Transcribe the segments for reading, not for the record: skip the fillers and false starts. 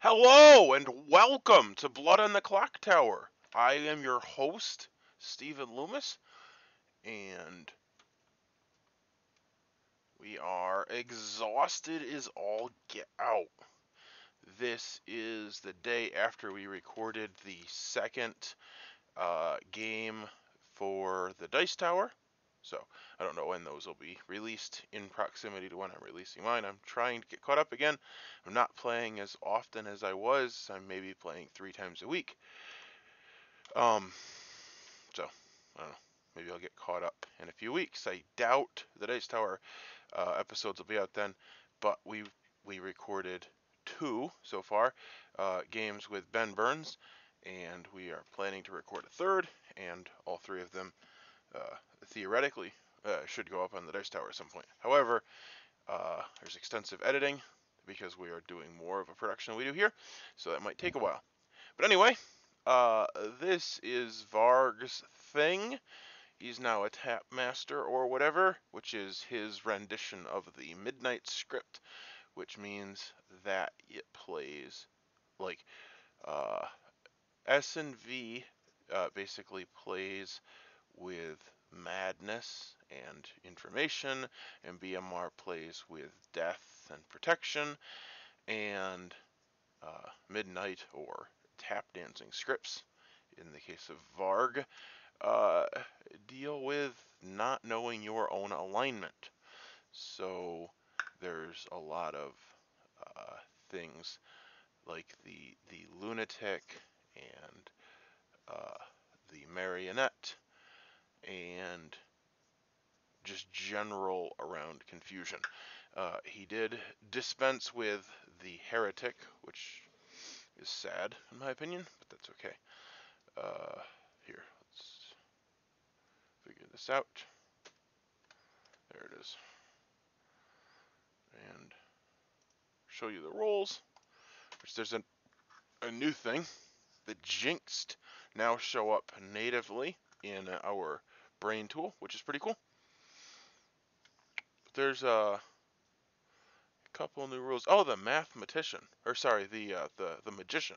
Hello and welcome to Blood on the Clocktower. I am your host, Stephen Loomis, and we are exhausted as all get out. This is the day after we recorded the second game for the Dice Tower. So I don't know when those will be released in proximity to when I'm releasing mine. I'm trying to get caught up again. I'm not playing as often as I was. I'm maybe playing 3 times a week. So I don't know. Maybe I'll get caught up in a few weeks. I doubt the Dice Tower episodes will be out then, but we recorded 2 so far games with Ben Burns, and we are planning to record a third, and all 3 of them theoretically should go up on the Dice Tower at some point. However, there's extensive editing because we are doing more of a production than we do here, so that might take a while. But anyway, uh, this is Varg's thing. He's now a tap master or whatever, which is his rendition of the Midnight script, which means that it plays like uh, S&V basically plays with madness and information, and BMR plays with death and protection, and Midnight or tap dancing scripts, in the case of Varg, uh, deal with not knowing your own alignment. So there's a lot of uh, things like the lunatic and the marionette and just general around confusion. He did dispense with the heretic, which is sad in my opinion, but that's okay. Here, let's figure this out. There it is. And show you the rolls, which there's a new thing. The Jinxed now show up natively in our brain tool, which is pretty cool. There's a couple new rules. Oh, the mathematician, or sorry, the magician.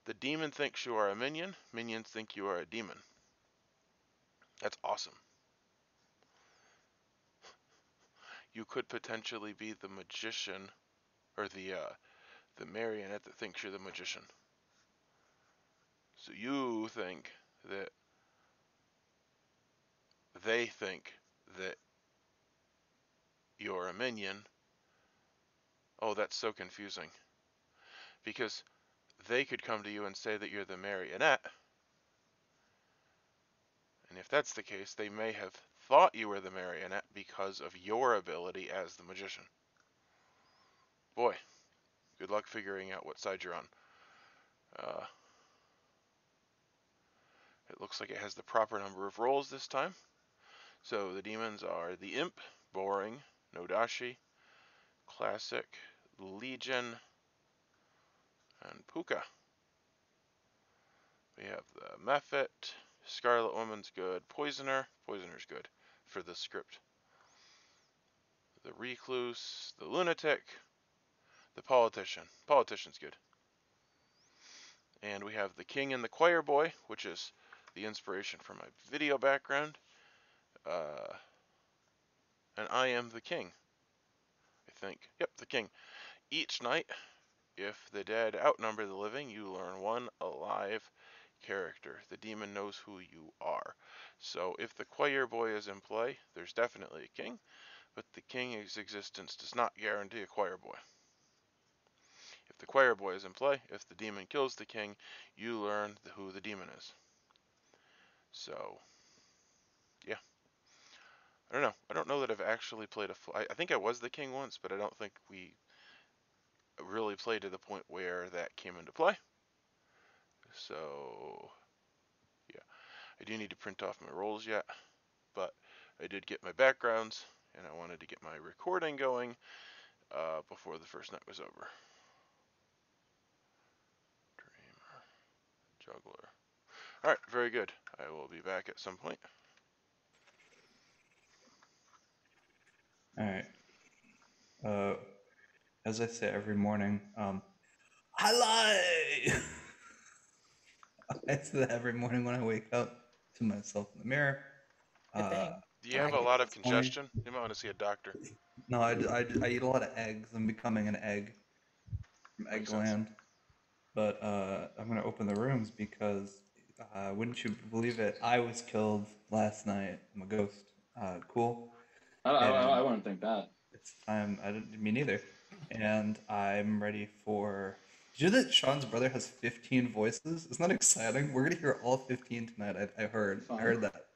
The demon thinks you are a minion. Minions think you are a demon. That's awesome. You could potentially be the magician, or the marionette that thinks you're the magician. So you think that they think that you're a minion. Oh, that's so confusing. Because they could come to you and say that you're the marionette. And if that's the case, they may have thought you were the marionette because of your ability as the magician. Boy, good luck figuring out what side you're on. Uh, it looks like it has the proper number of rolls this time. So the demons are the Imp, Boring, Nodashi, Classic, Legion, and Puka. We have the Mephit, Scarlet Woman's good, Poisoner's good for this script. The Recluse, the Lunatic, the Politician's good. And we have the King and the Choir Boy, which is the inspiration for my video background. And I am the King, I think. Yep, the King. Each night, if the dead outnumber the living, you learn one alive character. The demon knows who you are. So if the Choir Boy is in play, there's definitely a king, but the king's existence does not guarantee a Choir Boy. If the Choir Boy is in play, if the demon kills the king, you learn who the demon is. So, yeah. I don't know. I don't know that I've actually played a full... I think I was the king once, but I don't think we really played to the point where that came into play. So, yeah. I do need to print off my rolls yet, but I did get my backgrounds, and I wanted to get my recording going before the first night was over. Dreamer, Juggler. Alright, very good. I will be back at some point. All right. As I say every morning, Hello! I say that every morning when I wake up to myself in the mirror. Do you have a lot of congestion? You might want to see a doctor. No, I eat a lot of eggs. I'm becoming an egg from Makes sense. Eggland. But I'm gonna open the rooms because wouldn't you believe it? I was killed last night. I'm a ghost. Cool. I wouldn't think that. It's time. Me neither. And I'm ready for. Did you know that Sean's brother has 15 voices? Isn't that exciting? We're gonna hear all 15 tonight. I heard. I heard that.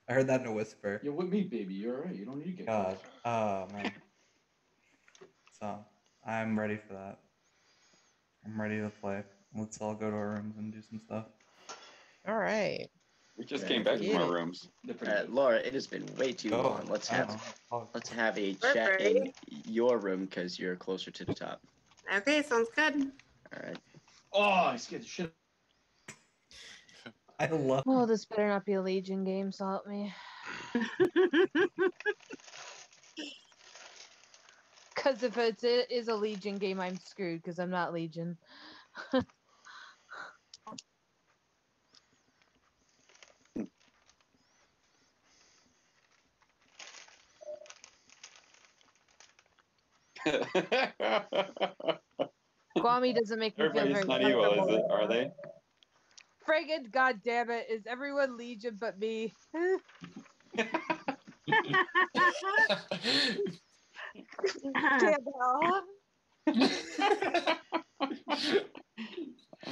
I heard that in a whisper. You're with me, baby. You're alright. You don't need to get God. Oh man. So I'm ready for that. I'm ready to play. Let's all go to our rooms and do some stuff. All right. We just came back from our rooms. Laura, it has been way too long. Let's have a chat in your room because you're closer to the top. Okay, sounds good. All right. Oh, I scared the shit. I love. Oh, this better not be a Legion game, so help me. Because if it is a Legion game, I'm screwed because I'm not Legion. Kwame doesn't make me feel very Everybody's not evil, is it? Are they? Friggin' goddamn it! Is everyone Legion but me? Damn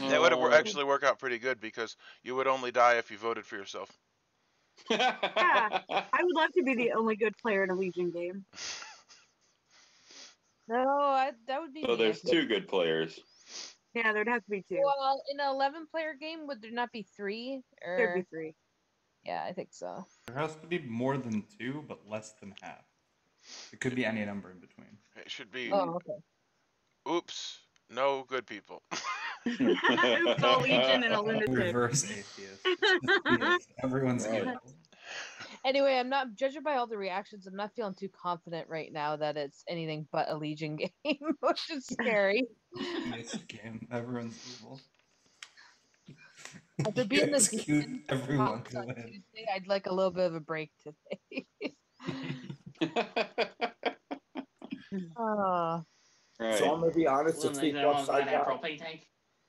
That would actually work out pretty good because you would only die if you voted for yourself. Yeah, I would love to be the only good player in a Legion game. No, that would be. So there's 2 good players. Yeah, there'd have to be 2. Well, in an 11-player game, would there not be 3? Or... There'd be 3. Yeah, I think so. There has to be more than 2, but less than half. It could be any number in between. It should be. Oh, okay. Oops, no good people. Oops, all Legion and a lunatic. Reverse atheist. Everyone's evil. Anyway, I'm not judging by all the reactions. I'm not feeling too confident right now that it's anything but a Legion game, which is scary. This game, everyone's evil. After being the Execute demon everyone on to win. Tuesday, I'd like a little bit of a break today. Right. So I'm gonna be honest, the 3 bluffs I got. Tank.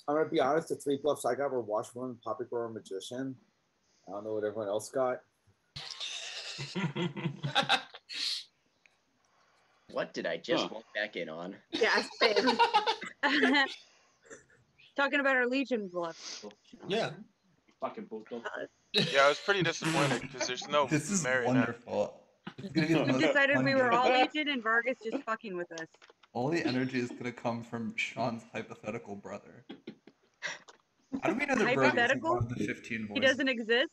I'm gonna be honest, the 3 bluffs I got were Washerwoman, Poppy Girl, and Magician. I don't know what everyone else got. What did I just walk back in on? Yeah, same. Talking about our Legion bluffs. Yeah. Fucking bullshit. Yeah, I was pretty disappointed because there's no This is marionette. wonderful. We decided we were all Legion and Vargas just fucking with us. All the energy is gonna come from Sean's hypothetical brother. How do we know that Hypothetical? one of the 15 voices? He doesn't exist?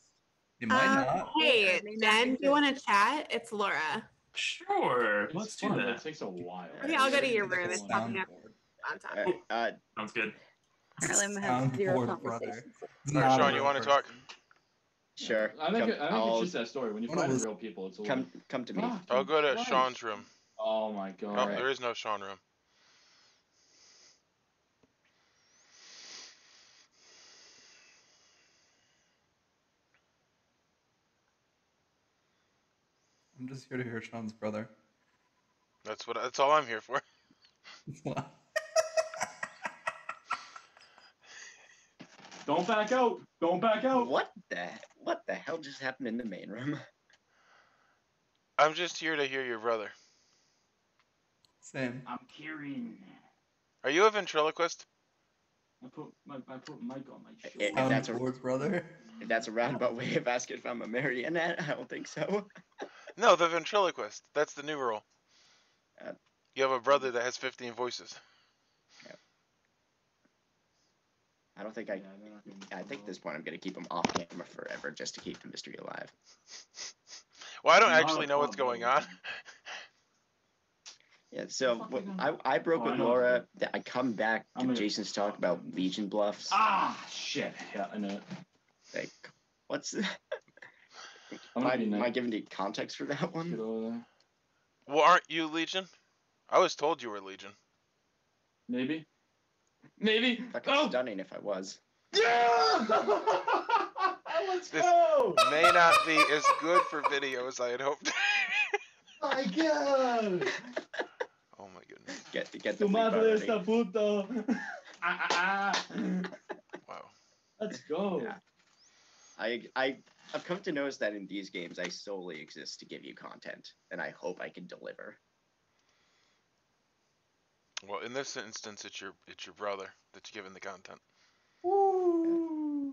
He might not. Hey, Jen, do you want to chat? It's Laura. Sure, let's do that. It takes a while. Okay, I'll go to your room. It's popping up on top. Sounds good. Harlem has 0 Soundboard brother. conversations. All right, Sean, you want to talk? Sure. I think it's just that story. When you find real people, it's a little... Come to me. I'll go to Sean's room. Oh my god. No, there is no Sean room. I'm just here to hear Sean's brother. That's all I'm here for. Don't back out. Don't back out. What the hell just happened in the main room? I'm just here to hear your brother. Same. I'm Kieran. Are you a ventriloquist? I put Mike on my shoulder. If that's a roundabout way of asking if I'm a marionette, I don't think so. No, the ventriloquist. That's the new rule. You have a brother that has 15 voices. Yeah. I don't think I think at this point I'm going to keep him off camera forever just to keep the mystery alive. Well, I don't actually know what's going on. Yeah, so I broke with Laura. I come back to Jason's talk about Legion bluffs. Ah, shit. Yeah, I know it. Like, what's... Am I giving the context for that one? Well, aren't you Legion? I was told you were Legion. Maybe. Maybe. Fucking stunning if I was. Yeah! Let's go! May not be as good for video as I had hoped. My God! Oh my goodness. Get the Tu madre esta puto. Wow. Let's go. Yeah. I've come to notice that in these games, I solely exist to give you content, and I hope I can deliver. Well, in this instance, it's your brother that's giving the content. Woo!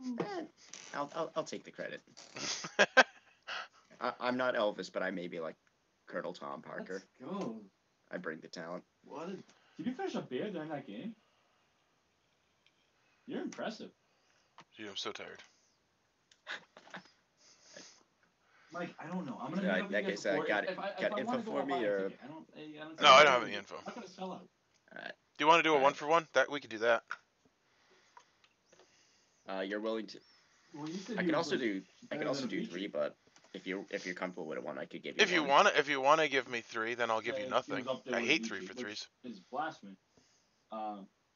I'll take the credit. I'm not Elvis, but I may be like Colonel Tom Parker. Let's go. I bring the talent. Did you finish a beer during that game? You're impressive. Dude, I'm so tired. Mike, I don't know. I'm gonna. In that case, got info for me, or no, I don't have any info. I'm not gonna sell out. All right. Do you want to do a 1-for-1? That we could do that. You're willing to. Well, you said I you can were also do. I better can also than a do 3, feature. but if you're comfortable with a 1, I could give you. If you want to give me 3, then I'll give you He nothing. was up there I with hate a 3 feature, for which 3s. is blasphemy.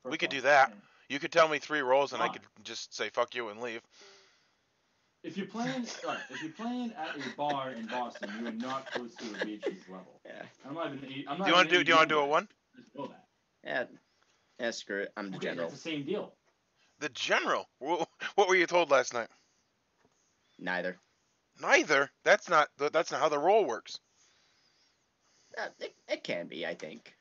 We could do First that. off, You could tell me 3 rolls, and I Why? could just say fuck you and leave. If you're playing, if you're playing at a bar in Boston, you are not close to a beach's level. Yeah. I'm not even. I'm not Do you want to do a 1? Just know that. Yeah. Yeah. Screw it. I'm the Okay, general. that's the same deal. The general. What were you told last night? Neither. Neither. That's not how the roll works. It can be, I think.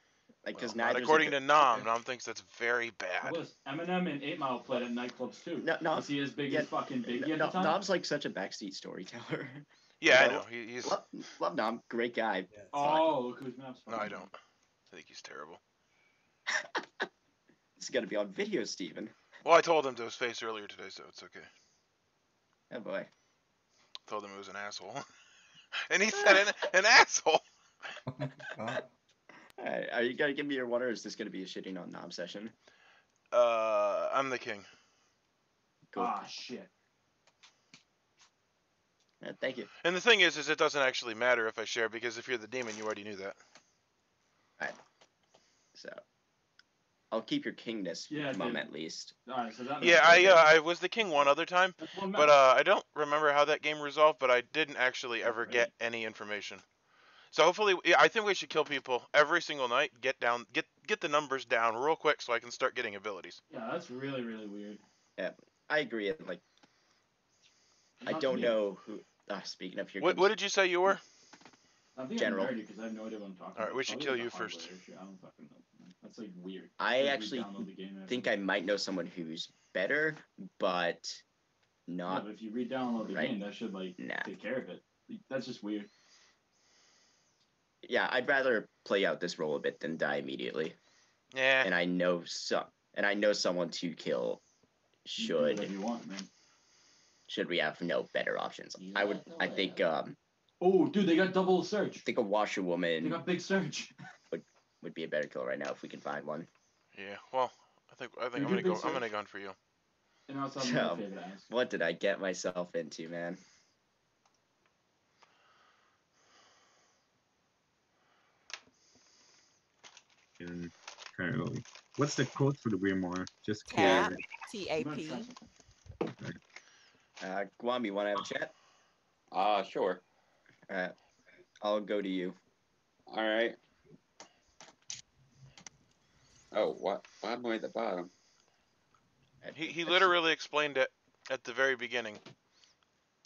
Like, because Well, not according to Nom. Nom thinks that's very bad. Was Eminem and 8 Mile played at nightclubs too? No, Was he as big as fucking Biggie at the No, time? Nom's like such a backseat storyteller. Yeah, Like, I know. He's. Love Nom, great guy. Yeah, it's Oh, look who's maps. No, I don't. I think he's terrible. It's gonna be on video, Steven. Well, I told him to his face earlier today, so it's okay. Oh boy. Told him it was an asshole. And he said an asshole. Oh my God. Alright, are you gonna give me your 1, or is this gonna be a shitting on Nom session? I'm the king. Cool. Ah, shit. Thank you. And the thing is it doesn't actually matter if I share, because if you're the demon, you already knew that. Alright. So, I'll keep your kingness mum at least. Alright, so that Yeah, I was the king one other time, That's one but map. I don't remember how that game resolved, but I didn't actually ever get any information. So hopefully, I think we should kill people every single night. Get the numbers down real quick so I can start getting abilities. Yeah, that's really, really weird. Yeah, I agree. Like, I don't know who. Speaking of your. What did you say you were? I think General. I'm because I have no idea what I'm talking about. Alright, we should Probably kill like you a first. hardware issue. I don't fucking know. That's like weird. I Like, actually re-download the game and think I might know someone who's better, but Yeah, not. but if you re-download the Right. game, that should like Nah. take care of it. That's just weird. Yeah, I'd rather play out this role a bit than die immediately. Yeah. And I know someone to kill. You can do Should whatever you want, man. we have no better options? I think Oh, dude, they got double search. a They washerwoman got big search. would be a better kill right now if we can find one. Yeah. Well, I think You I'm do gonna big go. I'm search? gonna go for you. And also, I'm So, my favorite ask. What did I get myself into, man? And currently, what's the code for the Grimoire? Just Tap. curious. TAP. Guam, you want to have a chat? Sure. I'll go to you. All right. Oh, what? Why am I at the bottom? He literally explained it at the very beginning.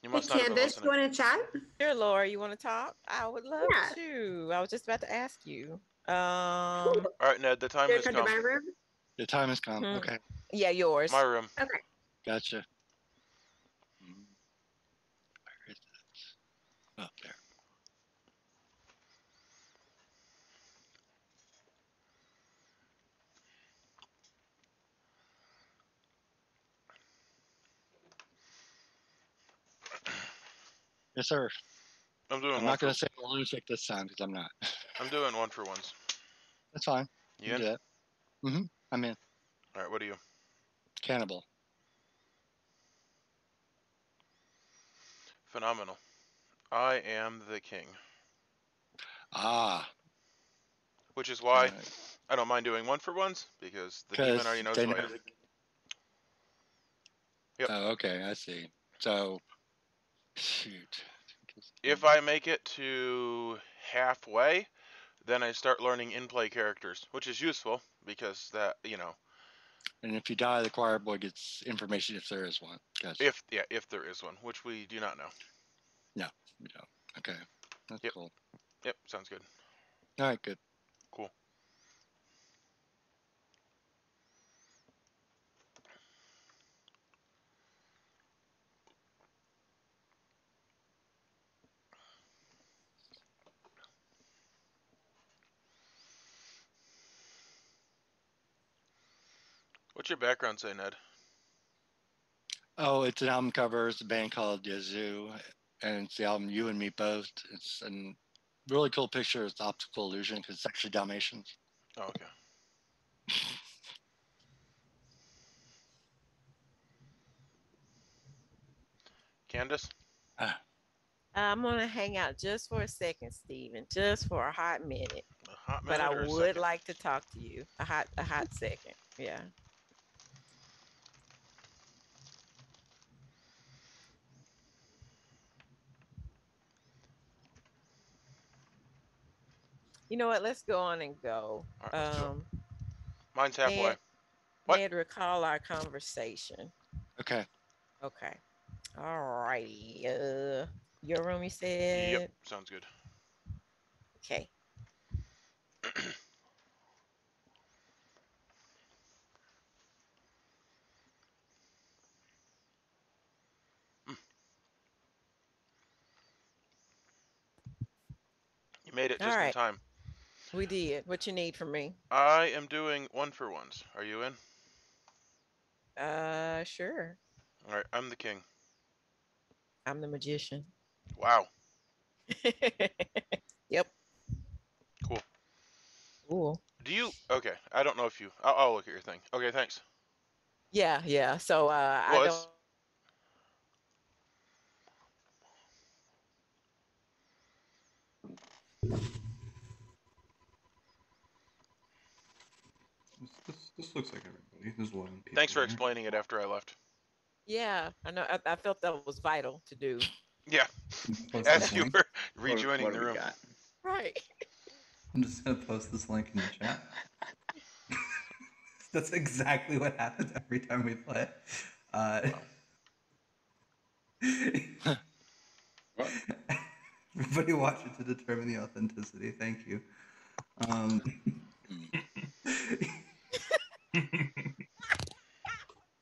You Hey, must not have been Candace, you listening. want to chat? Sure, Laura, you want to talk? I would love Yeah. to. I was just about to ask you. All right, Ned. The time You has come to come. my room? The time has come. Hmm. Okay, Yeah, yours. My room. Okay. gotcha. Where is it? Oh, there. Yes, sir. I'm doing I'm one not for. going to say a lunatic this time because I'm not. I'm doing 1-for-1s. That's fine. You You in? do that. I'm in. All right. What are you? Cannibal. Phenomenal. I am the king. Ah. Which is why Alright. I don't mind doing 1-for-1s because the demon already knows who I am. Yep. Oh, okay, I see. So, shoot. If I make it to halfway, then I start learning in-play characters, which is useful because that, And if you die, the choir boy gets information if there is one. Gotcha. if there is one, which we do not know. No, we don't. Okay, that's cool. Yep, sounds good. All right, good. Cool. What's your background say, Ned? Oh, it's an album cover. It's a band called Yazoo, and it's the album You and Me Both. It's a really cool picture. It's optical illusion because it's actually Dalmatians. Oh, okay. Candace? I'm gonna hang out just for a second, Steven, just for a hot minute. A hot but minute I or a would second? like to talk to you. A hot second. Yeah. You know what? Let's go on and go. All right, let's do it. Mine's halfway. Ned, recall our conversation. Okay. Okay. All righty. Your room, you said? Yep, sounds good. Okay. You made it just in time. We did. What you need from me? I am doing 1-for-1s. Are you in? Sure. All right, I'm the king. I'm the magician. Wow. Yep. Cool. Cool. Do you? Okay, I don't know if you. I'll look at your thing. Okay, thanks. Yeah. So I don't. This looks like everybody. There's 11 people. Thanks for explaining it after I left. Yeah, I know. I felt that was vital to do. Yeah. As you were rejoining the room. Right. I'm just gonna post this link in the chat. That's exactly what happens every time we play. Everybody watch it to determine the authenticity. Thank you.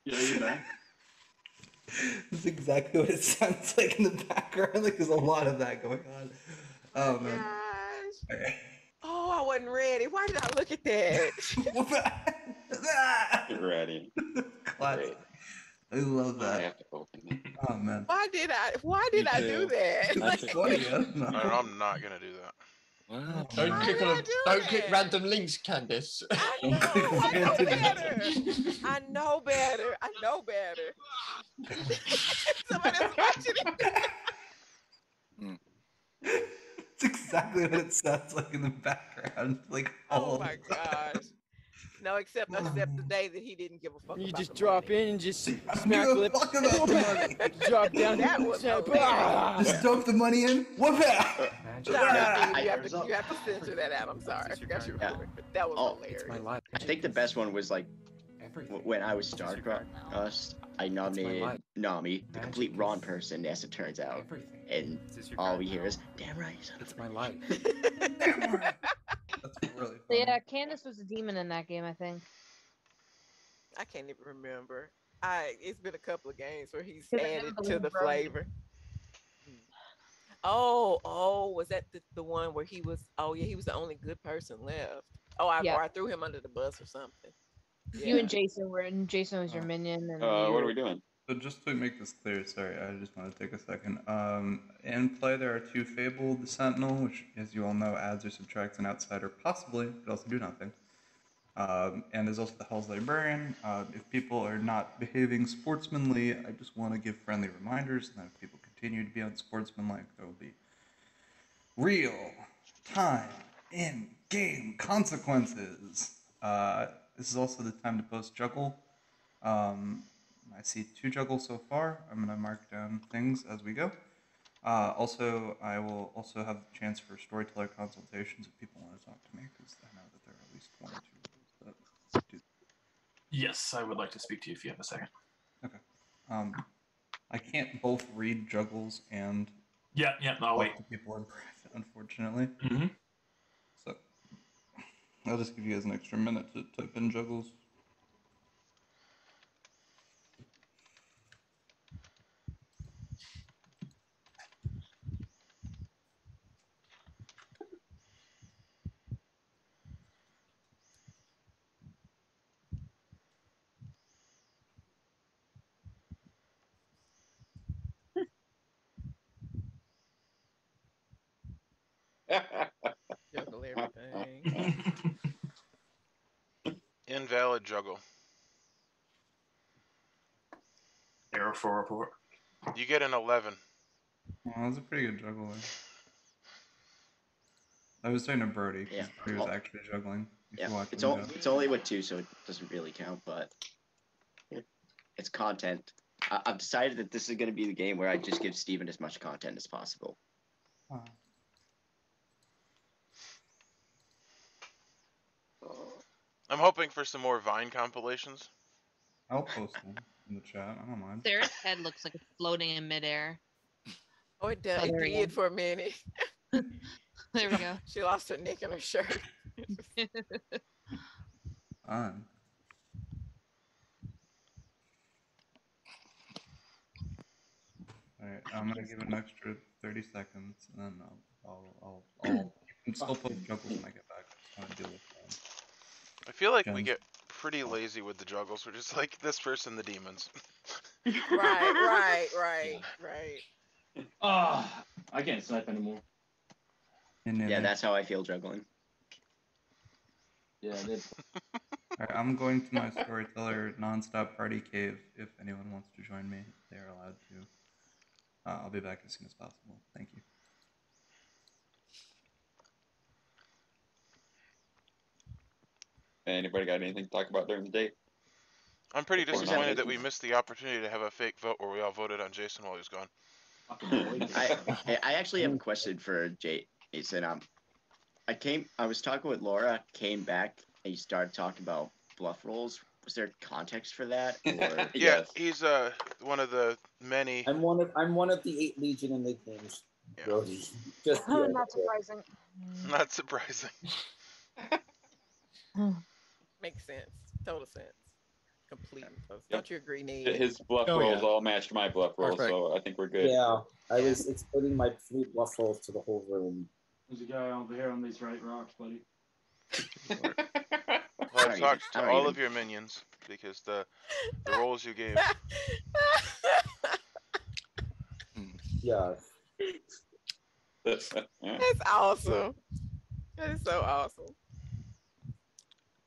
Yeah, you're back. This is exactly what it sounds like in the background. Like there's a lot of that going on. Oh man. Gosh. Oh, I wasn't ready. Why did I look at that? Get ready. Classic. I love that. I have to open it. Oh man. Why did I do that? That's funny, yeah? No, I'm not gonna do that. Wow. Don't click random links, Candice. I know better. Somebody else watching it. It's exactly what it sounds like in the background. Like oh my gosh. No, except the day that he didn't give a fuck. You about just the drop money. in and just smack lip. Drop down. That was just dump the money in. Whoop it! You have to censor that out. I'm sorry. I forgot you were recording, but that was hilarious. I think the best one was like when I was StarCrossed, I nominated Nami, the complete wrong person, as it turns out. And all we hear is, damn right. It's my life. Damn right. That's really funny. Yeah, Candace was a demon in that game, I think. I can't even remember. It's been a couple of games where he's Yeah, added the to the bro. flavor. Oh, was that the one where he was? Oh yeah, he was the only good person left. Oh, or I threw him under the bus or something. Yeah. You and Jason were, and Jason was your minion. And What are we doing? So just to make this clear, sorry, I just want to take a second. In play, there are 2 Fable, the Sentinel, which, as you all know, adds or subtracts an outsider, possibly, but also do nothing. And there's also the Hell's Librarian. If people are not behaving sportsmanly, I just want to give friendly reminders, and that if people continue to be unsportsmanlike, there will be real time in-game consequences. This is also the time to post juggle. I see 2 juggles so far. I'm going to mark down things as we go. Also, I will also have the chance for storyteller consultations if people want to talk to me, because I know that there are at least 1 or 2 rules that do. Yes, I would like to speak to you if you have a second. Okay. I can't both read juggles and I'll wait. talk to people in private, unfortunately. Mm-hmm. So I'll just give you guys an extra minute to type in juggles. Juggle everything. Invalid juggle. Error for report. You get an 11. Well, that was a pretty good juggle there. I was talking to Brody, because Brody was actually juggling. Yeah, it's only with 2, so it doesn't really count, but it's content. I've decided that this is going to be the game where I just give Steven as much content as possible. I'm hoping for some more Vine compilations. I'll post them in the chat. I don't mind. Sarah's head looks like it's floating in midair. Oh, it does. Oh, It there we did go. for a minute. There we go. She lost her neck and her shirt. Fun. Alright, I'm gonna give an extra 30 seconds, and then I'll you can still post juggles when I get back. I just want to deal with them. I feel like we get pretty lazy with the juggles. We're just like this person, the demons. Right. I can't snipe anymore. Yeah, that's how I feel juggling. Yeah, I did. Alright, I'm going to my storyteller nonstop party cave. If anyone wants to join me, they are allowed to. I'll be back as soon as possible. Thank you. Anybody got anything to talk about during the day? I'm pretty Before disappointed that we nominations? missed the opportunity to have a fake vote where we all voted on Jason while he was gone. I actually have a question for Jason. I was talking with Laura, came back, and you started talking about bluff rolls. Was there context for that? Or... Yeah, he's one of the many. I'm one of the 8 Legion in nicknames. Brody. Just yeah, Not surprising. Not surprising. Makes sense. Total sense. Complete. Don't you agree, Nate? His bluff rolls all matched my bluff rolls, so I think we're good. Yeah, I was explaining my 3 bluff rolls to the whole room. There's a guy over here on these right rocks, buddy. Well, I've talked to all of your minions because the rolls you gave. Yeah. That's awesome. That is so awesome.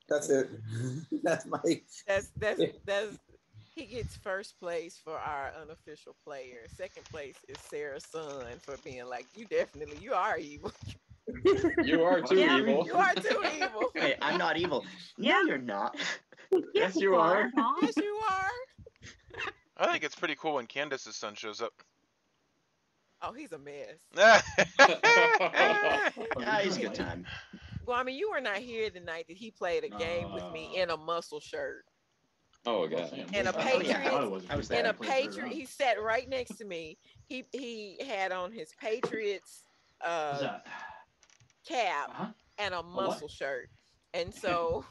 That's it. That's my. That's he gets first place for our unofficial player. Second place is Sarah's son for being like, you are evil. You are too evil. You are too evil. Hey, I'm not evil. No, you're not. Yes, you are. Yes, you are. I think it's pretty cool when Candace's son shows up. Oh, he's a mess. He's a good time. Well, I mean, you were not here the night that he played a game with me in a muscle shirt. Oh god. And a Patriot. I was And there. a Patriot. He sat right next to me. He had on his Patriots cap and a muscle shirt. And so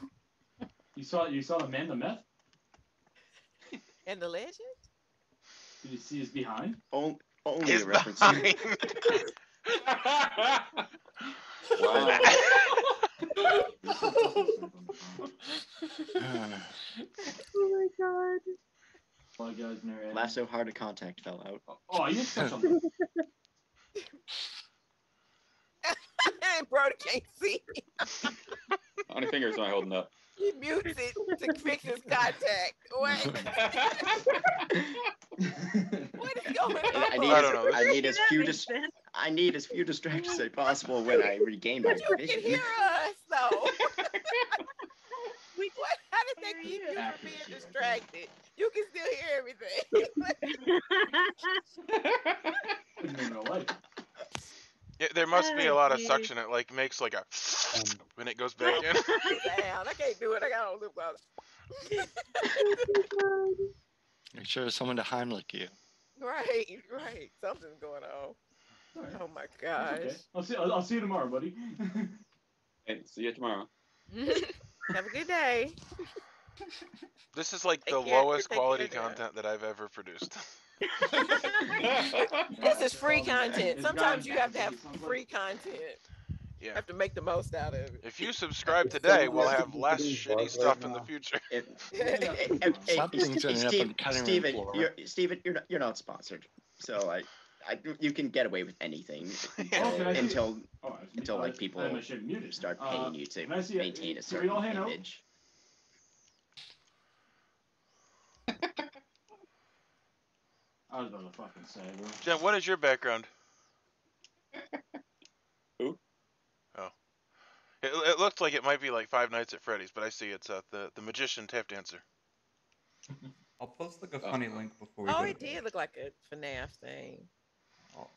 You saw the man, the meth? And the legend? Did you see his behind? Only a reference. Wow. Oh my god. Laugh so hard a contact fell out. Oh, you didn't touch on that. Brody can't see. How many fingers am I holding up? He mutes it to fix his contact. What? What is going on? I need as few distractions as possible when I regain my You can vision. hear us, though. you from being distracted. You can still hear everything. Yeah, there must be a lot of suction. It like makes like a when it goes back in. Damn, I can't do it. I got on lip gloss. Make sure there's someone to Heimlich you. Right. Something's going on. Right. Oh my gosh. Okay. I'll see you tomorrow, buddy. Hey, see you tomorrow. Have a good day. This is like the Take care- lowest take quality care, Dad. content that I've ever produced. This is free content. It's Sometimes gone you have to back. have It sounds free content. Yeah. Have to make the most out of it. If you subscribe today, So we'll we have have to less do shitty bugs stuff right in the now. future. Something's ending up in cutting room floor. Steven, you're not sponsored, so you can get away with anything Okay. until I like people should mute it. start paying you to can I see it? maintain a Can we all certain hang out? image. I was about to fucking say, bro. Jen, what is your background? Who? Oh. It looked like it might be like Five Nights at Freddy's, but I see it's the magician tap dancer. I'll post like a funny link before we Oh, go to it bed. did look like a FNAF thing.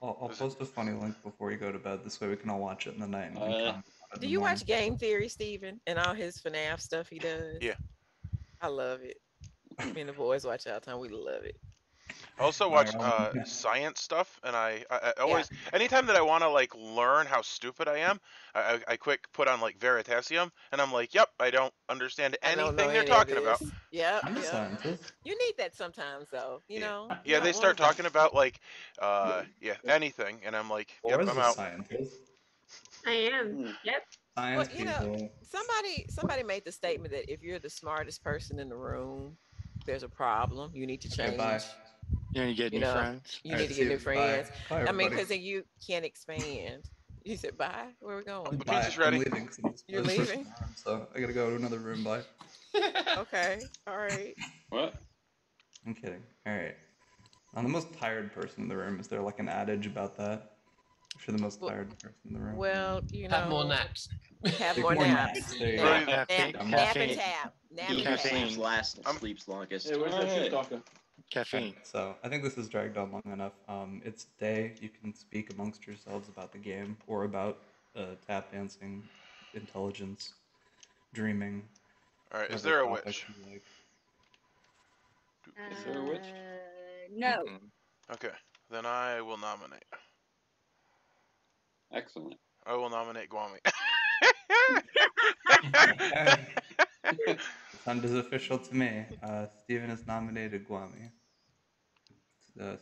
I'll post a funny link before you go to bed. This way we can all watch it in the night. And we can comment on it in Do the you morning. watch Game Theory, Steven, and all his FNAF stuff he does? Yeah. I love it. Me and the boys watch it all the time. We love it. I also watch science stuff, and I always anytime that I want to like learn how stupid I am, I quick put on like Veritasium, and I'm like, yep, I don't understand I don't know anything they're any of talking about. this. Yep. I'm a scientist. You need that sometimes, though. You know. Yeah, they start talking about like anything, and I'm like, yep, Laura's I'm a out. scientist. I am. Yep. Science Well, you know, people. somebody made the statement that if you're the smartest person in the room, there's a problem. You need to change. bye. You need to get new friends. You All need right, to see get you. new friends. Bye, I mean, everybody. because then you can't expand. You said bye. Where we going? The Bye. pizza's ready. I'm leaving. 'cause it's You're the first leaving? room, so I gotta go to another room. Bye. Okay. All right. What? I'm kidding. All right. I'm the most tired person in the room. Is there like an adage about that? If you're the most tired person in the room. Well, you know. Have more naps. Have Take more more naps. naps. There you Nap, go. nap, Caffeine. nap and tap. Nap He and who tap. sleeps last sleeps longest. Hey, where's that shit doctor? Caffeine. Alright, so I think this has dragged on long enough. It's day. You can speak amongst yourselves about the game or about tap dancing, intelligence, dreaming. All right, is whatever there a topic witch? you like. Is there a witch? No. Okay, then I will nominate. Excellent. I will nominate Guami. Sound is official to me. Steven has nominated Guami.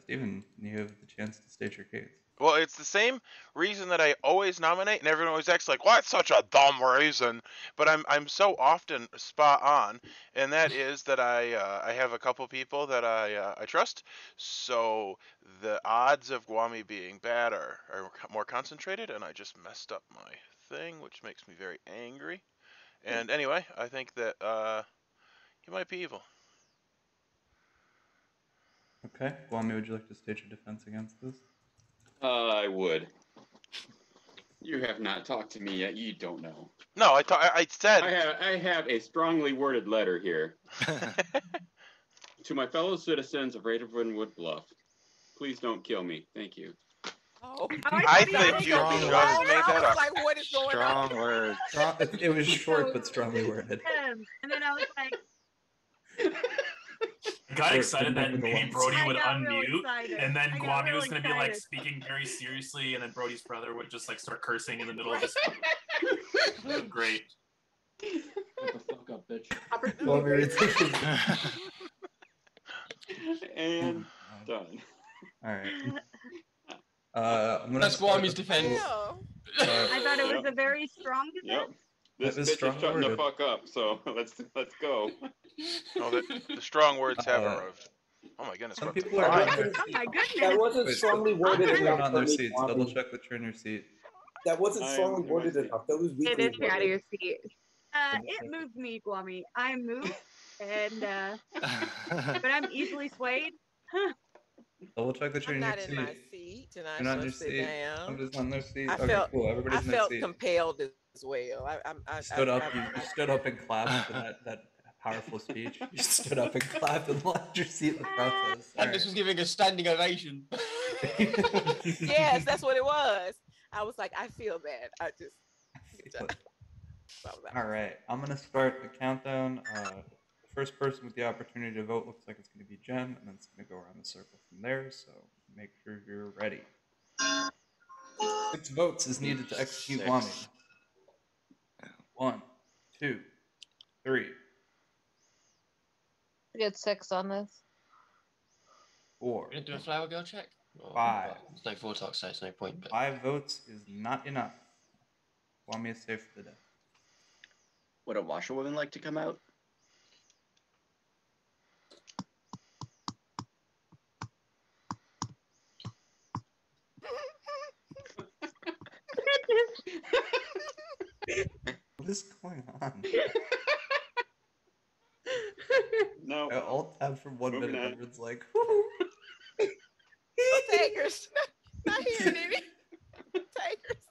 Steven, you have the chance to state your case. Well, it's the same reason that I always nominate, and everyone always acts like, "Why, it's such a dumb reason?" But I'm so often spot on, and that is that I have a couple people that I trust, so the odds of Guami being bad are more concentrated, and I just messed up my thing, which makes me very angry. And anyway, I think that he might be evil. Okay, Guami, would you like to state your defense against this? I would. You have not talked to me yet. You don't know. No, I said. I have a strongly worded letter here. To my fellow citizens of Ravenwood Bluff, please don't kill me. Thank you. Oh, I think you just made that up. Like, what is going on? Strong word. It was short but strongly worded. And then I was like, I got Or excited that didn't maybe know Brody I would got real unmute, excited. and then I got Guami real was going to be like excited. speaking very seriously, and then Brody's brother would just like start cursing in the middle of this. Great. Shut the fuck up, bitch. Guami reads it. And done. Alright. I'm gonna That's Guami's defense. I thought it was a very strong Yep. defense. This That was bitch is strong shutting the worded. fuck up. So let's go. No, the strong words have arrived. Oh my goodness. Some what people the are fuck? on their Oh seat. my goodness. That wasn't Wait, strongly some worded people are enough on for their me, seats. Guami. Double check that you're in your seat. That wasn't I'm strongly in my worded seat. enough. That was It weakly is out of your worded. seat. It moved me, Guami. I moved, and but I'm easily swayed. Huh. Double check that you're I'm in your not in my seat. seat, and I You're not in your shall sit seat. down. Somebody's on their seat. I Okay, felt, cool. I Everybody's in their felt seat. compelled as well. You stood up. You stood up and clapped for that powerful speech. You stood up and clapped and left your seat in the process. And this was giving a standing ovation. Yes, that's what it was. I was like, I feel that. I just. All right, I'm gonna start the countdown. The first person with the opportunity to vote looks like it's gonna be Jen, and then it's gonna go around the circle from there. So make sure you're ready. 6 votes is needed to execute 6. Wami. 1, 2, 3, I get 6 on this. 4. We're gonna do a flower girl check. Or, 5. There's no Vortex, so it's no point. But 5 votes is not enough. Wami is safe for the day. Would a washerwoman like to come out? What is going on? No. I alt tab for 1 Moving minute. on. Everyone's like, Takers. Not hearing any. Takers.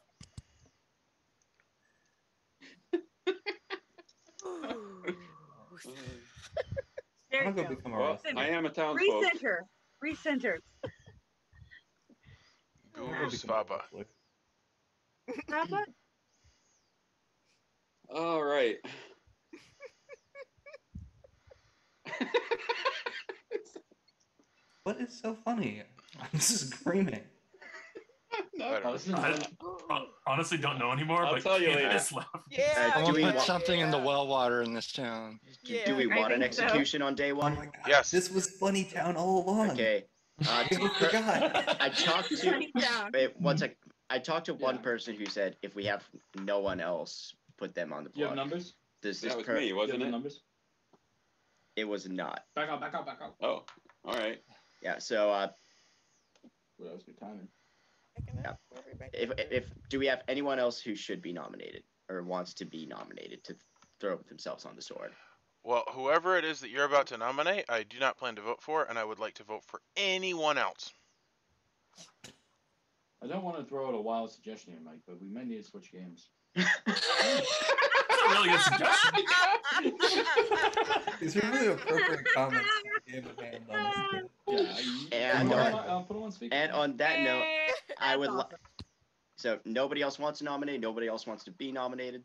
There I'm you gonna go. become a Well, wrestler. I am a townsfolk. Recenter. Recenter. Guru Svaba. Papa? All right. What is so funny? I'm screaming. I honestly don't know anymore. I'll but tell you Keith later. is laughing. Yeah. Do Someone we put want- something in the well water in this town. Do we I want an think so. execution on day Oh one? my god. Yes. This was Funny Town all along. Okay. I forgot. I talked to Funny Town. wait, one sec. I talked to one Yeah. person who said if we have no one else, put them on the Do you have block. numbers? Does That this was per- me, Do you wasn't have it? numbers? It was not. Back out, back out, back out. Oh, all right. Yeah. So Well, that was good timing. Yeah. if do we have anyone else who should be nominated or wants to be nominated to throw themselves on the sword? Well, whoever it is that you're about to nominate, I do not plan to vote for, and I would like to vote for anyone else. I don't want to throw out a wild suggestion here, Mike, but we might need to switch games. That's a really good suggestion. These are really appropriate comments to the game at hand, honestly. Yeah, And I'll put them on speaker. and on that note, I That's would. awesome. So nobody else wants to nominate. Nobody else wants to be nominated.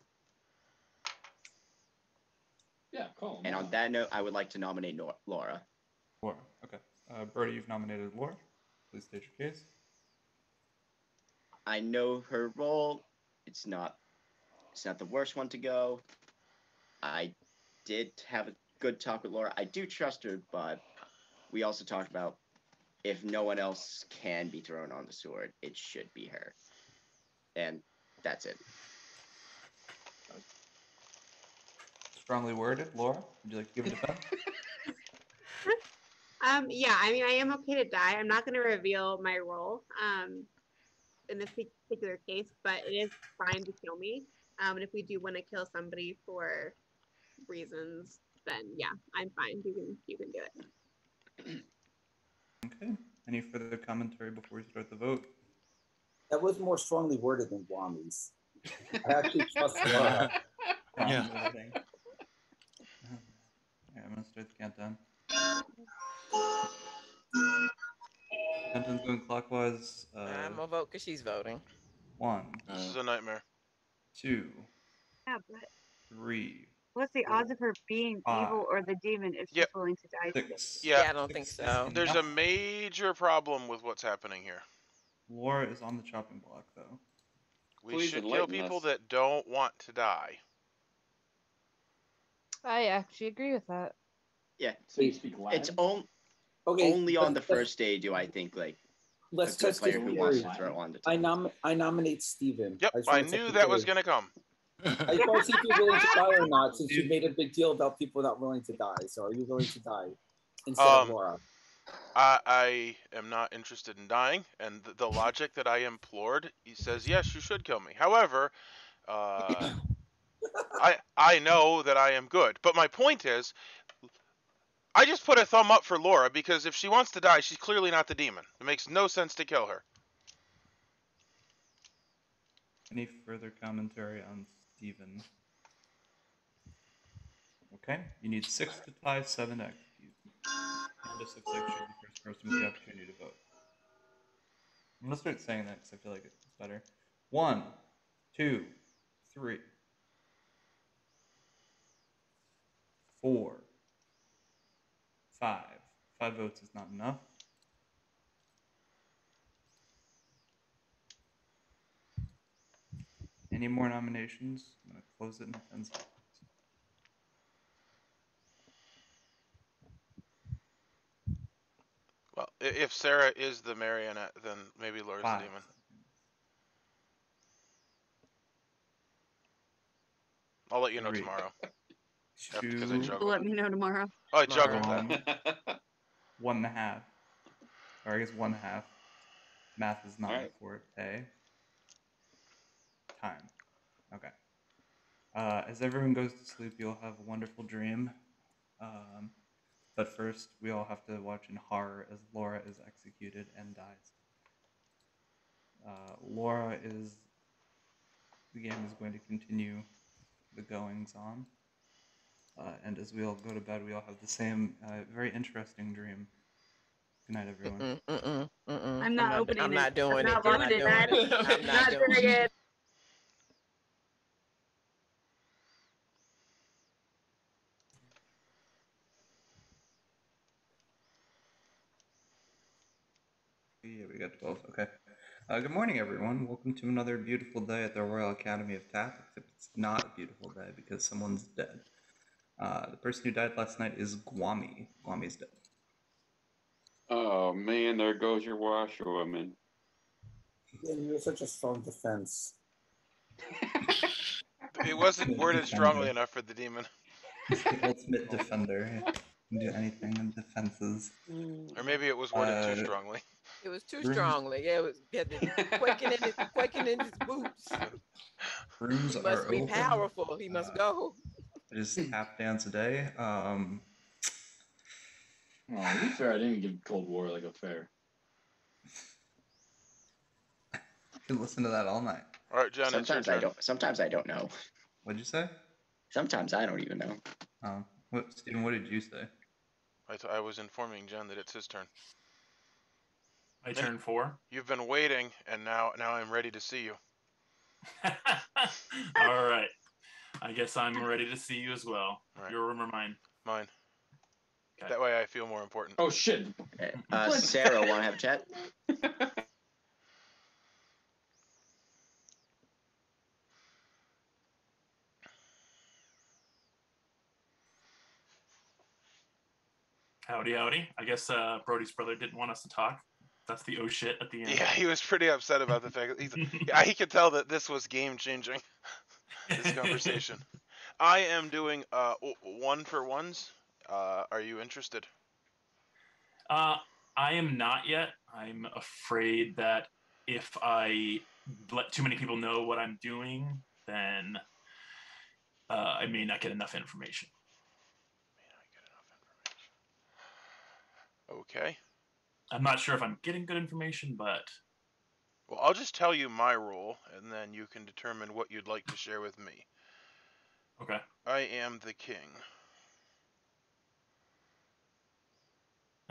Yeah, cool. And on that note, I would like to nominate Laura. Laura. Okay. Brody, you've nominated Laura. Please state your case. I know her role. It's not the worst one to go. I did have a good talk with Laura. I do trust her, but we also talked about if no one else can be thrown on the sword, it should be her. And that's it. Strongly worded. Laura, would you like to give it a defense? Yeah, I mean, I am okay to die. I'm not going to reveal my role in this particular case, but it is fine to kill me. And if we do want to kill somebody for reasons, then yeah, I'm fine. You can do it. Okay. Any further commentary before we start the vote? That was more strongly worded than Wami's. I actually trust Laura. Yeah. Alright, I'm gonna start the countdown. Countdown's going clockwise. I'm gonna vote because she's voting. 1. This is a nightmare. 2. Yeah, but 3. what's the odds of her being evil or the demon if she's willing to die? 6. Yeah, I don't think so. There's a major problem with what's happening here. Laura is on the chopping block, though. We Please should kill enlighten people us. that don't want to die. I actually agree with that. Yeah. So you speak Latin? It's Okay, only on the let's- first day do I think like Let's a good test player this who wants theory. to throw on the I nominate Steven. Yep, just I wanna check knew the that was theory. going to come. I just want to see if you're willing to die or not, since you made a big deal about people not willing to die. So are you willing to die instead of Laura? I am not interested in dying, and the logic that I implored, he says, yes, you should kill me. However, I know that I am good. But my point is, I just put a thumb up for Laura, because if she wants to die, she's clearly not the demon. It makes no sense to kill her. Any further commentary on Steven? Okay, you need 6 to tie, 7 to execute. And a 6 extra, the first person with the opportunity to vote. I'm gonna start saying that because I feel like it's better. 1, 2, 3, 4, 5. 5 votes is not enough. Any more nominations? I'm gonna close it in 10 seconds. Well, if Sarah is the marionette, then maybe Laura's the 5 demon. I'll let you know 3, tomorrow. 2, Because I juggle. Let me know tomorrow. Oh, I juggle. 1.5. Or I guess 1/2. Math is not my Alright. forte. Time. Okay. As everyone goes to sleep, you'll have a wonderful dream. But first, we all have to watch in horror as Laura is executed and dies. Laura is... The game is going to continue the goings on. And as we all go to bed, we all have the same very interesting dream. Good night, everyone. I'm not opening it. I'm not doing it. I'm not doing it. I'm not doing it. Yeah, we got 12. Okay. Good morning, everyone. Welcome to another beautiful day at the Royal Academy of Tap, except it's not a beautiful day because someone's dead. The person who died last night is Gwami. Gwami's dead. Oh man, there goes your washerwoman. Yeah, you're such a strong defense. It wasn't worded strongly enough for the demon. He's the ultimate defender. He can do anything in defenses. Or maybe it was worded too strongly. It was too strongly. Yeah, it was quaking in his boots. Rooms He are must be open. powerful. He must go. It is tap dance a day. Oh, to be fair, I didn't give Cold War like a fair. You can listen to that all night. All right, Jen, Sometimes I don't. Sometimes I don't know. What'd you say? Sometimes I don't even know. Steven, what did you say? I was informing Jen that it's his turn. My turn 4. You've been waiting, and now I'm ready to see you. All right. I guess I'm ready to see you as well. Right. Your room or mine? Mine. Okay. That way I feel more important. Oh shit. Sarah, want to have a chat? Howdy, howdy. I guess Brody's brother didn't want us to talk. That's the oh shit at the end. Yeah, he was pretty upset about the fact that he could tell that this was game changing. This conversation. I am doing 1-for-1s. Are you interested? I am not yet. I'm afraid that if I let too many people know what I'm doing, then I may not get enough information. Okay. I'm not sure if I'm getting good information, but... Well, I'll just tell you my role, and then you can determine what you'd like to share with me. Okay. I am the king.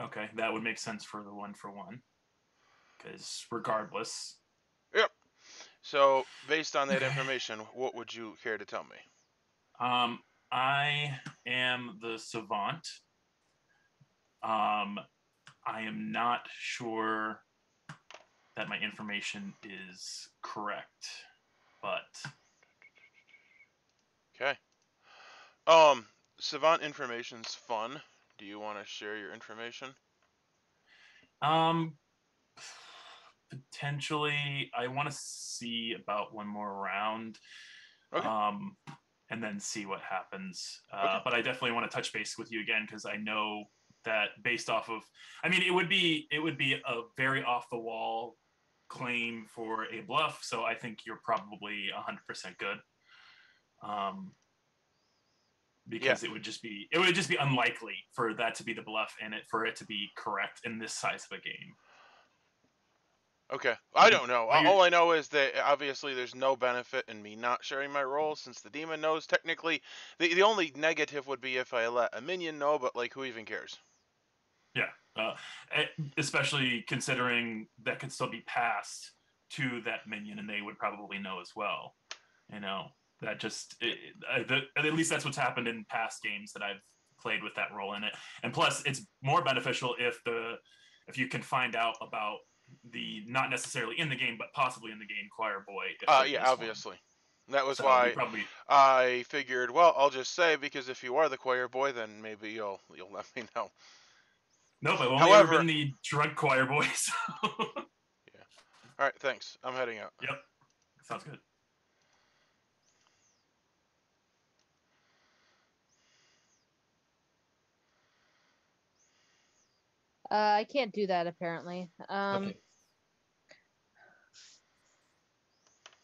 Okay, that would make sense for the 1-for-1. Because regardless... Yep. So, based on that information, what would you care to tell me? I am the savant. I am not sure that my information is correct, but... Okay. Savant information's fun. Do you want to share your information? Potentially, I want to see about one more round. Okay. And then see what happens. Okay. But I definitely want to touch base with you again because I know that based off of, I mean, it would be a very off the wall claim for a bluff. So I think you're probably 100% good. Because it would just be unlikely for that to be the bluff and for it to be correct in this size of a game. Okay, I don't know. Well, All I know is that obviously there's no benefit in me not sharing my role since the demon knows. Technically, the only negative would be if I let a minion know, but like, who even cares? Yeah, especially considering that could still be passed to that minion, and they would probably know as well. You know, that just at least that's what's happened in past games that I've played with that role in it. And plus, it's more beneficial if you can find out about the not necessarily in the game, but possibly in the game choir boy. If there Yeah, is obviously. That was one. So we why probably I figured, well, I'll just say, because if you are the choir boy, then maybe you'll let me know. nope. I've only However, ever been the drug choir boy. So. Yeah. All right. Thanks. I'm heading out. Yep. Sounds good. I can't do that apparently. Okay.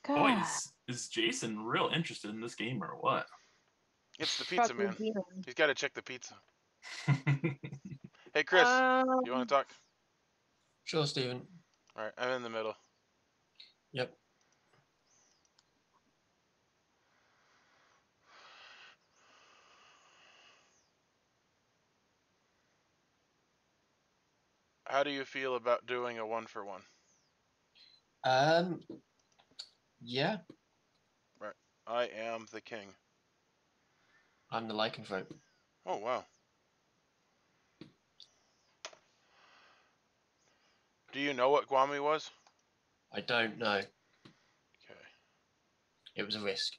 Boy, God. is Jason real interested in this game or what? It's the pizza man. Demon. He's got to check the pizza. Hey, Chris, you want to talk? Sure, Stephen. All right, I'm in the middle. Yep. How do you feel about doing a 1-for-1? Yeah. Right. I am the king. I'm the Lycanthrope. Oh, wow. Do you know what Guami was? I don't know. Okay. It was a risk.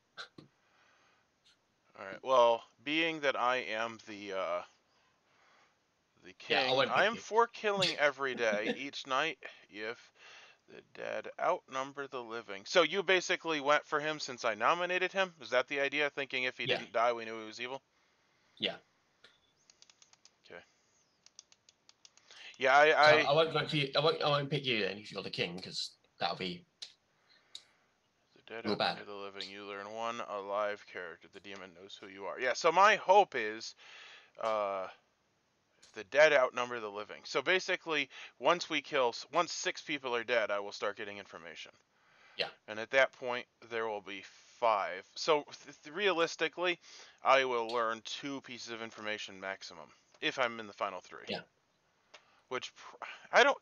All right. Well, being that I am the Yeah, I king, won't pick I'm you. for killing every day, each night, if the dead outnumber the living. So you basically went for him since I nominated him? Is that the idea? Thinking if he Yeah. didn't die, we knew he was evil? Yeah. Okay. Yeah, So I won't vote for you. I won't pick you then if you're the king, because that'll be the dead real bad. outnumber the living. You learn one alive character. The demon knows who you are. Yeah, so my hope is if the dead outnumber the living. So basically, once 6 people are dead, I will start getting information. Yeah. And at that point, there will be 5. So realistically, I will learn 2 pieces of information maximum if I'm in the final 3. Yeah. Which I don't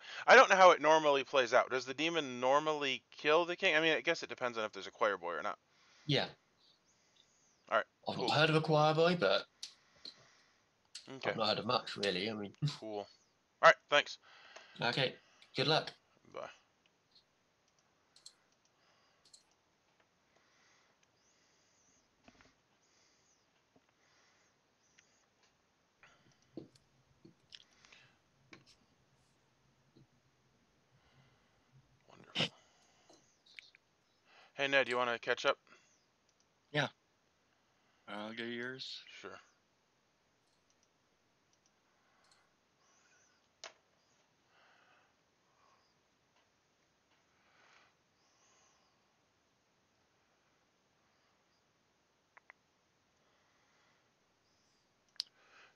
know how it normally plays out. Does the demon normally kill the king? I mean, I guess it depends on if there's a choir boy or not. Yeah. All right. I've Cool. not heard of a choir boy, but Okay. I've not heard of much really. I mean. Cool. All right. Thanks. Okay. Good luck. Bye. Wonderful. Hey, Ned, you want to catch up? Yeah. I'll get yours. Sure.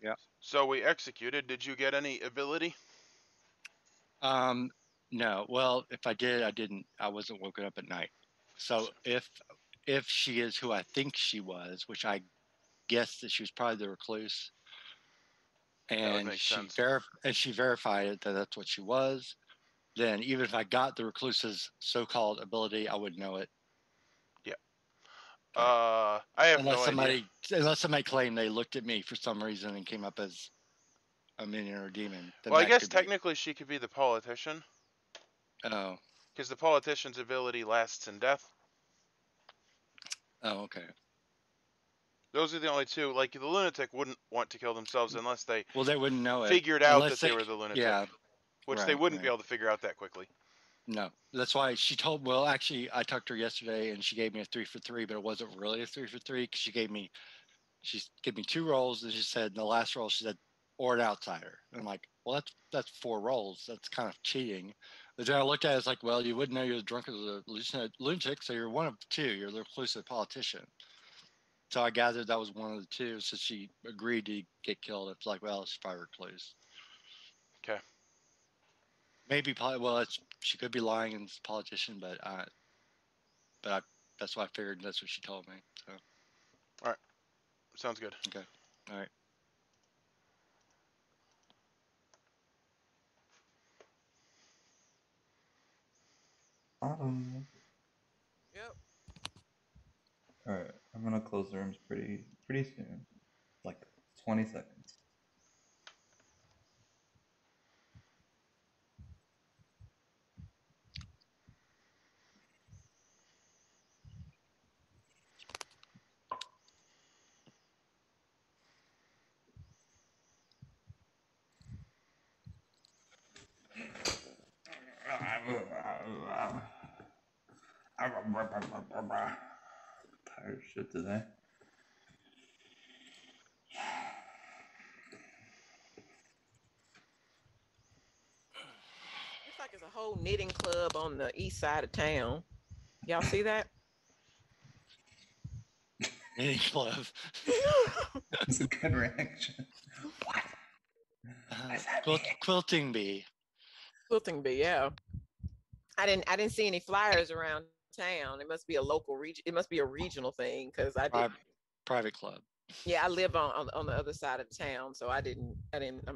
Yeah. So we executed. Did you get any ability? No. Well, if I did, I didn't. I wasn't woken up at night. So if she is who I think she was, which I guess that she was probably the recluse, That would and make she sense. she verified it that that's what she was, then even if I got the recluse's so-called ability, I would know it. Yeah. I have unless no idea. Unless somebody claimed they looked at me for some reason and came up as a minion or a demon. Well, I guess technically she could be the politician. Oh. Because the politician's ability lasts in death. Oh, okay. Those are the only 2. Like, the lunatic wouldn't want to kill themselves unless they wouldn't know figured it. out that they were the lunatic. Yeah. Which they wouldn't be able to figure out that quickly. No. That's why she told, well, actually, I talked to her yesterday and she gave me a 3 for 3, but it wasn't really a 3 for 3 because she gave me 2 rolls and she said, the last roll, she said, or an outsider. And I'm like, well, that's 4 rolls. That's kind of cheating. But then I looked at it, it's like, well, you wouldn't know you're as drunk as a lunatic, so you're one of 2. You're the reclusive politician. So I gathered that was one of the 2. So she agreed to get killed. It's like, well, she's probably recluse. Okay. Maybe, well, she could be lying and it's a politician, but that's what I figured. That's what she told me. So. All right. Sounds good. Okay. All right. Yep. All right, I'm gonna close the rooms pretty soon, like 20 seconds. Tired of shit today. Looks like it's a whole knitting club on the east side of town. Y'all see that? Knitting club. It's a good reaction. What? Quilting bee. Quilting bee, yeah. I didn't see any flyers around town. It must be a local region. It must be a regional thing because I did. Private club. Yeah, I live on the other side of town, so I'm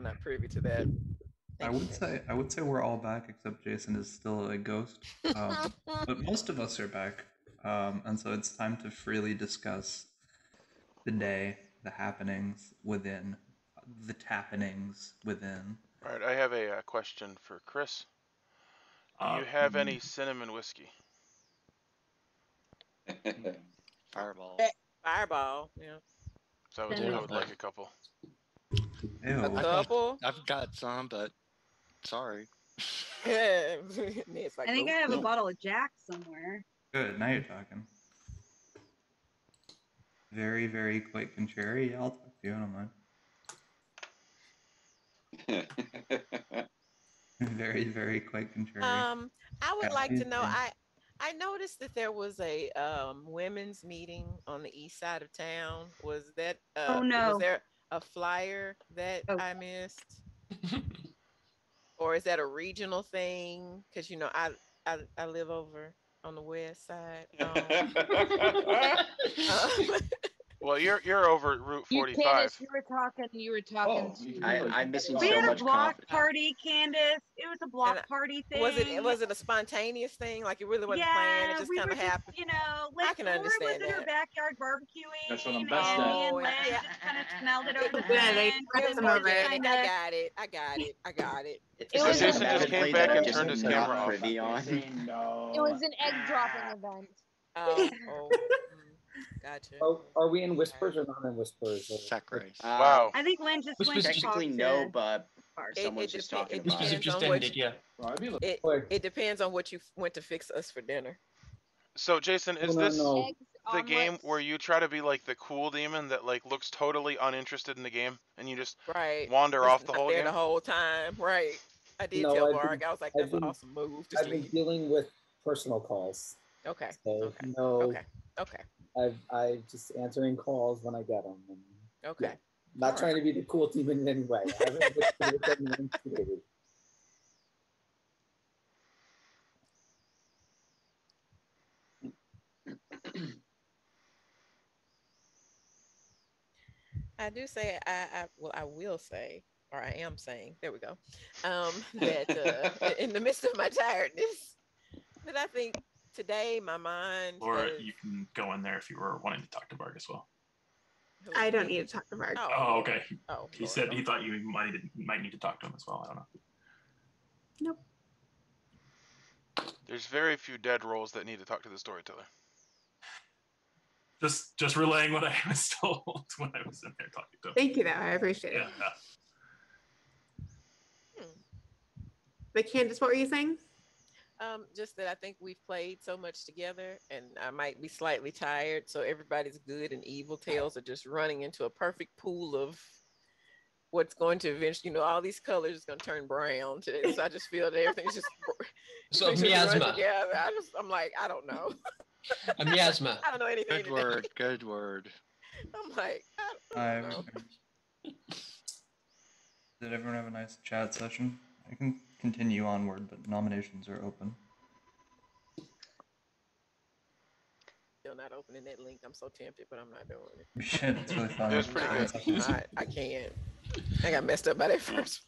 not privy to that. I would say we're all back except Jason is still a ghost. But most of us are back, and so it's time to freely discuss the day, the happenings within, the tappenings within. All right, I have a question for Chris. Do you have any cinnamon whiskey? Fireball. Fireball, yeah. So I would like a couple. Ew. A couple? I've got some, but sorry. I think I have a bottle of Jack somewhere. Good, now you're talking. Very, very quite contrary. Yeah, I'll talk to you, I don't mind. Very, very quite contrary. I would like to know. I noticed that there was a women's meeting on the east side of town. Was that Oh no. Was there a flyer that I missed? Or is that a regional thing? Because I live over on the west side. Well, you're over Route 45. Candace, you were talking to. I'm missing We so had a much block confidence. party, Candace. It was a block party thing. Was it a spontaneous thing? Like it really wasn't planned? It just we kind were of happened. Like I can Laura understand was in her that. backyard barbecuing. That's what I'm and best at. me and Len just kind of smelled it over the Yeah, they fence. spread and some we over just it. kinda- I got it. So Jason just came back and turned his camera off. Privy on. It was an egg dropping event. Gotcha. Are we in Whispers or not in Whispers? Sack race. Wow. I think Len just went to Technically talk no, to but someone's just talking about Whispers have just ended, yeah. It depends on what you went to fix us for dinner. So Jason, is No, this no. the game where you try to be like the cool demon that like looks totally uninterested in the game and you just wander Just off the not whole there game? the whole time, right? I did No, tell I've Varg. been- I was like, I've "That's an been- awesome move." Just I've been leave. dealing with personal calls. Okay. So Okay. no. Okay. I just answering calls when I get them. And, Okay. yeah, not trying to be the cool demon in any way. I haven't been with anyone intimidated. I do say I will say, or I am saying, there we go, that in the midst of my tiredness, that I think today my mind. Or you can go in there if you were wanting to talk to Varg as well. I don't need to talk to Mark. Oh, okay. Oh, he said he thought you might need to talk to him as well. I don't know. Nope. There's very few dead roles that need to talk to the storyteller. Just relaying what I was told when I was in there talking to him. Thank you, though. I appreciate it. But Candace, what were you saying? Just that I think we've played so much together, and I might be slightly tired. So everybody's good and evil tales are just running into a perfect pool of what's going to eventually, all these colors is going to turn brown today. So I just feel that everything's just So everything's just running miasma. together. I'm like, I don't know. A miasma. I don't know anything. Good word. Good word. I'm like, I don't know. Did everyone have a nice chat session? I can continue onward, but nominations are open. Still not opening that link. I'm so tempted, but I'm not doing it. You should. It's really fun. It was pretty good. I can't. I got messed up by that first.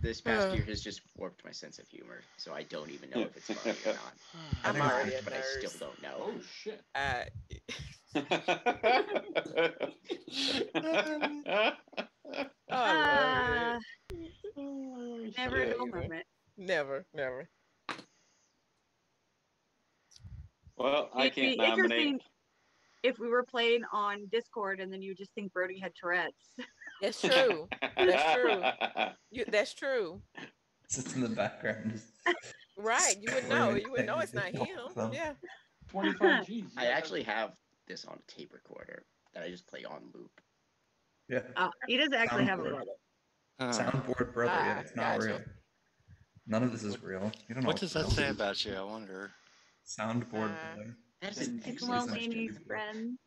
This past year has just warped my sense of humor, so I don't even know if it's funny or not. I'm already a but I nerd. still don't know. Oh shit. I love Never a dull moment. Never. Well, I It'd can't be nominate. interesting if we were playing on Discord and then you just think Brody had Tourette's. That's true. That's true. That's true. Sits in the background. Right. You would know. You would know it's not him. Yeah. 25 G's. I actually have this on a tape recorder that I just play on loop. Yeah. Oh, he doesn't actually have a Soundboard. brother. Soundboard brother. Yeah, it's not gotcha. real. None of this is real. You don't know What does that say about you? I wonder. Soundboard brother. That's an It's excellent lonely and question. he's friend.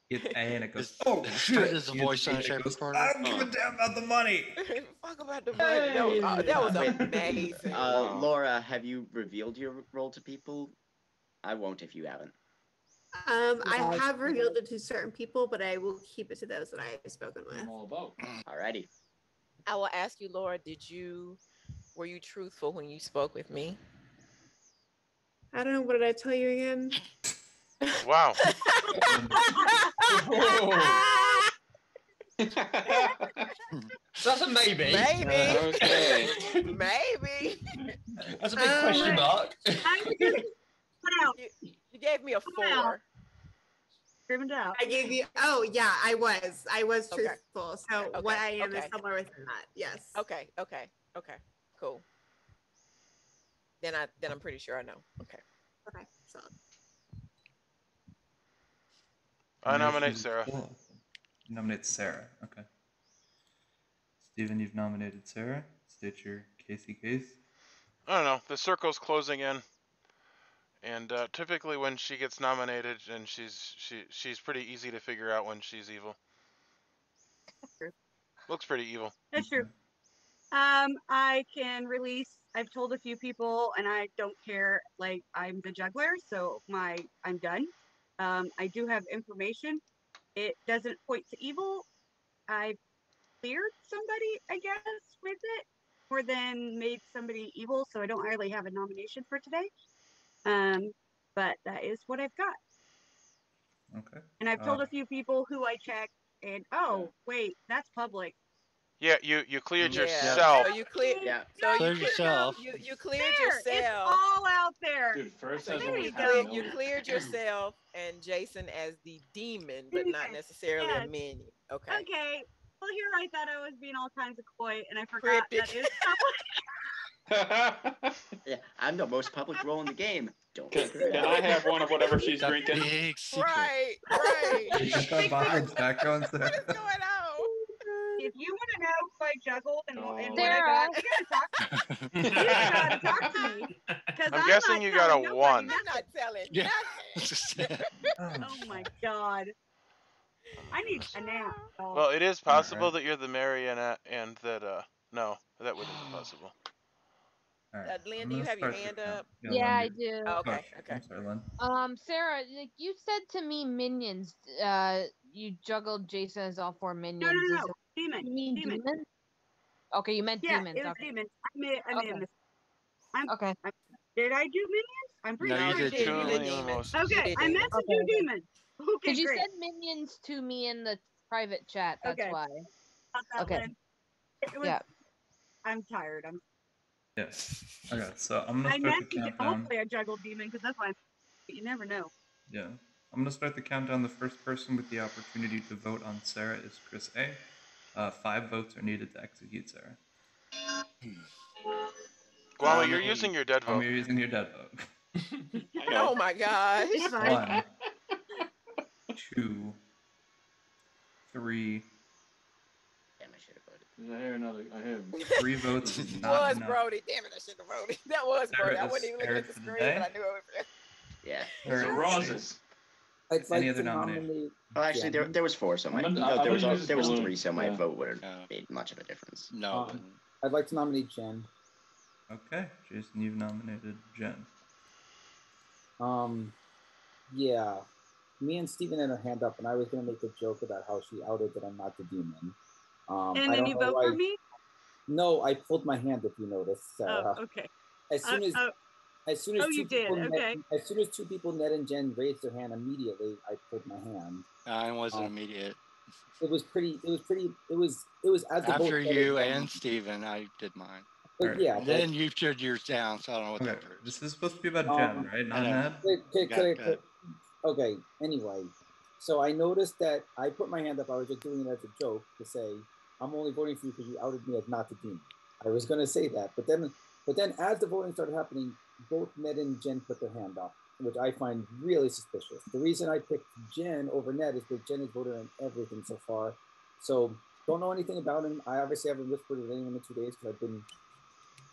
Hit A and it goes, Is- oh is shit! this a Hits voice A on a and it tape goes, recorder? I don't give a damn about the money! Fuck about the money. That was amazing. Laura, have you revealed your role to people? I won't if you haven't. I have revealed it to certain people, but I will keep it to those that I have spoken with. I'm all about. Alrighty. I will ask you, Laura, were you truthful when you spoke with me? I don't know. What did I tell you again? Wow. So that's a maybe. Maybe. Okay. Maybe. That's a big question mark. You gave me a 4. Screamed out. I gave you. Oh yeah, I was Okay. truthful. So Okay, what I am is okay. somewhere within that. Yes. Okay. Cool. Then I'm pretty sure I know. Okay. Okay. So I nominate Nominations Sarah. are still open. You nominate Sarah. Okay. Steven, you've nominated Sarah. State your Casey case. I don't know. The circle's closing in, and typically when she gets nominated, and she's pretty easy to figure out when she's evil. Looks pretty evil. That's true. I can release. I've told a few people, and I don't care. Like I'm the juggler, so I'm done. I do have information. It doesn't point to evil. I cleared somebody, I guess, with it, or then made somebody evil. So I don't really have a nomination for today. But that is what I've got. Okay. And I've told a few people who I checked, and wait, that's public. Yeah, you cleared Yeah. yourself. So you cleared. Yeah. So Cleared yourself. You cleared There, it's yourself. all out there. Dude, first So as There always you has go. you no- cleared yourself and Jason as the demon, but not Yes, necessarily a yes. minion. Okay. Okay. Well, here I thought I was being all kinds of coy, and I forgot Cryptic. that is public. Yeah, I'm the most public role in the game. Don't Can, figure it can out. I have one of whatever she's That drinking? big secret. Right. You got that behind back going, Sarah. What is going on? If you want to know who I juggled and what I Sarah. got, you gotta talk to me. 'Cause I'm guessing not you got telling a nobody 1. I'm not telling Yeah. nothing. Oh my god. I need a nap. y'all. Well, it is possible Alright. that you're the marionette, and that no, that wouldn't be possible. All right. Lynn, I'm do you gonna have your start the hand count. up? Yeah, Lynn, I you- do. Oh, okay. I'm sorry, Lynn. Sarah, like you said to me, minions. You juggled Jason as all 4 minions. No. Is it- Demon. You mean Demon. demons? Okay, you meant Yeah, demons. it was Okay. demons. I made Okay. a mistake. Okay. Did I do minions? I'm pretty No, sure you I did did. You Truly did mimosa. demons. Okay, You did I meant demons. to do Okay. demons. Okay, Because you great. said minions to me in the private chat. That's Okay. why. Got that, Okay. Lynn. It was, Yeah. I'm tired. Yeah. Okay, so I'm gonna I start meant the to countdown. hopefully I juggled demon because that's why you never know. Yeah. I'm gonna start the countdown. The first person with the opportunity to vote on Sarah is Chris A. 5 votes are needed to execute Sarah. Guama, you're using your dead vote. You're using your dead vote. Oh my gosh. It's fine. 1, 2, 3. Damn, I should have voted. I hear another. I hear. 3 votes is It not was enough. Brody. Damn it, I should have voted. That was Sarah Brody. I is wasn't even looking at spared the for the screen, day. but I knew it was. Yeah. Sarah The is roses. I'd Any like other to nomination? nominate. Well, actually, Jen. there was 4, so I'm gonna there was use Balloon. 3, so my Yeah. vote would have made much of a difference. No. I'd like to nominate Jen. Okay, Jason, you've nominated Jen. Yeah. Me and Steven had our hand up, and I was going to make a joke about how she outed that I'm not the demon. And I then don't you know vote why. for me? No, I pulled my hand. If you noticed, Sarah. Oh, okay. As soon as Oh, you did. Okay. As soon as 2 people, Ned and Jen, raised their hand immediately, I pulled my hand. Mine wasn't immediate. It was as the After vote you and Steven, I did mine. But yeah, Then you turned yours down, so I don't know what that proves. This is supposed to be about Jen, right? Not Ned? Okay, anyway. So I noticed that I put my hand up. I was just doing it as a joke to say, I'm only voting for you because you outed me as not the demon. I was going to say that. But then as the voting started happening, both Ned and Jen put their hand up, which I find really suspicious. The reason I picked Jen over Ned is because Jen has voted on everything so far. So don't know anything about him. I obviously haven't whispered with anyone in 2 days because I've been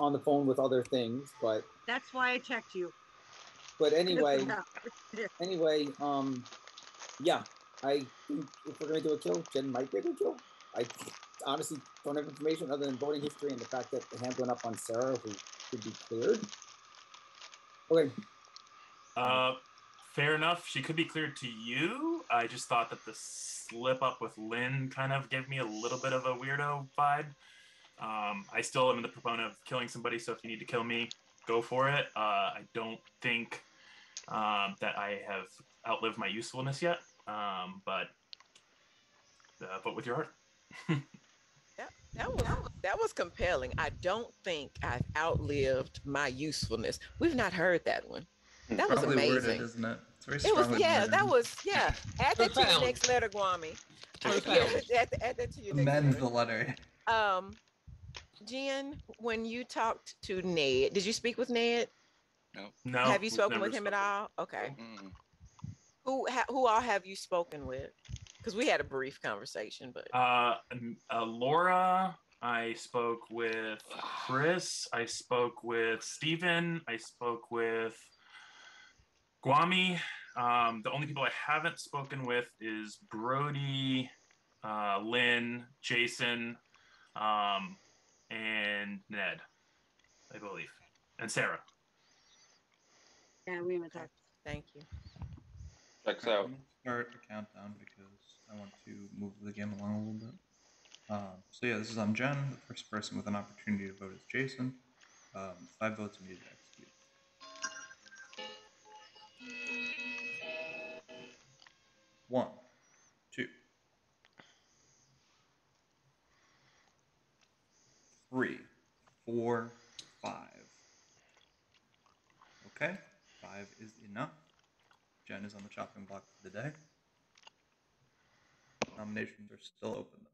on the phone with other things, but That's why I checked you. but anyway, yeah, I think if we're gonna do a kill, Jen might be a good kill. I honestly don't have information other than voting history and the fact that the hand went up on Sarah, who should be cleared. Okay. Fair enough. She could be cleared to you. I just thought that the slip up with Lynn kind of gave me a little bit of a weirdo vibe. I still am the proponent of killing somebody, so if you need to kill me, go for it. I don't think that I have outlived my usefulness yet, but vote with your heart. That was compelling. I don't think I've outlived my usefulness. We've not heard that one. That was Strongly amazing. worded, isn't it? It's very It was, strongly worded. that was, add that to your Profound. next letter, Guami. Profound. Add that to your next Amend letter. the letter. Jen, when you talked to Ned, did you speak with Ned? No. Have you we've spoken never with him at all? Okay. Mm. Who all have you spoken with? Because we had a brief conversation, but Laura, I spoke with Chris, I spoke with Steven, I spoke with Guami. The only people I haven't spoken with is Brody, Lynn, Jason, and Ned, I believe, and Sarah. Yeah, we haven't talked. Thank you. Checks Alright, out. I'm gonna start a countdown because I want to move the game along a little bit. So yeah, this is on Jen. The first person with an opportunity to vote is Jason. 5 votes are needed to execute. One, 2, 3, 4, 5. Okay, 5 is enough. Jen is on the chopping block for the day. Nominations are still open though.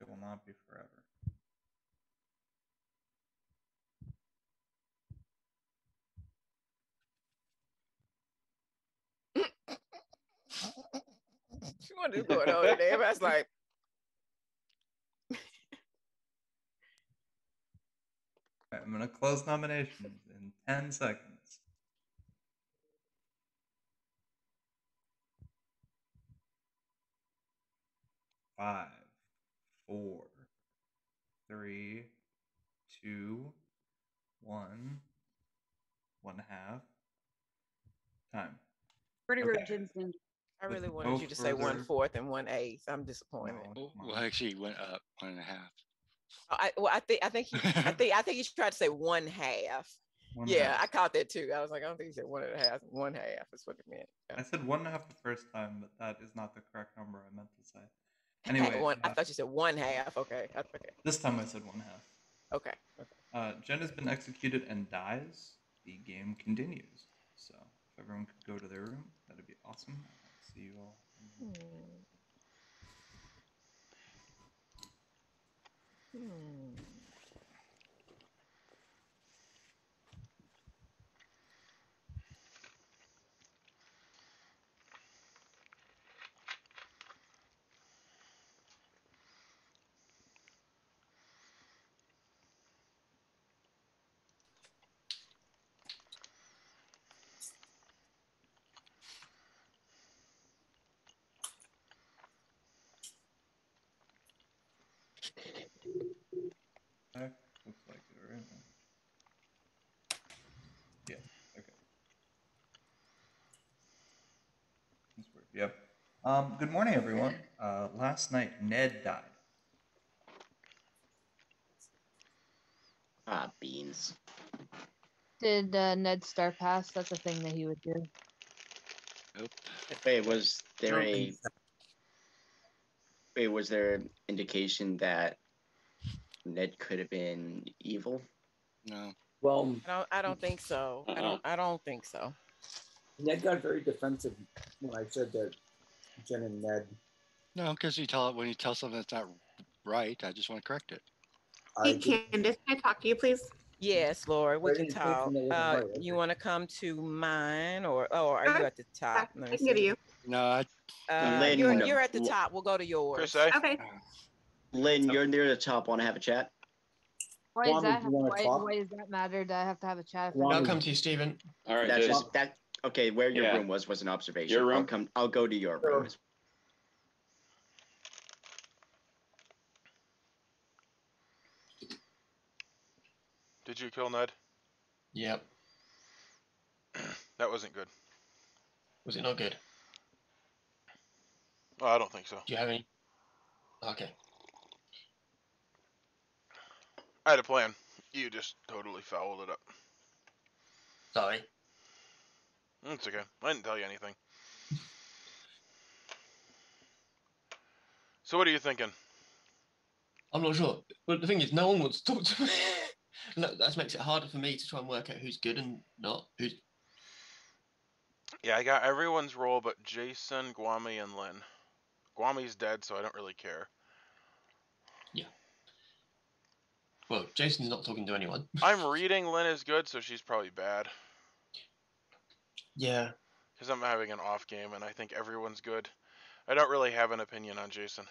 It will not be forever. What is going on today? Everybody's like, Alright, I'm gonna close nominations in 10 seconds. 5, 4, 3, 2, 1, 1/2. Time. Pretty Okay. Jen's name. I really With wanted no you to say further- 1/4 and 1/8. I'm disappointed. No, Well, actually, it went up 1.5. I think he tried to say 1/2. Yeah, I caught that too. I was like, I don't think he said 1.5. 1/2 is what it meant. I said 1/2 the first time, but that is not the correct number I meant to say. Anyway, I thought you said 1/2. Okay. Okay. this time I said 1/2. Okay. Jen has been executed and dies. The game continues. So if everyone could go to their room, that'd be awesome. I'll see you all. Looks like it, right? Yeah. Okay. That's weird. Yep. Good morning, everyone. Last night Ned died. Ah, beans. Did Ned Star pass? That's a thing that he would do. Nope. Wait, was I there don't a think so. wait? Was there indication that Ned could have been evil? No. Well, I don't think so. I don't think so. Ned got very defensive when I said that Jen and Ned. No, because when you tell something that's not right, I just want to correct it. Hey, Candace, can I talk to you, please? Yes, Laura, we I can didn't say talk. something that wasn't right. You want to come to mine, or are you at the top? Let me I can go to see. you. No, Lynn, You're at the top. We'll go to yours. Chris, A. Okay. Lynn, you're near the top. Want to have a chat? Why is Kwame, that? do you wanna talk? Why does that matter? Do I have to have a chat? Kwame. I'll come to you, Stephen. All right, That's Jason. just that. Okay, where your Yeah. room was an observation. Your room? I'll go to your room. Did you kill Ned? Yep. That wasn't good. Was it not good? Oh, I don't think so. Do you have any? Okay. I had a plan. You just totally fouled it up. Sorry. It's okay. I didn't tell you anything. So what are you thinking? I'm not sure. But the thing is, no one wants to talk to me. No, that makes it harder for me to try and work out who's good and not. Who's Yeah, I got everyone's role but Jason, Guami, and Lynn. Guami's dead, so I don't really care. Yeah. Well, Jason's not talking to anyone. I'm reading Lynn is good, so she's probably bad. Yeah. Because I'm having an off game, and I think everyone's good. I don't really have an opinion on Jason.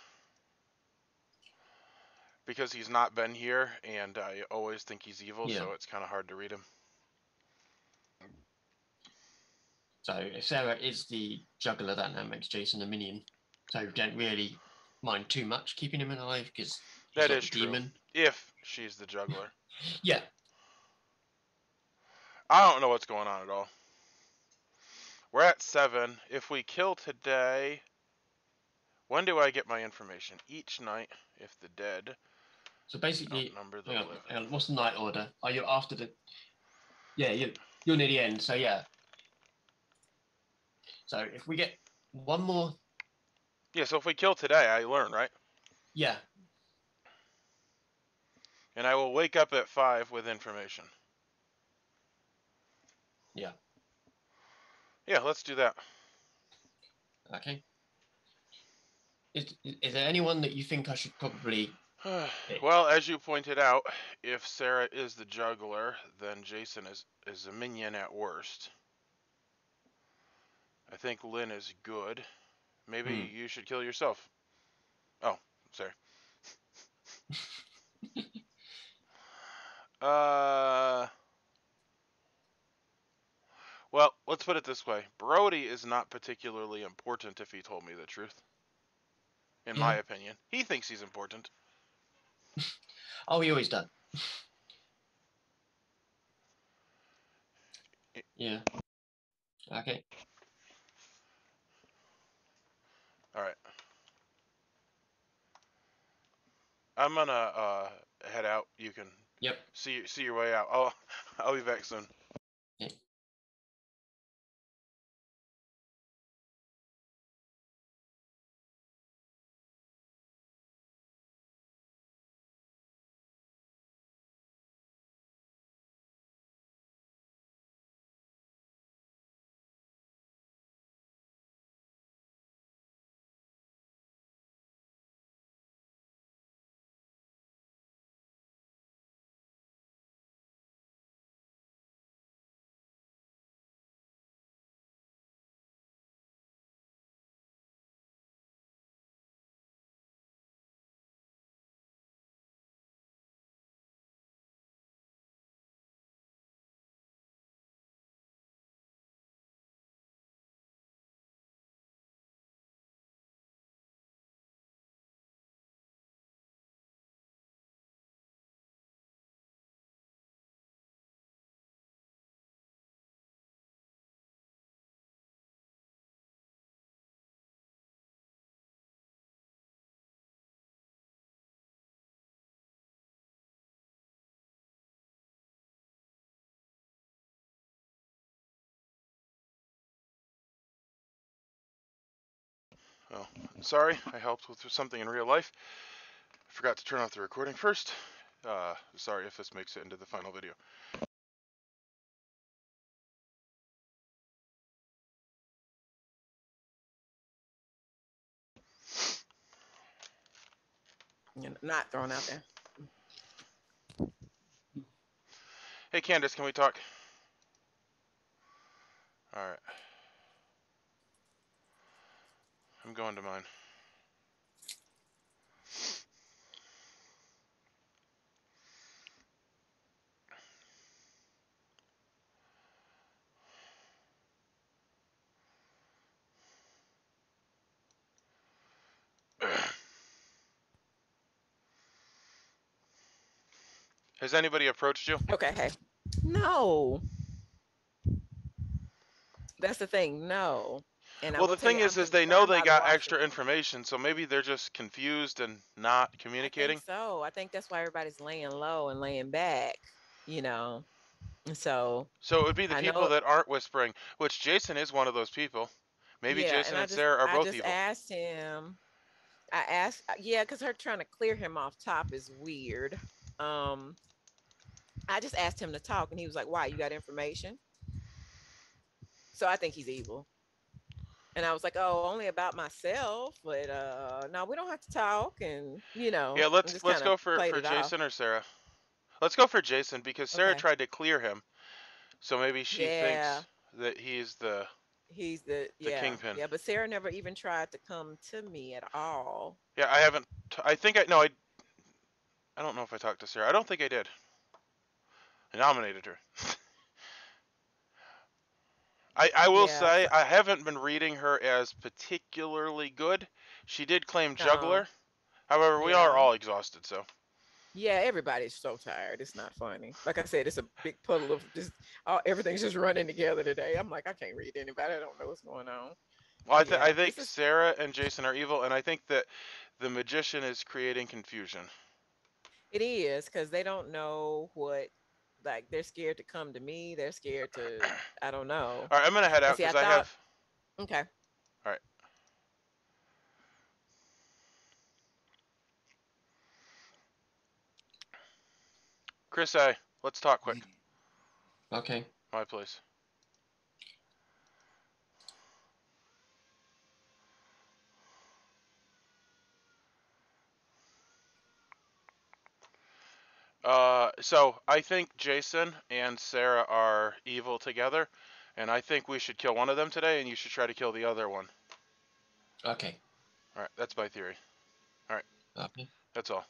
Because he's not been here, and I always think he's evil, Yeah. so it's kind of hard to read him. So if Sarah is the juggler, that makes Jason a minion. So don't really mind too much keeping him alive because he's That not is the true. demon. If she's the juggler. Yeah. I don't know what's going on at all. We're at 7. If we kill today, when do I get my information? Each night, if the dead So basically, outnumber the hang on, living. hang on, what's the night order? Are you after the? Yeah, you're near the end. So yeah. So if we get one more. Yeah, so if we kill today, I learn, right? Yeah. And I will wake up at 5 with information. Yeah. Yeah, let's do that. Okay. Is there anyone that you think I should probably? Well, as you pointed out, if Sarah is the juggler, then Jason is a minion at worst. I think Lynn is good. Maybe you should kill yourself. Oh, sorry. Well, let's put it this way. Brody is not particularly important if he told me the truth. In my opinion. He thinks he's important. Oh, he always done. Yeah. Okay. All right. I'm gonna head out. You can see your way out. I'll be back soon. Oh, sorry, I helped with something in real life. I forgot to turn off the recording first. Sorry if this makes it into the final video. You're not thrown out there. Hey, Candace, can we talk? All right. I'm going to mine. Has anybody approached you? Okay, hey. No. That's the thing. No. And I Well, will the tell thing you, I'm is they know concerned they by the got extra washerwoman. information, so maybe they're just confused and not I communicating. think so. I think that's why everybody's laying low and laying back, you know. So it would be the I people know. that aren't whispering, which Jason is one of those people. Maybe Yeah, Jason and and Sarah are I both just evil. asked him. I asked, yeah, because her trying to clear him off top is weird. I just asked him to talk, and he was like, "Why? You got information?" So I think he's evil. And I was like, "Oh, only about myself, but no, we don't have to talk." And Yeah, and let's just kind of go played for it off. Jason or Sarah. Let's go for Jason because Sarah Okay. tried to clear him, so maybe she Yeah, thinks that he's the he's the kingpin. yeah. But Sarah never even tried to come to me at all. Yeah, I haven't. I think I no. I don't know if I talked to Sarah. I don't think I did. I nominated her. I will Yeah. say So, I haven't been reading her as particularly good. She did claim no. Juggler. However, we are Yeah. all exhausted, so. Yeah, everybody's so tired. It's not funny. Like I said, it's a big puddle of just everything's just running together today. I'm like, I can't read anybody. I don't know what's going on. Well, I Yeah, think this is Sarah and Jason are evil, and I think that the magician is creating confusion. it is because they don't know what like they're scared to come to me. They're scared to I don't know. All right, I'm gonna head And out see, I because I thought have. okay. All right. Chris, let's talk quick. Okay. My place. So I think Jason and Sarah are evil together, and I think we should kill one of them today, and you should try to kill the other one. Okay. All right, that's my theory. All right. Okay. That's all.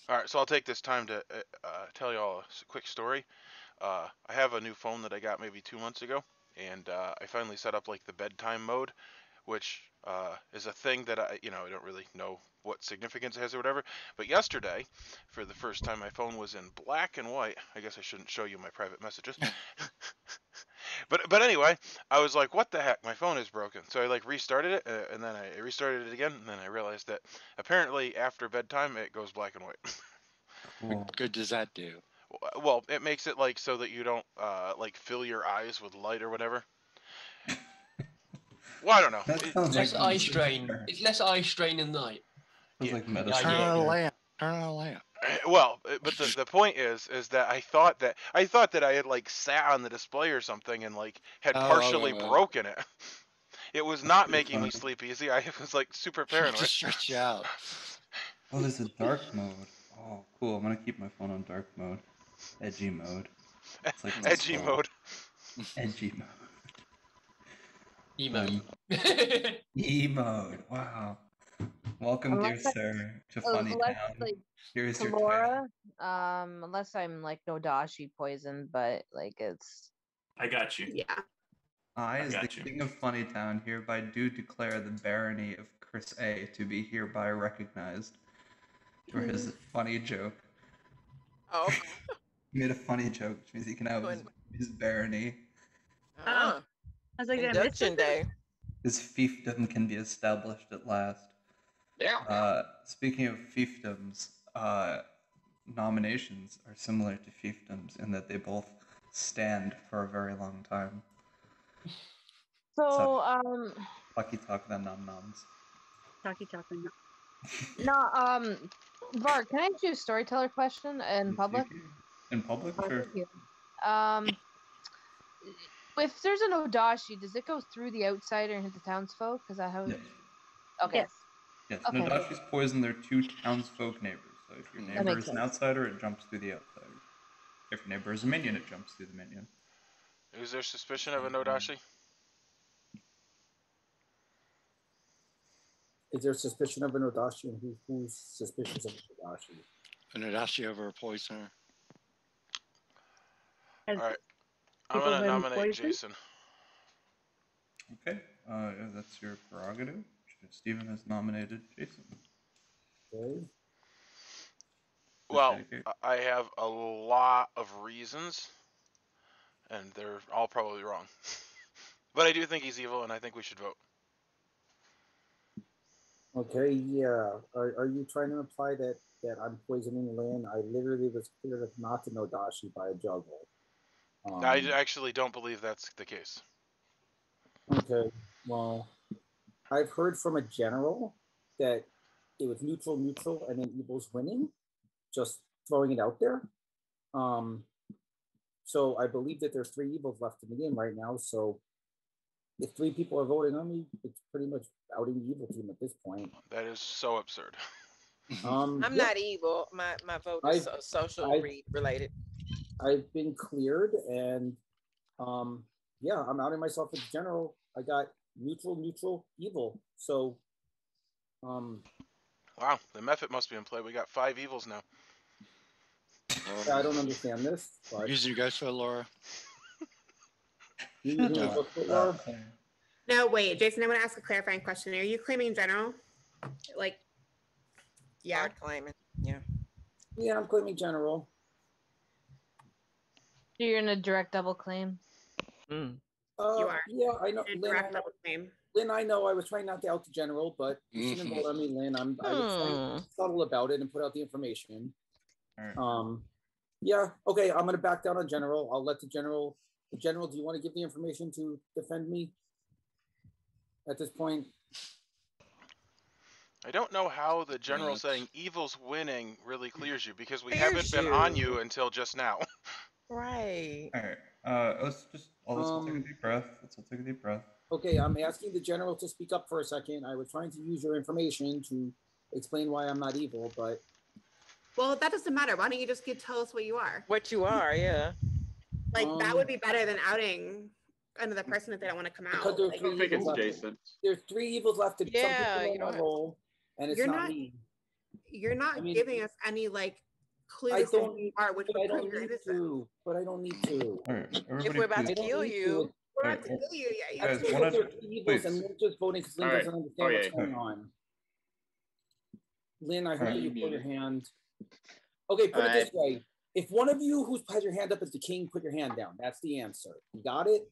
All right, so I'll take this time to tell you all a quick story. I have a new phone that I got maybe 2 months ago, and I finally set up like the bedtime mode, which is a thing that I don't really know what significance it has or whatever. But yesterday, for the first time, my phone was in black and white. I guess I shouldn't show you my private messages. But anyway, I was like, what the heck? My phone is broken. So I like restarted it, and then I restarted it again, and then I realized that apparently after bedtime it goes black and white. What good does that do? Well, it makes it like so that you don't like fill your eyes with light or whatever. Well, I don't know. That sounds Less like eye strain. It's less eye strain in the night. sounds like Yeah, medicine. yeah. Turn on a lamp. Turn on a lamp. Well, but the point is that I thought that I had like sat on the display or something and like had partially Oh, broken it. It was not Pretty making me funny. sleep easy. I was like super just paranoid. stretch you out. Oh, there's a dark mode. Oh, cool. I'm gonna keep my phone on dark mode. Edgy mode. It's like the Edgy soul. mode. Edgy mode. Emo. E mode. Wow. Welcome, dear sir, to Funny Unless Town. like Here's your Kalora, unless I'm like Nodashi poisoned, but like it's I got you. Yeah. I, as the got you. King of Funny Town, hereby do declare the barony of Chris A to be hereby recognized for his funny joke. Oh. He made a funny joke, which means he can have his barony. Uh-huh. I was like, did I miss Induction something? day. His fiefdom can be established at last. Yeah. Speaking of fiefdoms, nominations are similar to fiefdoms in that they both stand for a very long time. So, Lucky talk the num noms. Talkie. no, Bart, can I ask you a storyteller question in public? In public, Oh, sure. thank you. If there's an Odashi, does it go through the outsider and hit the townsfolk? Because I have. Yes. Okay. Yes. Okay. Nodashi's poison their 2 townsfolk neighbors. So if your neighbor makes is an sense. outsider, it jumps through the outsider. If your neighbor is a minion, it jumps through the minion. Is there suspicion of a Nodashi? Is there suspicion of an Odashi, and who's suspicious of an Odashi? An Odashi over a poisoner. All right. I'm people going to been nominate poisoned? Jason. Okay, yeah, that's your prerogative. Steven has nominated Jason. Okay. Well, I have a lot of reasons, and they're all probably wrong. But I do think he's evil, and I think we should vote. Okay, yeah. Are you trying to imply that I'm poisoning Lynn? I literally was cleared of not to Nodashi by a Juggler. I actually don't believe that's the case. Okay, well, I've heard from a general that it was neutral, and then evil's winning. Just throwing it out there. So I believe that there's 3 evils left in the game right now. So if 3 people are voting on me, it's pretty much outing the evil team at this point. That is so absurd. I'm not evil. My vote is social read related. I've been cleared, and yeah, I'm outing myself as general. I got neutral, evil. So wow, the method must be in play. We got 5 evils now. I don't understand this. But... Using your guys for Laura. You using your for Laura? No, wait, Jason, I want to ask a clarifying question. Are you claiming general? Like, yeah. Hard claiming. Yeah. Yeah, I'm claiming general. You're in a direct double claim. You are. Yeah, I know. You're Lynn, direct double claim. Lynn, I know I was trying not to out the general, but you shouldn't vote on me, Lynn. I was trying to be subtle about it and put out the information. Yeah, okay, I'm gonna back down on general. I'll let the general. Do you want to give the information to defend me at this point? I don't know how the general saying evil's winning really clears you, because we Clears haven't been on you until just now. Right. All right. Let's all take a deep breath. Let's all take a deep breath. Okay, I'm asking the general to speak up for a second. I was trying to use your information to explain why I'm not evil, but... Well, that doesn't matter. Why don't you just tell us what you are? What you are, yeah. Like, that would be better than outing another person if they don't want to come out. Because there's like, 3 evils left. Jason. There's 3 evils left. To Yeah, you don't roll, and it's not me. You're not giving us any, like, clues I don't who you are, which would prove your innocence. But I don't need to. If we're about to kill you. We're about to kill you, yeah. Guys, one of the evils, and we're just voting because Lynn doesn't understand what's going on. Lynn, I hope that you put your hand. Okay, put it this way. If one of you who has your hand up is the king, put your hand down. That's the answer. You got it?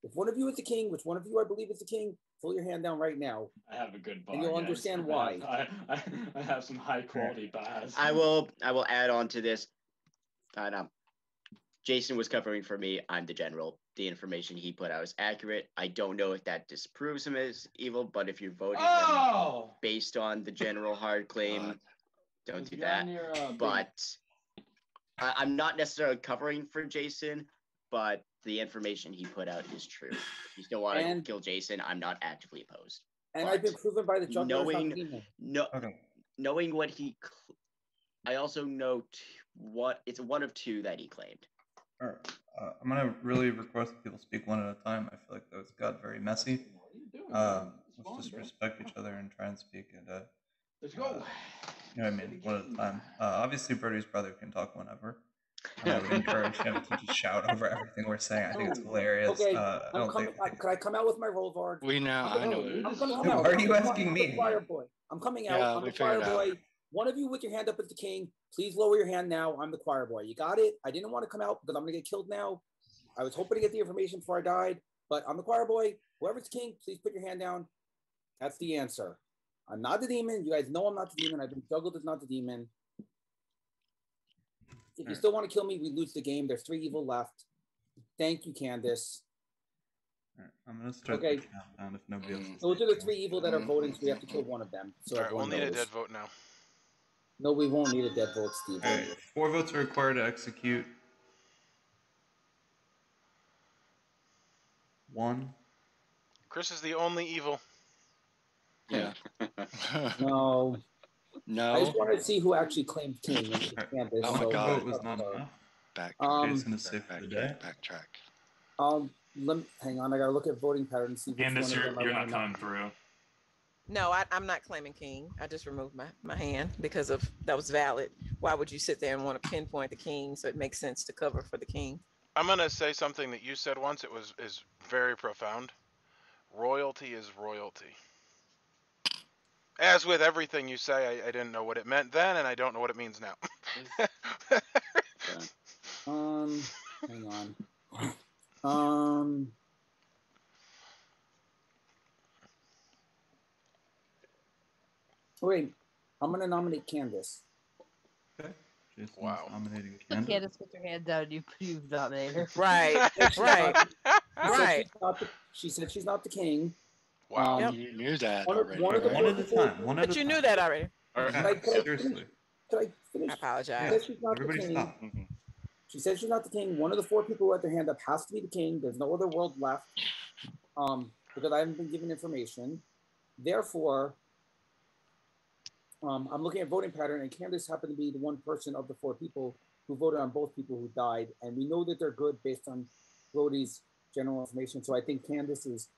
If one of you is the king, which one of you I believe is the king, pull your hand down right now. I have a good bar. And you'll understand why. I have some high quality bars. I will add on to this. Jason was covering for me. I'm the general. The information he put out is accurate. I don't know if that disproves him as evil, but if you're voting him based on the general hard claim, don't do that. But I'm not necessarily covering for Jason, but the information he put out is true. If you still want to kill Jason, I'm not actively opposed. And I've been proven by the Juggler. Knowing what he, I also know what it's one of 2 that he claimed. All right. I'm gonna really request that people speak one at a time. I feel like those got very messy. Let's just respect each other and try and speak at Let's go. You know what I mean? One at a time. Obviously, Birdie's brother can talk whenever. And I would encourage him to just shout over everything we're saying. I think it's hilarious. Okay, could I come out with my roll card? We know. I know. I'm coming out. Why are you asking me? I'm the choir boy. I'm coming out. Yeah, I'm we the choir figured it boy. One of you with your hand up as the king, please lower your hand now. I'm the choir boy. You got it? I didn't want to come out because I'm going to get killed now. I was hoping to get the information before I died. But I'm the choir boy. Whoever's king, please put your hand down. That's the answer. I'm not the demon. You guys know I'm not the demon. I've been juggled as not the demon. If you still want to kill me, we lose the game. There's 3 evil left. Thank you, Candace. All right, I'm gonna start the countdown if nobody else is. Those are the 3 evil that are voting, so we have to kill one of them. So All right, we'll everyone need a knows. dead vote now. No, we won't need a dead vote, Steve. All right, 4 votes are required to execute. 1. Chris is the only evil. Yeah. No. No. I just wanted to see who actually claimed king. Candace, Oh my so God. Vote was not enough. Jason is safe for the day. Backtrack. Hang on. I gotta look at voting patterns. See which Candace, one of them you're I not want to coming know. through. No, I'm not claiming king. I just removed my hand because of that was valid. Why would you sit there and want to pinpoint the king? So it makes sense to cover for the king. I'm gonna say something that you said once. It is very profound. Royalty is royalty. As with everything you say, I didn't know what it meant then, and I don't know what it means now. Hang on. Wait, I'm gonna nominate Candace. Okay. Jason's wow. Nominating Candace. Candace. Put your hand down. You've nominated her. Right. Right. Right. She said she's not the king. Wow. You knew that one already. One at a time. One at But a you time. knew that already. Seriously. Could I finish? I apologize. She said she's not Everybody the king. stop. She said she's not the king. One of the 4 people who had their hand up has to be the king. There's no other world left. Because I haven't been given information. Therefore, I'm looking at voting pattern, and Candace happened to be the one person of the 4 people who voted on both people who died, and we know that they're good based on Brody's general information. So I think Candace is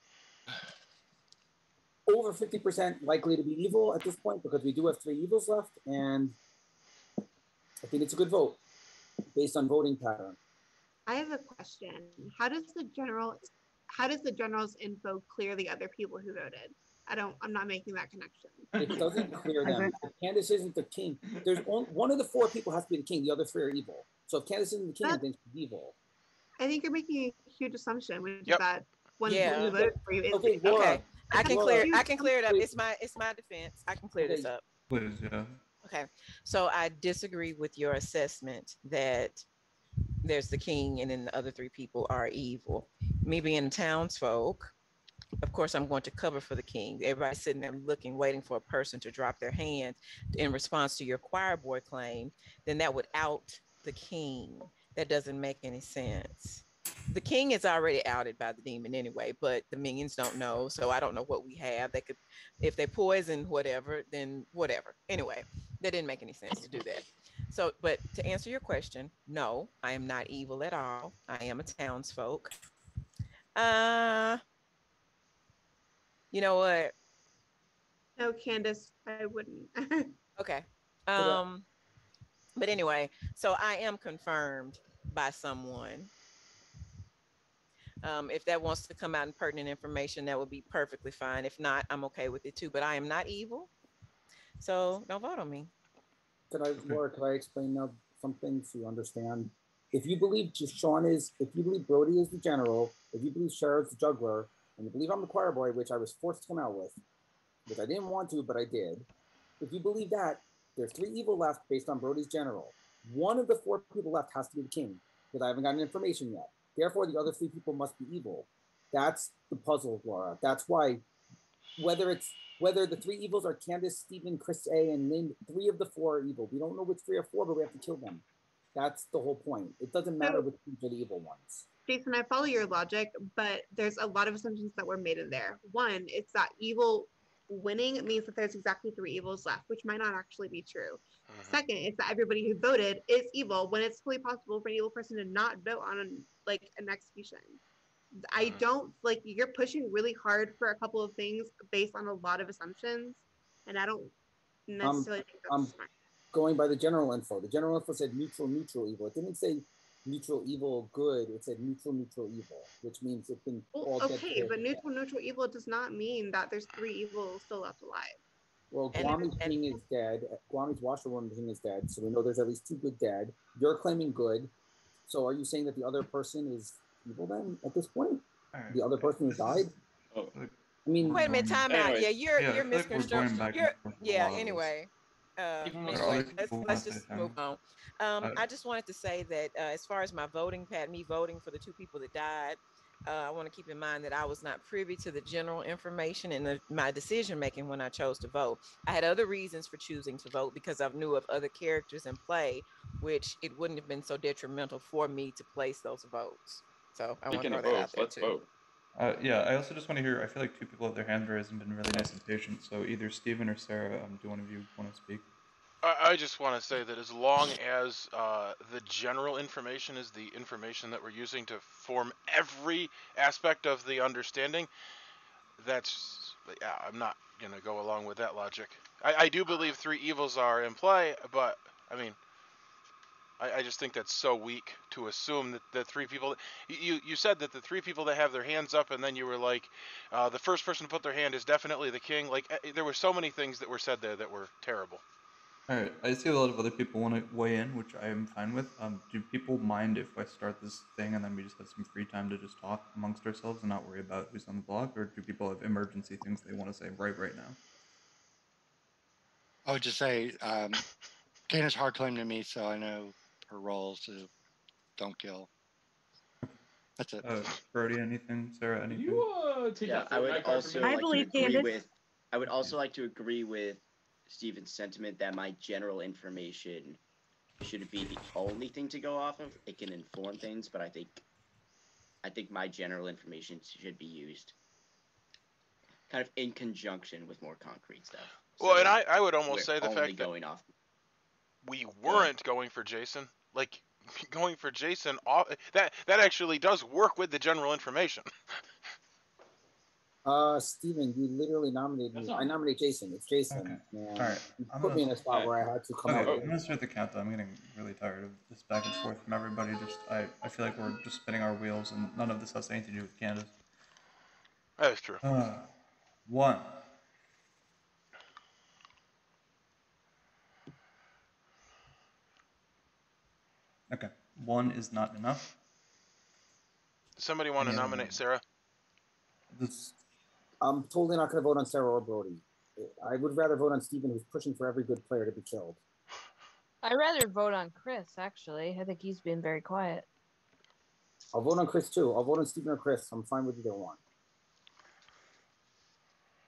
over 50% likely to be evil at this point because we do have 3 evils left, and I think it's a good vote based on voting pattern. I have a question. How does the general's info clear the other people who voted? I'm not making that connection. It doesn't clear them. If Candace isn't the king, there's one of the 4 people has to be the king. The other 3 are evil. So if Candace isn't the king, then she's evil. I think you're making a huge assumption, which Yep. is that one Yeah. who voted for you is Okay, the Laura, Okay. I can clear it up. It's my defense. I can clear this up. Please, yeah. Okay. So I disagree with your assessment that there's the king and then the other 3 people are evil. Me being townsfolk, of course, I'm going to cover for the king. Everybody's sitting there looking, waiting for a person to drop their hand in response to your choir boy claim. Then that would out the king. That doesn't make any sense. The king is already outed by the demon anyway, but the minions don't know. So I don't know what we have. They could, if they poison whatever, then whatever. Anyway, that didn't make any sense to do that. So, but to answer your question, no, I am not evil at all. I am a townsfolk. You know what? No, Candace, I wouldn't. Okay. But anyway, so I am confirmed by someone. If that wants to come out in pertinent information, that would be perfectly fine. If not, I'm okay with it too. But I am not evil, so don't vote on me. Laura, could I explain now something so you understand? If you believe if you believe Brody is the general, if you believe Cher is the juggler, and you believe I'm the choir boy, which I was forced to come out with, which I didn't want to, but I did. If you believe that, there's 3 evil left based on Brody's general. One of the 4 people left has to be the king, because I haven't gotten information yet. Therefore, the other 3 people must be evil. That's the puzzle, Laura. That's why, whether the 3 evils are Candace, Stephen, Chris A, and name 3 of the 4 are evil. We don't know which 3 are 4, but we have to kill them. That's the whole point. It doesn't matter which are the evil ones. Jason, I follow your logic, but there's a lot of assumptions that were made in there. One, it's that evil winning means that there's exactly 3 evils left, which might not actually be true. Second, it's that everybody who voted is evil when it's fully possible for an evil person to not vote on an execution. I don't you're pushing really hard for a couple of things based on a lot of assumptions, and I don't necessarily think that's smart. Going by the general info. The general info said neutral evil. It didn't say neutral evil good. It said neutral evil, which means it's been all dead. Okay, but neutral evil does not mean that there's 3 evils still left alive. Well, Guami's king is dead. Guami's Washerwoman king is dead, so we know there's at least 2 good dead. You're claiming good. So are you saying that the other person is evil then at this point? the other person who died? Oh. I mean, Wait a minute, time out. Anyways. Yeah, you're Yeah, I feel like we're going misconstruing. back and You're forth with a yeah. lot of this. Anyway, Even Are though other anyway, people let's want to just say move something? on. I just wanted to say that as far as my voting pad, me voting for the 2 people that died, I want to keep in mind that I was not privy to the general information and my decision making when I chose to vote. I had other reasons for choosing to vote because I knew of other characters in play, which it wouldn't have been so detrimental for me to place those votes. So I want to Speaking throw of that out votes, there let's too. vote. Yeah, I also just want to hear. I feel like 2 people have their hands raised and been really nice and patient. So either Steven or Sarah, do one of you want to speak? I just want to say that as long as the general information is the information that we're using to form every aspect of the understanding, yeah, I'm not going to go along with that logic. I do believe 3 evils are in play, but, I mean, I just think that's so weak to assume that the 3 people... You said that the 3 people that have their hands up, and then you were like, the first person to put their hand is definitely the king. Like, there were so many things that were said there that were terrible. Alright, I see a lot of other people want to weigh in, which I am fine with. Do people mind if I start this thing and then we just have some free time to just talk amongst ourselves and not worry about who's on the block, or do people have emergency things they want to say right now? I would just say, Kana's hard claim to me, so I know her roles to don't kill. That's it. Brody, anything? Sarah, anything? You take Yeah, that I would Fortnite card from also me? I like to believe agree Candace. with. I would also like to agree with Steven's sentiment that my general information shouldn't be the only thing to go off of. It can inform things, but I think my general information should be used kind of in conjunction with more concrete stuff. Well, So and I would almost we're say the only fact that going off. we weren't going for Jason. Like, going for Jason, that actually does work with the general information. Steven, you literally nominated me. I nominate Jason. It's Jason. Okay. And Alright. you put me in a spot where I had to come Okay, out. I'm gonna start the countdown. I'm getting really tired of this back and forth from everybody. I feel like we're just spinning our wheels and none of this has anything to do with Candace. That is true. 1. Okay, 1 is not enough. Somebody want to nominate Sarah? I'm totally not going to vote on Sarah or Brody. I would rather vote on Steven, who's pushing for every good player to be killed. I'd rather vote on Chris, actually. I think he's been very quiet. I'll vote on Chris, too. I'll vote on Steven or Chris. I'm fine with either one.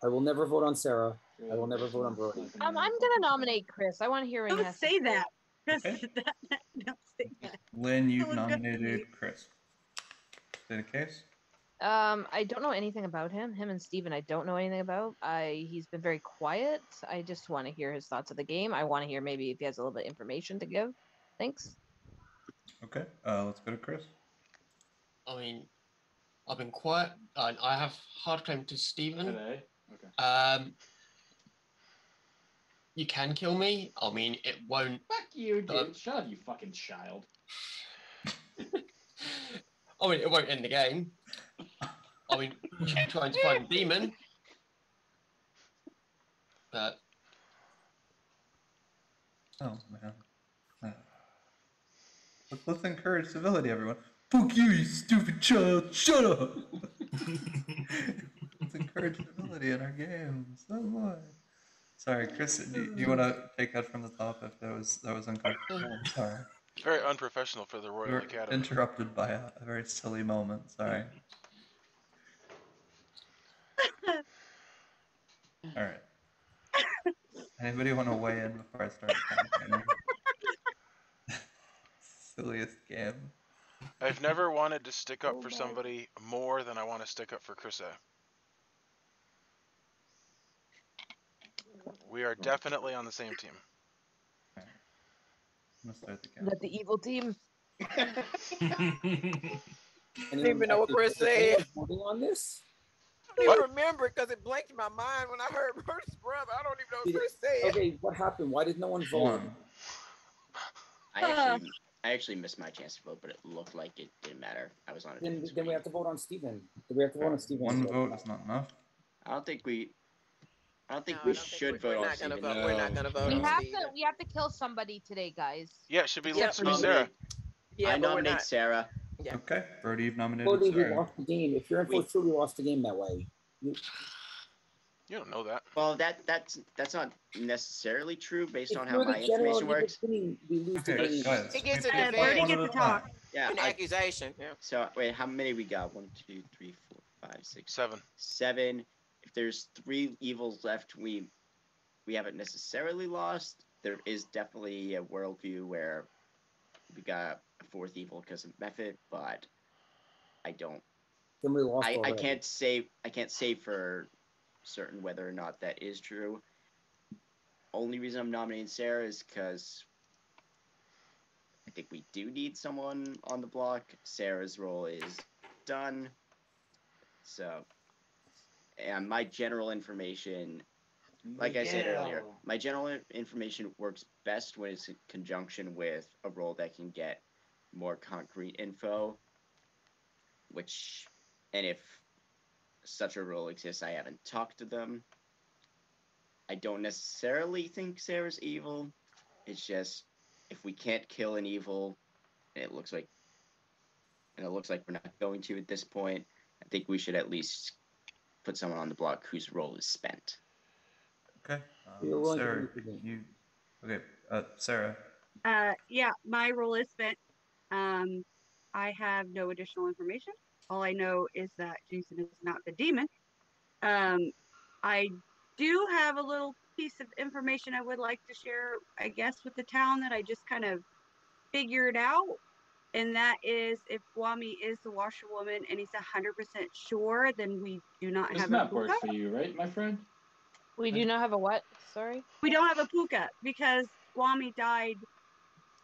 I will never vote on Sarah. I will never vote on Brody. I'm going to nominate Chris. I want to hear what he Don't has say to that. Okay. Don't say that. Lynn, you've That was good for nominated me. Chris. Is that the case? I don't know anything about him. Him and Steven, I don't know anything about. He's been very quiet. I just want to hear his thoughts of the game. I want to hear maybe if he has a little bit of information to give. Thanks. Okay, let's go to Chris. I mean, I've been quiet. I have hard claim to Steven. Okay. You can kill me. I mean, it won't. Fuck you, dude. Shut up, you fucking child. I mean, it won't end the game. I mean, keep trying to find a demon. But Oh man. Let's encourage civility, everyone. Fuck you, you stupid child! Shut up! Let's encourage civility in our games. Oh boy. Sorry, Chris. Do you want to take that from the top? If that was uncomfortable, I'm sorry. Very unprofessional for the We Royal were Academy. interrupted by a very silly moment. Sorry. All right. Anybody want to weigh in before I start counting? Silliest game. I've never wanted to stick up for somebody more than I want to stick up for Chris A. We are definitely on the same team. All right. I'm gonna start the Is that the evil team? I don't even know what Chris said. Voting on this? I don't even remember it because it blanked in my mind when I heard Bruce's brother. I don't even know what Chris said. Okay, what happened? Why did no one vote? I actually missed my chance to vote, but it looked like it didn't matter. I was on it. Then we have to vote on Steven. We have to vote on Steven. One vote is not enough. I don't think we should vote on Steven. We're not gonna vote We on have Steven. to. We have to kill somebody today, guys. Yeah, it should be Yeah, Sarah. Yeah, I but we're nominate not. Sarah. Yeah. Okay, Brody, you've nominated Brody, we Sarah. lost the game. If your info is true, we lost the game that way. You don't know that. Well, that's not necessarily true based on If how you're my the general information works. team, we lose the Okay, game. guys. He gets a we defense. Brody one gets at to a talk. time. Yeah. An accusation. Yeah. So wait, how many we got? 1, 2, 3, 4, 5, 6, 7. 7. If there's 3 evils left, we haven't necessarily lost. There is definitely a worldview where we got a 4th evil because of method, but I don't. Then we lost I already. can't say for certain whether or not that is true. Only reason I'm nominating Sarah is because I think we do need someone on the block. Sarah's role is done. So, and my general information, like I said earlier, my general information works best when it's in conjunction with a role that can get more concrete info, and if such a role exists, I haven't talked to them. I don't necessarily think Sarah's evil. It's just, if we can't kill an evil, and it looks like we're not going to at this point, I think we should at least put someone on the block whose role is spent. Okay. You're willing to Sarah, lose the game. Sarah. Yeah, my role is spent. I have no additional information. All I know is that Jason is not the demon. I do have a little piece of information I would like to share, I guess, with the town that I just kind of figured out. And that is, if Wami is the washerwoman and he's 100% sure, then we do not This have a map puka. works for you, right, my friend? We do not have a what? Sorry? We don't have a puka because Wami died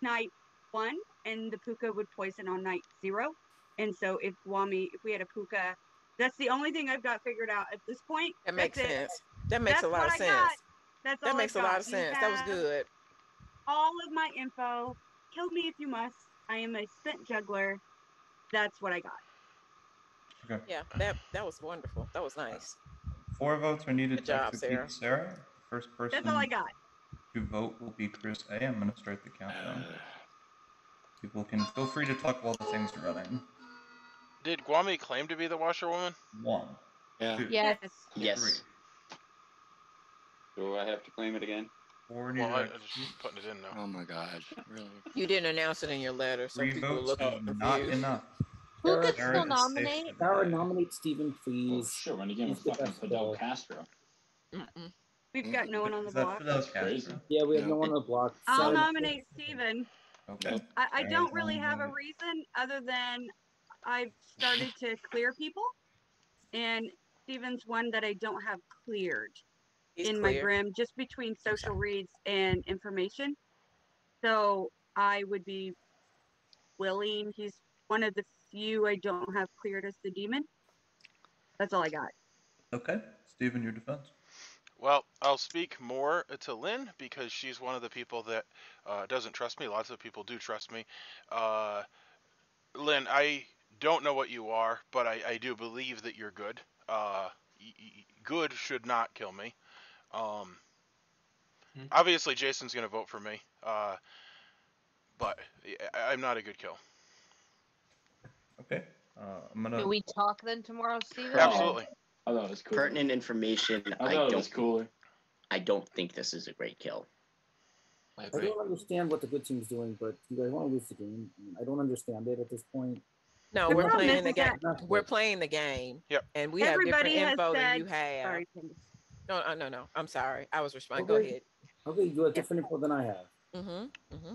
night 1 and the puka would poison on night 0. And so if we had a puka, that's the only thing I've got figured out at this point. That makes That's it. sense. That makes That's a lot what of I sense. got. That's That all makes I've a lot got. of sense. That was have good. All of my info. Kill me if you must. I am a spent juggler. That's what I got. Okay. Yeah, that was wonderful. That was nice. 4 votes are needed Good to job, execute Sarah. Sarah. The first person That's all I got. to vote will be Chris A. I'm going to start the countdown. People can feel free to talk while the things are running. Did Guami claim to be the washerwoman? 1. Yeah. 2. Yes. 3. Yes. Do I have to claim it again? 4 Well, needed I'm just putting it in now. Oh my God. Really? You didn't announce it in your letter, so 3 people were votes looking is not confused. enough. Who Sarah, could Sarah still is nominate? safe for Sarah, the day. nominate Steven, Oh, please. sure, when you give him He's the fucking best Fidel bill. Castro. Mm-mm. We've got no one on the Is that block. Fidel That's Castro? crazy. Yeah, we have No. no one on the block. I'll Sarah, nominate Steven. Okay. Nope. I Sarah's don't really have a nominated. reason other than I've started to clear people, and Steven's one that I don't have cleared He's in my clear. grim, just between social reads and information. So I would be willing. He's one of the few I don't have cleared as the demon. That's all I got. Okay. Steven, your defense. Well, I'll speak more to Lynn because she's one of the people that doesn't trust me. Lots of people do trust me. Lynn, I don't know what you are, but I do believe that you're good. Good should not kill me. Obviously, Jason's going to vote for me, but I'm not a good kill. Okay. I'm gonna. Do we talk then tomorrow, Steven? Absolutely. I thought it was cool. Pertinent information. I thought it was cooler. I don't think this is a great kill. I I agree. don't understand what the good team's doing, but you guys want to lose the game. I don't understand it at this point. No, The we're problem playing is the game. that- We're playing the game. Yep. And we have different Everybody has info than said- you have. Sorry, Candace. No. I'm sorry. I was responding. Okay. Go ahead. Okay, you have different info than I have.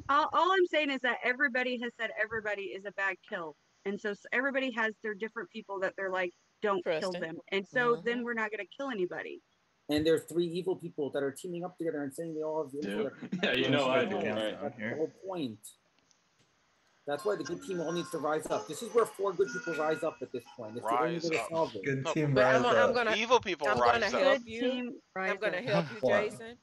All I'm saying is that everybody has said everybody is a bad kill. And so everybody has their different people that they're like, don't kill Trusting. them. And so then we're not going to kill anybody. And there's 3 evil people that are teaming up together and saying they all have the info. Dude. that- Yeah, you know I do, Yeah. right? That's the whole point. That's why the good team all needs to rise up. This is where 4 good people rise up at this point. It's the only Rise way to up. solve it. Good team But rise I'm up. gonna Evil people I'm rise gonna up. help Good you. team, rise I'm gonna up. help you, Why? Jason.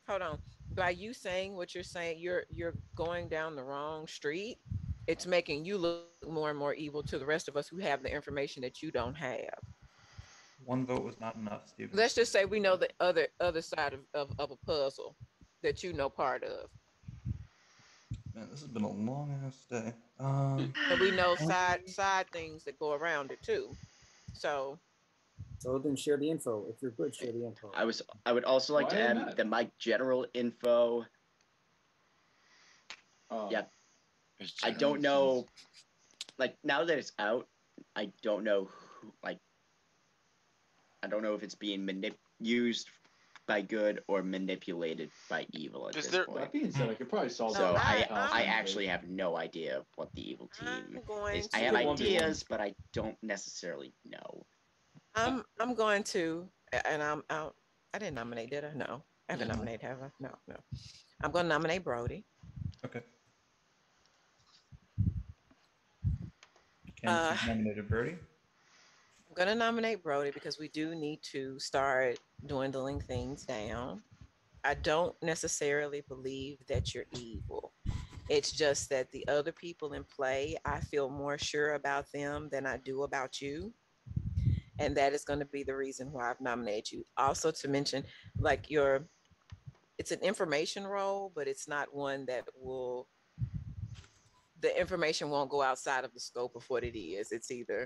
Hold on. By you saying what you're saying, you're going down the wrong street. It's making you look more and more evil to the rest of us who have the information that you don't have. 1 vote was not enough, Steven. Let's just say we know the other side of a puzzle that you know part of. Man, this has been a long ass day. And we know side things that go around it too. So then share the info. If you're good, share the info. I would also like to add that my general info. Yeah. I don't know. Like now that it's out, I don't know who. Like, I don't know if it's being used by good or manipulated by evil at this point. That being said, I could probably solve. So that. I actually have no idea what the evil team is. I have to- ideas, but I don't necessarily know. I'm going to, and I'm out. I didn't nominate, did I? No, I haven't nominated, have I? No. I'm going to nominate Brody. Okay. Candace nominated Brody. I'm going to nominate Brody because we do need to start dwindling things down. I don't necessarily believe that you're evil. It's just that the other people in play, I feel more sure about them than I do about you. And that is going to be the reason why I've nominated you. Also to mention, like it's an information role, but it's not one that the information won't go outside of the scope of what it is. It's either,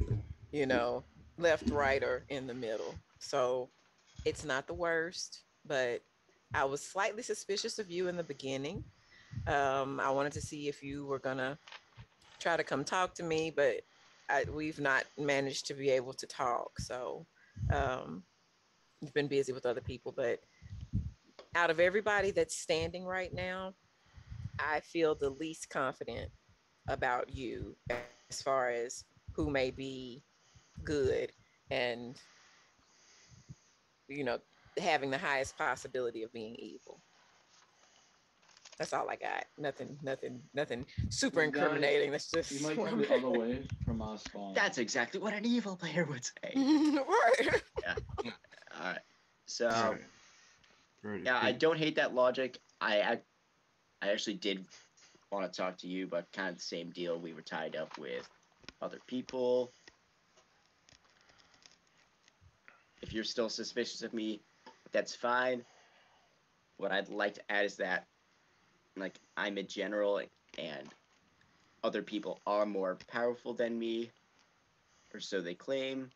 left, right, or in the middle. So it's not the worst, but I was slightly suspicious of you in the beginning. I wanted to see if you were gonna try to come talk to me, but we've not managed to be able to talk. So you've been busy with other people, but out of everybody that's standing right now, I feel the least confident about you as far as who may be good and having the highest possibility of being evil. That's all I got. Nothing super incriminating. That's just You might come the other way from our spawn. That's exactly what an evil player would say. Right. Yeah. All right. So, yeah, I don't hate that logic. I actually did want to talk to you, but kind of the same deal. We were tied up with other people. If you're still suspicious of me, that's fine. What I'd like to add is that, like, I'm a general and other people are more powerful than me, or so they claim.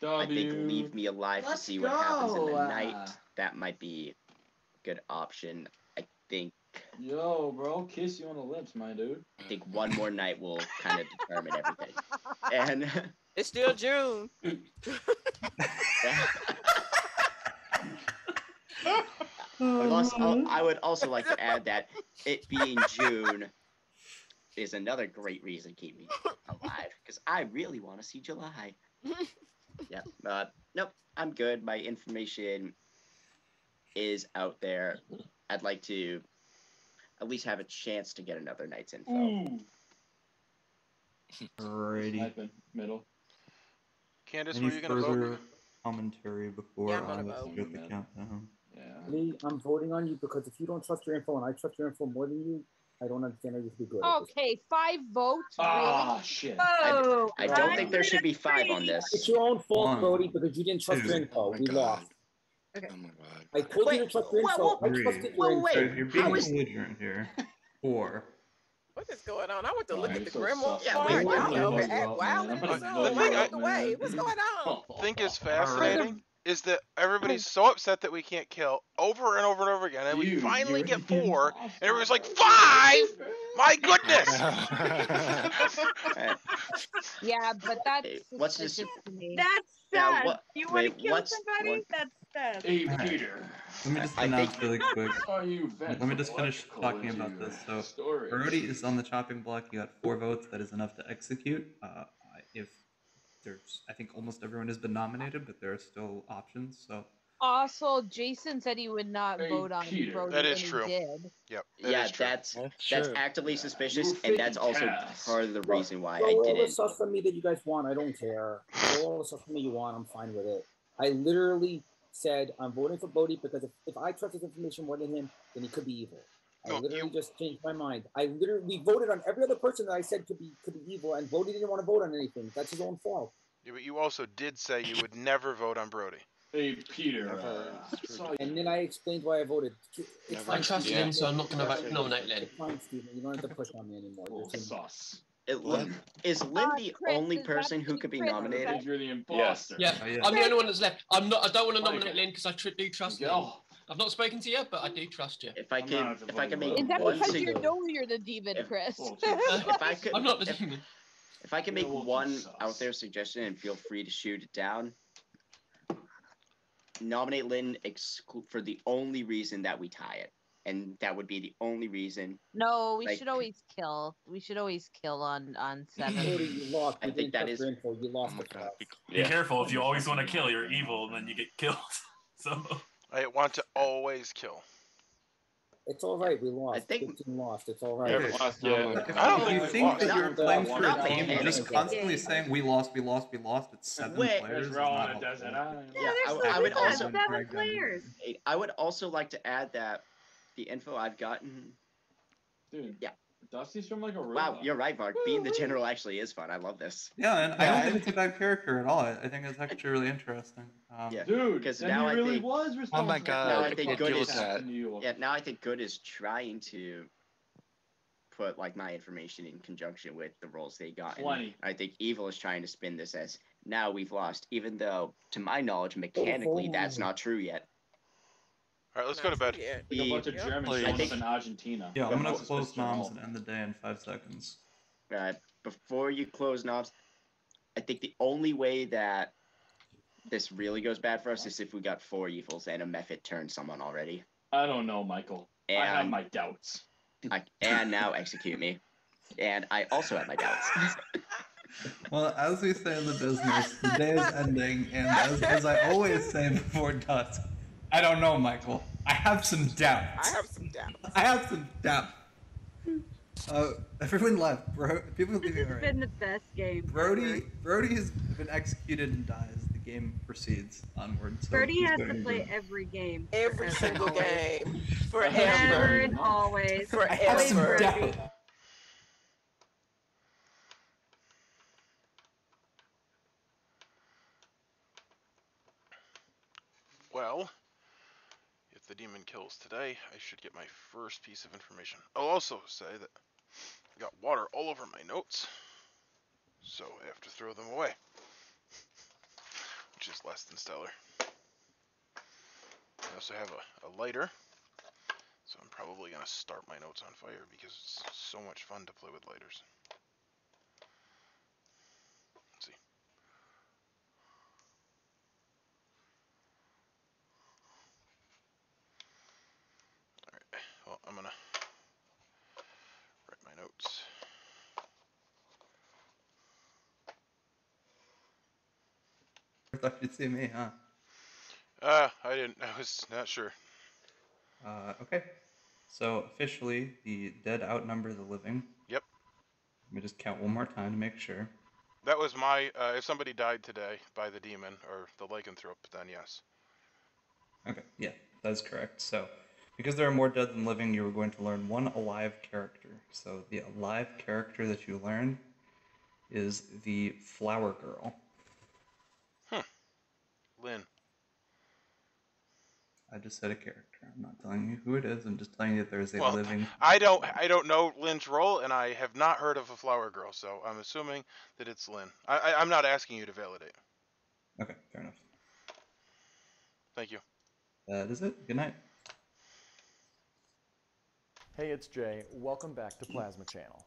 I think leave me alive to see what happens in the night. That might be a good option. I think. Yo, bro, kiss you on the lips, my dude. I think one more night will kind of determine everything. And it's still June. I would also like to add that it being June is another great reason to keep me alive, because I really want to see July. Yeah, nope, I'm good. My information is out there. I'd like to at least have a chance to get another night's info. Alrighty. Middle. Candace, Any were you going to further vote? commentary before I'm gonna I vote. start the countdown? Me, I'm voting on you because if you don't trust your info and I trust your info more than you, I don't understand how you can be good. Okay, 5 votes. Ah, really? shit. Oh, I don't think there should be 5 on this. It's your own fault, One, Brody, because you didn't trust your info. We lost. Okay. Oh my god. I told you to trust your info. I trusted your info. So you're being belligerent here. 4. What is going on? I went to look at the so Grimoire sus. card. Yeah, Y'all wait, over wow, man. and I'm so gonna I vote, walked away. man. What's going on? Think is fascinating is that everybody's so upset that we can't kill over and over and over again, and we Dude, finally you're get the 4, imposter. and everybody's like 5. My goodness! Yeah, but that's What's this? suspicious to me. That's Now, sad. what- You want to wait, kill what's somebody? one- That's sad. Hey, Alright. Peter. Let me just I announce think- really quick. Are you Let me just finish talking about this. So, storage? Brody is on the chopping block. He got 4 votes. That is enough to execute. If there's, I think almost everyone has been nominated, but there are still options. So, Also, Jason said he would not Hey, vote on Peter. Brody, That is and true. he did. Yep, Yeah, is true. that's true. actively suspicious, You were and that's faking also Cass. part of the reason why Throw I all the didn't. stuff from me that you guys want. I don't care. Throw all the stuff from me you want. I'm fine with it. I literally said I'm voting for Bodhi because if I trust his information more than him, then he could be evil. I No, literally you- just changed my mind. We voted on every other person that I said could be evil, and Bodhi didn't want to vote on anything. That's his own fault. Yeah, but you also did say you would never vote on Brody. Hey, Peter. And then I explained why I voted. It's I fine, trust Steven. Lynn, so I'm not going to nominate Lynn. It's fine, Steven. You don't have to push on me anymore. You're too sauce. Is Lynn the Chris, only is that person who could be Chris, nominated? I think you're the imposter. Yeah, Oh, yeah. I'm the only one that's left. I'm not. I don't want to Michael. nominate Lynn because I do trust Lynn. Miguel. I've not spoken to you, but I do trust you. If I can make Is that one because sug- you know you're the demon, Chris? if I could, I'm not the demon. if I can make one out there suggestion, and feel free to shoot it down. Nominate Lynn for the only reason that we tie it, and that would be the only reason. No, we Like- should always kill. We should always kill on Cody, 7. you lost. I You think didn't that check is- your info. You lost the class. Be careful. If you always want to kill, you're evil, and then you get killed. So I want to always kill. It's all right. We lost. I think- 15 lost. It's all right. Okay. I don't If think you we think lost. that you're Not playing the- for not a the team, game. just constantly saying we lost, it's 7 Wait. players. Is Wrong, not it doesn't. helpful. Yeah, I there's would seven, also- seven players. I would also like to add that the info I've gotten. Dude. Yeah. Dusty's from like a room. Wow, you're right, Mark. Being the general actually is fun. I love this. Yeah, and I don't think it's a bad character at all. I think it's actually really interesting. Yeah. Dude, because then now he I really think. was responsible. Oh my God. Now I think What good deal is. is that? Yeah, now I think good is trying to put like my information in conjunction with the roles they got. And 20. I think evil is trying to spin this as now we've lost, even though to my knowledge mechanically that's not true yet. All right, let's go to bed. Like a bunch of Germans Please. showing up in Argentina. Yeah, I'm gonna That's close Mr. noms Hall. and end the day in 5 seconds. Before you close knobs, I think the only way that this really goes bad for us is if we got 4 evils and a method turned someone already. I don't know, Michael. I have And my doubts. and now execute me. And I also have my doubts. Well, as we say in the business, the day is ending, and as I always say before dusk, I don't know, Michael. I have some doubts. I have some doubts. I have some doubts. Everyone left. People This leaving has already. been the best game. Brody has been executed and dies. The game proceeds onward. So Brody he's has going to play do- every game. Every Forever single and always. game. Forever Forever. and always. I have some Forever. doubts. Well, if the demon kills today, I should get my first piece of information. I'll also say that I got water all over my notes, so I have to throw them away, which is less than stellar. I also have a lighter, so I'm probably going to start my notes on fire because it's so much fun to play with lighters. Let's see. Alright, well, I'm going to write my notes. I thought you'd see me, huh? I didn't. I was not sure. Okay. So officially, the dead outnumber the living. Yep. Let me just count one more time to make sure. That was my. If somebody died today by the demon or the lycanthrope, then yes. Okay, yeah, that is correct. So, because there are more dead than living, you are going to learn one alive character. So the alive character that you learn is the Flowergirl. Lynn. I just said a character. I'm not telling you who it is. I'm just telling you that there is a Well, living. I don't know Lynn's role, and I have not heard of a flower girl, so I'm assuming that it's Lynn. I'm not asking you to validate. Okay, fair enough. Thank you. That is it. Good night. Hey, it's Jay. Welcome back to Plasma Channel.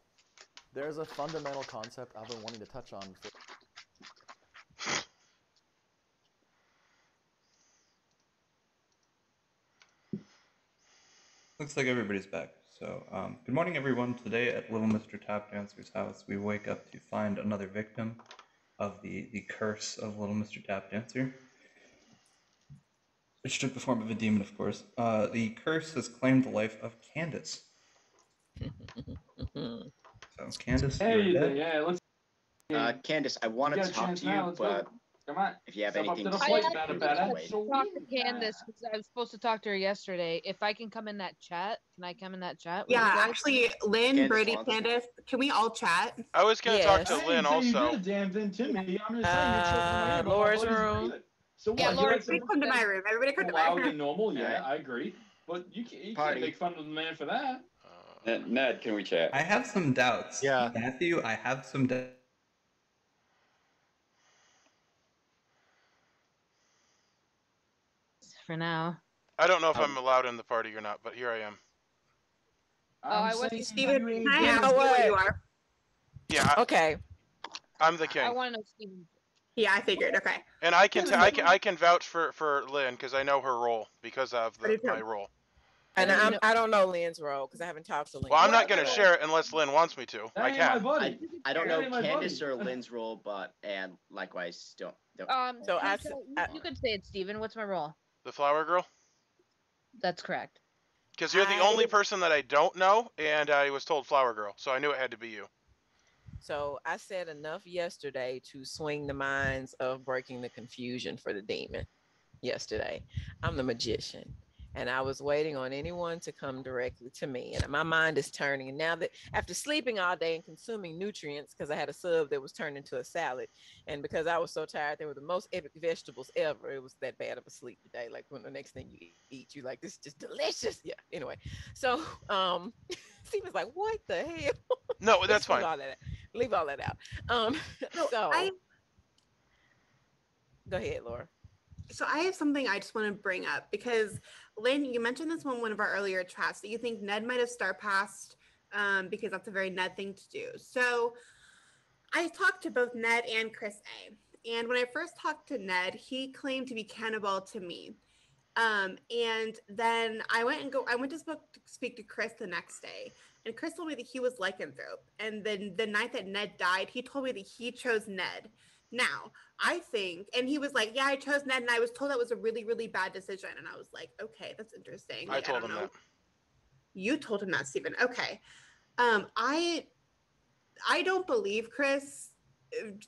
There's a fundamental concept I've been wanting to touch on for... Looks like everybody's back. So, good morning, everyone. Today at Little Mr. Tap Dancer's house, we wake up to find another victim of the curse of Little Mr. Tap Dancer. Which took the form of a demon, of course. The curse has claimed the life of Candace. So, Candace, Hey, you're dead. yeah, let's. Candace, I want You to got a talk chance to you, now, let's go. but Come on. if you have Step up anything to to the say, plate, you bada, can bada. wait. Talk to Candace because I was supposed to talk to her yesterday. If I can come in that chat, can I come in that chat? with Yeah, you guys? actually, Lynn, Candace Brody, wants- Candace, can we all chat? I was gonna talk to I Lynn didn't say you also. did a damn thing to me. I'm just saying you're choking my ear about my Laura's buddy's room. breathing. So Yeah, what? Laura, Everybody come to my room. Everybody come to my Allowed room. and normal, yeah, Alright. I agree. But you can't Party. make fun of the man for that. Ned, can we chat? I have some doubts. Yeah. Matthew, I have some doubts. For now. I don't know if I'm allowed in the party or not, but here I am. I was Steven, can I ask you what you are? Yeah. Okay. I'm the I king. want to know Steven. Yeah, I figured. Okay. And I can vouch for Lynn because I know her role because of my role. And I don't know Lynn's role because I haven't talked to Lynn. Well, I'm not going to share it unless Lynn wants me to. I can. I don't know Candace or Lynn's role, and likewise don't. So you could say it, Steven. What's my role? The flower girl? That's correct. Because you're the only person that I don't know, and I was told flower girl, so I knew it had to be you. So I said enough yesterday to swing the minds of breaking the confusion for the demon yesterday. I'm the magician. And I was waiting on anyone to come directly to me. And my mind is turning. And now that after sleeping all day and consuming nutrients, because I had a sub that was turned into a salad, and because I was so tired, they were the most epic vegetables ever. It was that bad of a sleep today. Like when the next thing you eat, you like, this is just delicious. Yeah. Anyway, so Steven's like, what the hell? No, that's fine. Leave all that out. Go ahead, Laura. So I have something I just want to bring up because Lynn, you mentioned this one of our earlier chats that you think Ned might have star passed because that's a very Ned thing to do. So I talked to both Ned and Chris A. And when I first talked to Ned, he claimed to be cannibal to me. And then I went to speak to Chris the next day, and Chris told me that he was Lycanthrope. And then the night that Ned died, he told me that he chose Ned. Now, I think, and he was like, yeah, I chose Ned, and I was told that was a really, really bad decision. And I was like, okay, that's interesting. I told him that. You told him that, Steven. Okay. I don't believe Chris.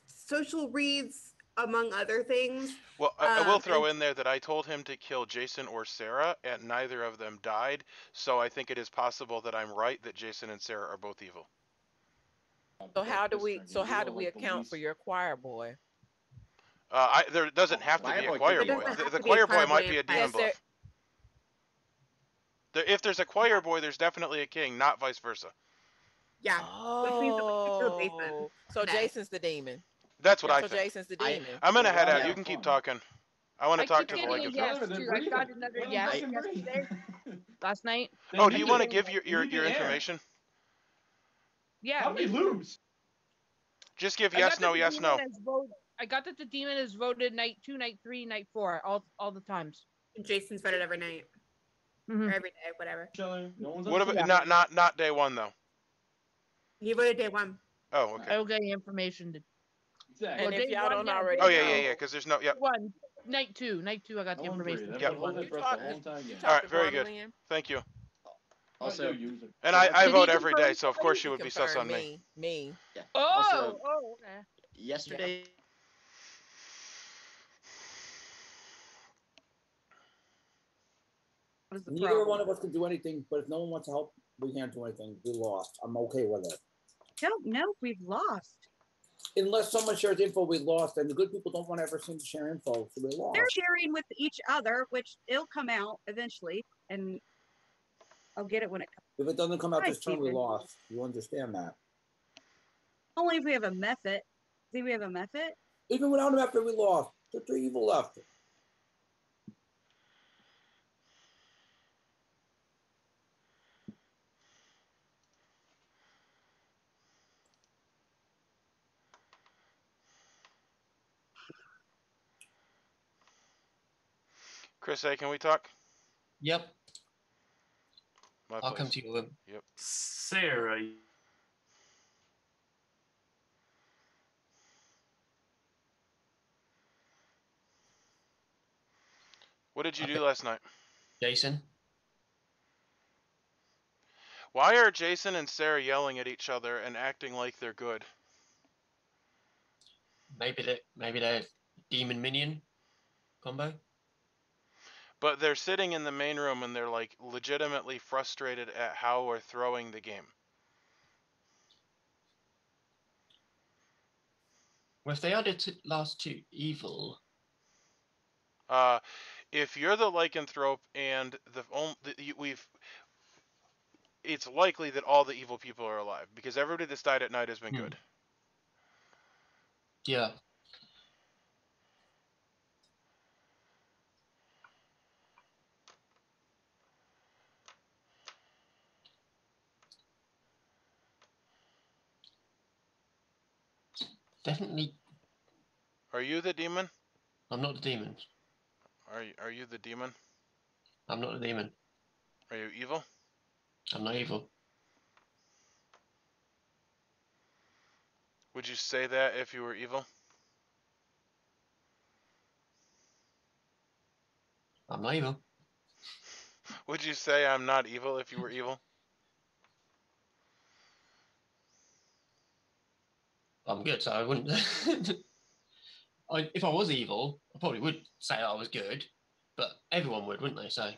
Social reads, among other things. Well, I will throw in there that I told him to kill Jason or Sarah, and neither of them died. So I think it is possible that I'm right that Jason and Sarah are both evil. So how do we account for your choir boy? There doesn't have to be a choir boy. The choir boy might be a demon bluff. If there's a choir boy, there's definitely a king, not vice versa. Yeah. Oh, so Jason's the demon. That's what I think. So Jason's the demon. I'm gonna head out. You can keep talking. I want to talk to the Lycanthrope. Yes, too. I got another yes yesterday, last night. Oh, do you want to give your information? Yeah. How many lose? Just give yes, no, yes, no. I got that the demon is voted night 2, night 3, night 4, all the times. Jason's voted every night. Or every day, whatever. What about not day 1 though? He voted day 1. Oh, okay. I will get information to. Exactly. And if y'all don't already. Oh yeah. Because there's no. Yep. Night two. I got the information. Yep. All right. Very good. Thank you. Also, and I vote every day, so of course you would be sus on me. Me. Yeah. Oh. Okay. Yesterday. Neither one of us can do anything, but if no one wants to help, we can't do anything. We lost. I'm okay with it. Don't know if we've lost. Unless someone shares info, we lost, and the good people don't want to ever seem to share info, so we lost. They're sharing with each other, which it'll come out eventually, and I'll get it when it comes. If it doesn't come out this turn, we lost. You understand that? Only if we have a method. See, we have a method. Even without a method, we lost. There's 3 evil left. Chris A, can we talk? Yep. My I'll place. come to you. Yep. Sarah. What did you do last night? Jason. Why are Jason and Sarah yelling at each other and acting like they're good? Maybe they're demon minion combo. But they're sitting in the main room and they're like legitimately frustrated at how we're throwing the game. Well, if they are the last 2 evil, If you're the lycanthrope and it's likely that all the evil people are alive because everybody that's died at night has been good. Yeah. Definitely. Are you the demon? I'm not the demon. Are you the demon? I'm not the demon. Are you evil? I'm not evil. Would you say that if you were evil? I'm not evil. Would you say I'm not evil if you were evil? I'm good, so I wouldn't. If I was evil, I probably would say I was good, but everyone would, wouldn't they? So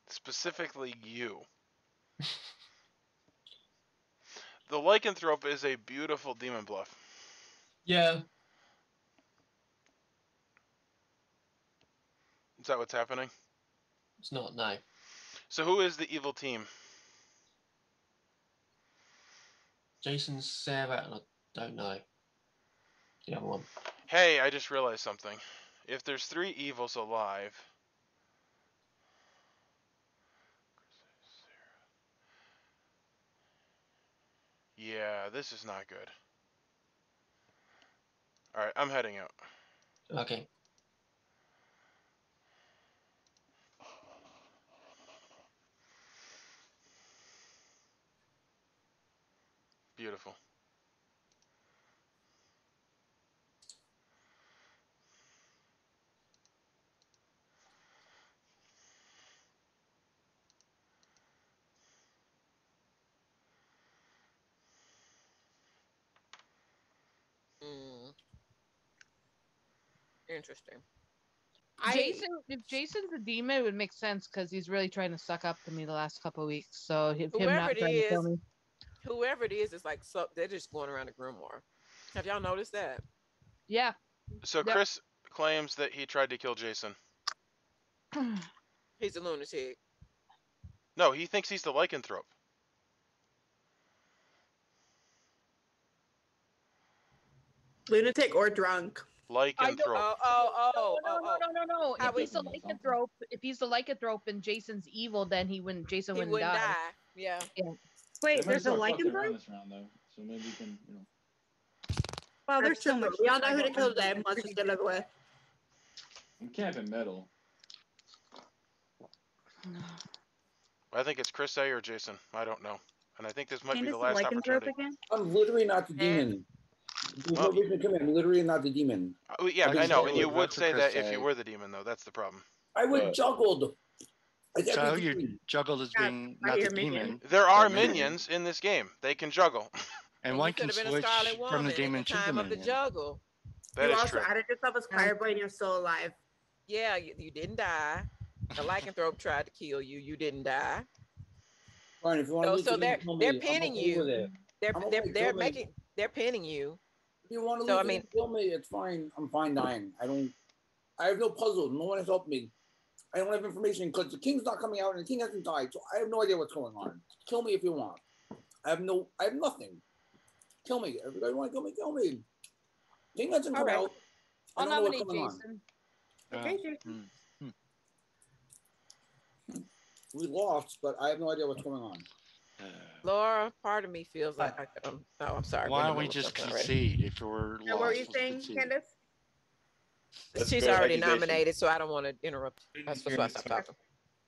Specifically you. The lycanthrope is a beautiful demon bluff. yeah, Is that what's happening? it's not. No, So who is the evil team? Jason, Sarah, and I don't know the other one. Hey, I just realized something. If there's 3 evils alive, yeah, this is not good. Alright, I'm heading out. Okay. Beautiful. Interesting. If Jason's a demon, it would make sense because he's really trying to suck up to me the last couple of weeks. So him Whoever not it trying to kill is, me. whoever it is like so they're just going around the grimoire. Have y'all noticed that? Yeah. So Chris claims that he tried to kill Jason. He's a lunatic. No, he thinks he's the lycanthrope. Lunatic or drunk? Lycanthrope. No. If he's the lycanthrope and Jason's evil, then Jason He wouldn't wouldn't die. die. Yeah. Wait, They might there's a start fucking lycanthrope? around this round though, so maybe we can, Well, there's That's so true. much. We all know who to kill today. Let's just get it over with. I'm camping metal. I think it's Chris A or Jason. I don't know. And I think this might be Candace the the last lycanthrope opportunity. again? I'm literally not the demon. There's no reason to come in. I'm literally not the demon. Yeah, I know, and you Vote would for say Chris that if you A. were the demon, though. That's the problem. I was juggled. So you juggled as being I not the hear Minion. demon. There are but Minion. minions in this game. They can juggle. And you one could can have been a switch Scarlet from Woman the at the demon to the time of the minion. juggle. That you is also true. added yourself as Fireboy and you're still alive. Yeah, you didn't die. The lycanthrope tried to kill you. You didn't die. Fine, if you want to So they're pinning you. They're pinning you. If you want to So, leave I mean, and kill me, it's fine. I'm fine dying. I have no puzzles. No one has helped me. I don't have information because the king's not coming out and the king hasn't died, so I have no idea what's going on. Kill me if you want. I have nothing. Kill me. Everybody want to kill me? Kill me. King hasn't come out. I I'll don't know what's nominate going Jason. Okay, Jason. on. We lost, but I have no idea what's going on. Laura, part of me feels like I'm sorry. Why don't we just concede if we're lost? What were you saying, Candace? She's already nominated, so I don't want to interrupt. That's why I stopped talking.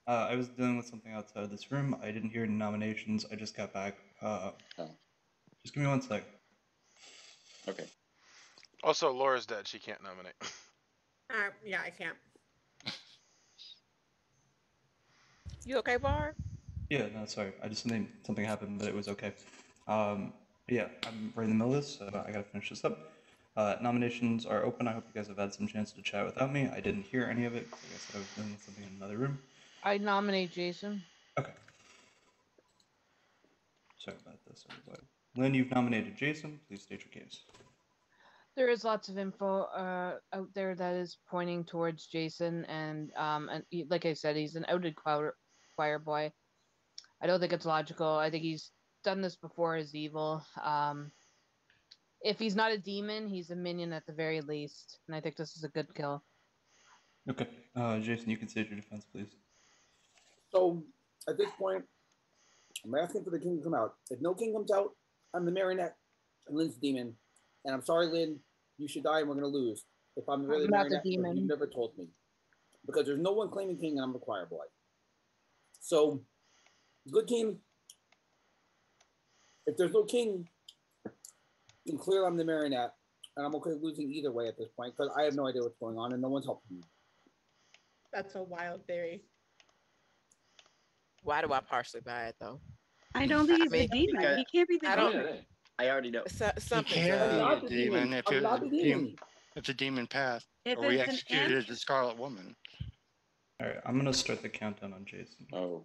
I was dealing with something outside of this room. I didn't hear any nominations. I just got back. Just give me 1 sec. Okay. Also, Laura's dead. She can't nominate. Yeah, I can't. You okay, Barb? Yeah, no, sorry. I just something happened, but it was okay. Yeah, I'm right in the middle of this, so I gotta finish this up. Nominations are open. I hope you guys have had some chance to chat without me. I didn't hear any of it because, like I said, I was dealing with something in another room. I nominate Jason. Okay. Sorry about this, everybody. Lynn, you've nominated Jason. Please state your case. There is lots of info out there that is pointing towards Jason, and like I said, he's an outed choir boy. I don't think it's logical. I think he's done this before as evil. If he's not a demon, he's a minion at the very least, and I think this is a good kill. Okay, Jason, you can state your defense, please. So at this point, I'm asking for the king to come out. If no king comes out, I'm the marionette and Lynn's the demon. And I'm sorry, Lynn, you should die and we're going to lose. If I'm really I'm not the marionette, demon. you've never told me. Because there's no one claiming king and I'm the choir boy. So, good king. If there's no king, then clearly I'm the marionette. And I'm okay losing either way at this point because I have no idea what's going on and no one's helping me. That's a wild theory. Why do I partially buy it though? I don't think he's the demon. because- He can't be the I don't- demon. I already know. He Something's can't I'm not be the a demon demon. if I'm it not was the demon. if the demon passed If or we it's an executed imp, the Scarlet Woman. All right, I'm gonna start the countdown on Jason. Oh,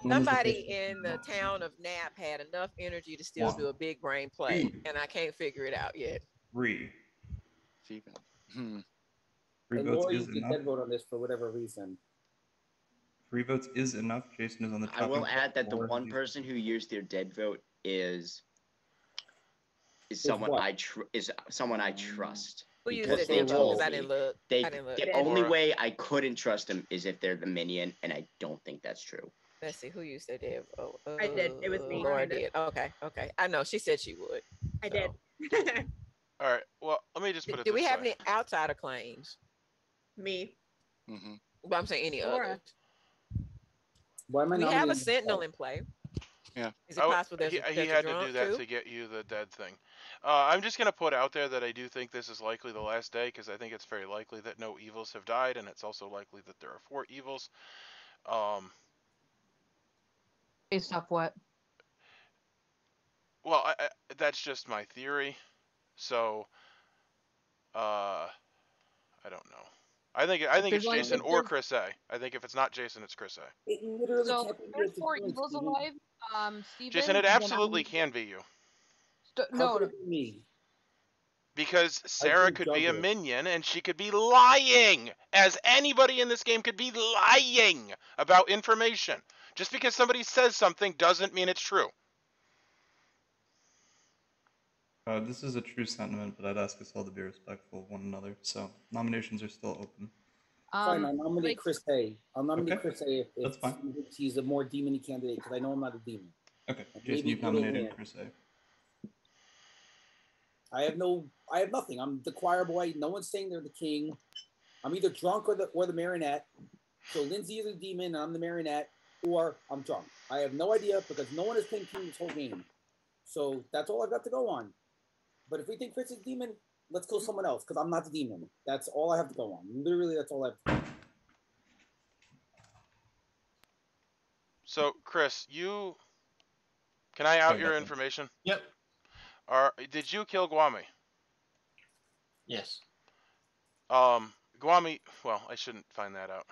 Somebody in the town of Nap had enough energy to still One. do a big brain play, and I can't figure it out yet. 3. Steven. 3 And votes Laura is used the enough. dead vote on this for whatever reason. 3 votes is enough. Jason is on the I chopping will block. add that the Laura one is- person who used their dead vote is someone what? I trust. Who used Because it? they Because told I me didn't look. they I didn't look. the only way I couldn't trust them is if they're the minion, and I don't think that's true. Let's see who used it. I did. It was me. Laura did. Okay. I know. She said she would. I did. All right. Well, let me just put it Do we this have way. any outsider claims? Me. But I'm saying any Laura. others. Why am I We have a nominating sentinel myself? in play. Yeah. Is it possible there's he a had to drunk do that too? to get you the dead thing. I'm just gonna put out there that I do think this is likely the last day because I think it's very likely that no evils have died, and it's also likely that there are 4 evils. Based off what? Well, that's just my theory. So, I don't know. I think it's There's only- Jason if or there's- Chris A. I think if it's not Jason, it's Chris A. It literally So can't be there's Jason 4 Steven, evils Steven. alive. Steven. Jason, it then absolutely can be you. How No, could no. it be me? Because Sarah think could be a Juggler. minion and she could be lying, as anybody in this game could be lying about information. Just because somebody says something doesn't mean it's true. This is a true sentiment, but I'd ask us all to be respectful of one another. So nominations are still open. Fine, I nominate like- Chris A. I'll nominate Okay. Chris A if That's fine. Steven thinks he's a more demon-y candidate because I know I'm not a demon. Okay, And Jason, maybe you've it'll nominated win. Chris A. I have nothing. I'm the choir boy. No one's saying they're the king. I'm either drunk or the marionette. So Lindsay is a demon and I'm the marionette, or I'm drunk. I have no idea because no one has claimed king this whole game. So that's all I've got to go on. But if we think Chris is a demon, let's kill someone else because I'm not the demon. That's all I have to go on. Literally, that's all I have to go on. So, Chris, can I out Sorry your about that. information? Yep. Did you kill Guami? Yes. Guami, well, I shouldn't find that out.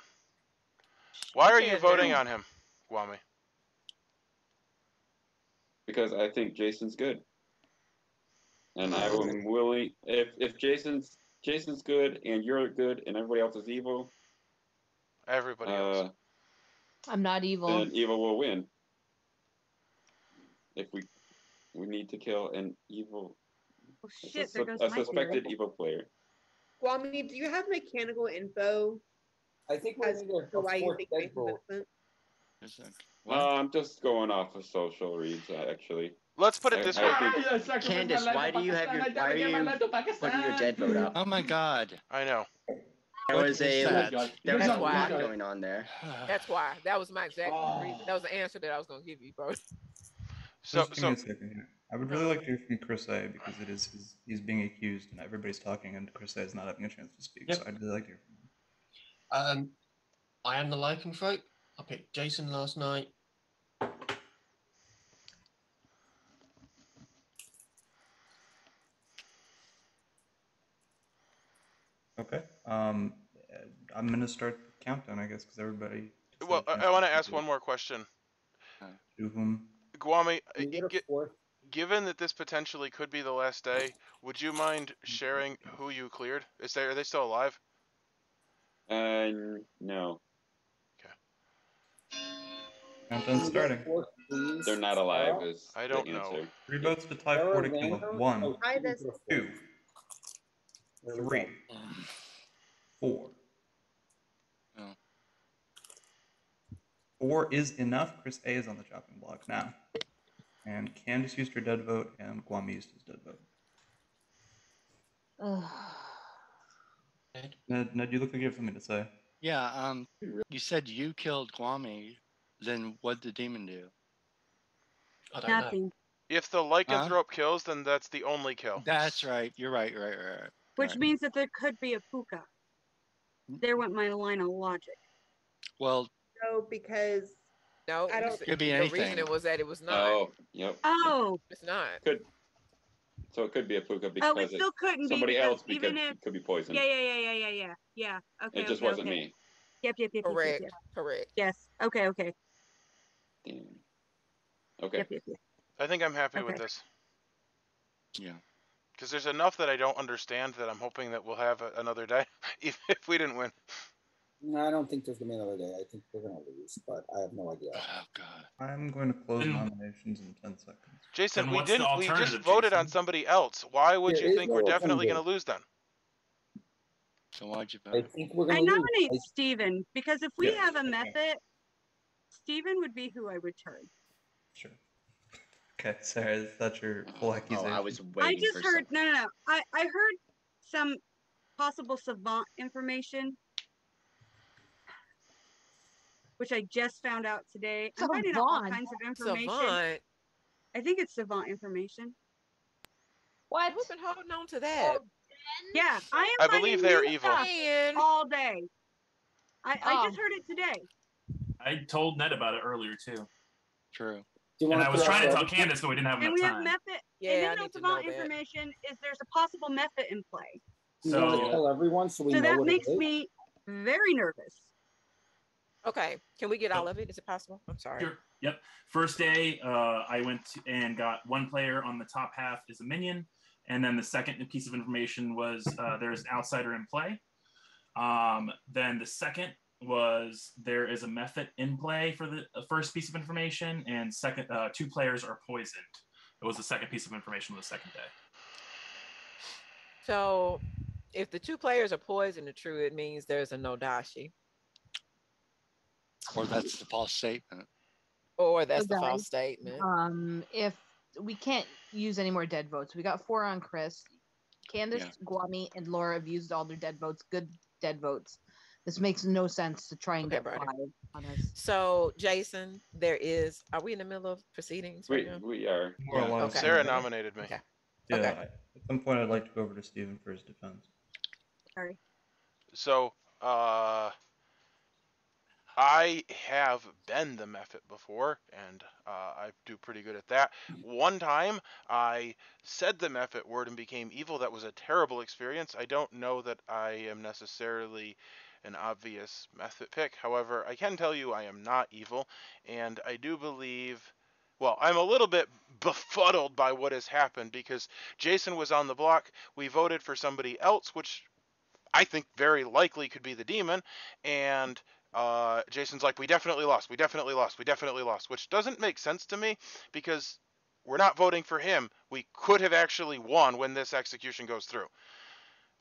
Why are you Yeah, voting no. on him, Guami? because I think Jason's good, and I am willing. If Jason's good and you're good and everybody else is evil, Everybody else. I'm not evil. then evil will win. If we need to kill an evil, Oh shit! There goes a my suspected theory. evil player. Kwame, do you have mechanical info I think we're as going to to why you fourth think deadbolt. Jason's innocent? I'm just going off of social reads, actually. Let's put it this way. Candace, why are you putting your dead vote up? Oh my God. I know. There was is that? there was That's a why. lot going on there. That's why. That was my exact reason. That was the answer that I was going to give you, bro. Just give me a second here. I would really like to hear from Chris A because he's being accused and everybody's talking and Chris A is not having a chance to speak. Yep. So I'd really like to hear from him. I am the Lycanthrope. I picked Jason last night. Okay. I'm gonna start the countdown, I guess, because everybody. gets Well, a chance I want to to ask speak. one more question. To whom? Guami, Can you get a fourth? given that this potentially could be the last day, would you mind sharing who you cleared? Are they still alive? No. Countdown starting. They're not alive. Is I don't the know. answer. 3 votes to tie for to kill. 1, Try this. 2, 3, 4. 4 is enough. Chris A is on the chopping block now. And Candace used her dead vote, and Guam used his dead vote. Ned, you look like you have something to say. Yeah, you said you killed Kwame. Then what'd the demon do? I don't Nothing. If the Lycanthrope kills, then that's the only kill. That's right. You're right. Right. Which means that there could be a puka. There went my line of logic. Well, No, because No, I don't. Could be the anything. reason was that it was not. Oh, yep. Oh. It's not. So it could be a puka because Oh, it still couldn't somebody be else even because if it could be poison. Yeah. Okay. It just okay, wasn't okay. me. Yep. Correct. Correct. Yes. Okay. Damn. Okay. Yep. I think I'm happy with Okay. this. Yeah. Because there's enough that I don't understand that I'm hoping that we'll have another day, even if we didn't win. No, I don't think there's gonna be another day. I think we're gonna lose, but I have no idea. Oh God. I'm going to close nominations in 10 seconds. Jason, Then we what's the didn't. We just alternative, voted on Jason? somebody else. Why would There you is think no we're definitely going alternative. to lose then? So why'd you I vote? think we're I gonna lose. nominate Steven because if we Yes. have a method, Steven would be who I would turn. Sure. Okay, Sarah, is that your full accusation? I was I waiting just for heard no. I heard some possible savant information, which I just found out today. I'm finding out all Savant? kinds of information. Savant. I think it's savant information. What? We've been holding on to that. Yeah, I I am believe finding they are new evil. stuff all day. I just Oh. heard it today. I told Ned about it earlier too. True. Do you And want I was trying to tell Candace? Candace, but we didn't have And enough we have time. method. Yeah, and I then need to savant know that. information is there's a possible method in play. Do you want to So tell everyone so we So know that what makes it is? me very nervous. Okay. Can we get all of it? Is it possible? I'm sorry. sure. Yep. First day, I went and got one player on the top half is a minion, and then the second piece of information was there's an outsider in play. Then the second was there is a method in play for the first piece of information, and second, 2 players are poisoned. It was the second piece of information on the second day. So if the 2 players are poisoned, true, it means there's a Nodashi. Or that's the false statement. Or that's So the guys, false statement. If we can't use any more dead votes, we got 4 on Chris. Candace, Guami, and Laura have used all their dead votes. Good dead votes. This makes no sense to try and Okay, get Brody. 5 on us. So Jason, are we in the middle of proceedings right now? We are. More or less. Sarah nominated me. Okay. Yeah, Okay. at some point I'd like to go over to Steven for his defense. Sorry. So, I have been the method before, and I do pretty good at that. One time, I said the method word and became evil. That was a terrible experience. I don't know that I am necessarily an obvious method pick. However, I can tell you I am not evil, and I do believe... Well, I'm a little bit befuddled by what has happened because Jason was on the block. We voted for somebody else, which I think very likely could be the demon, and Jason's like, we definitely lost, which doesn't make sense to me because we're not voting for him. We could have actually won when this execution goes through.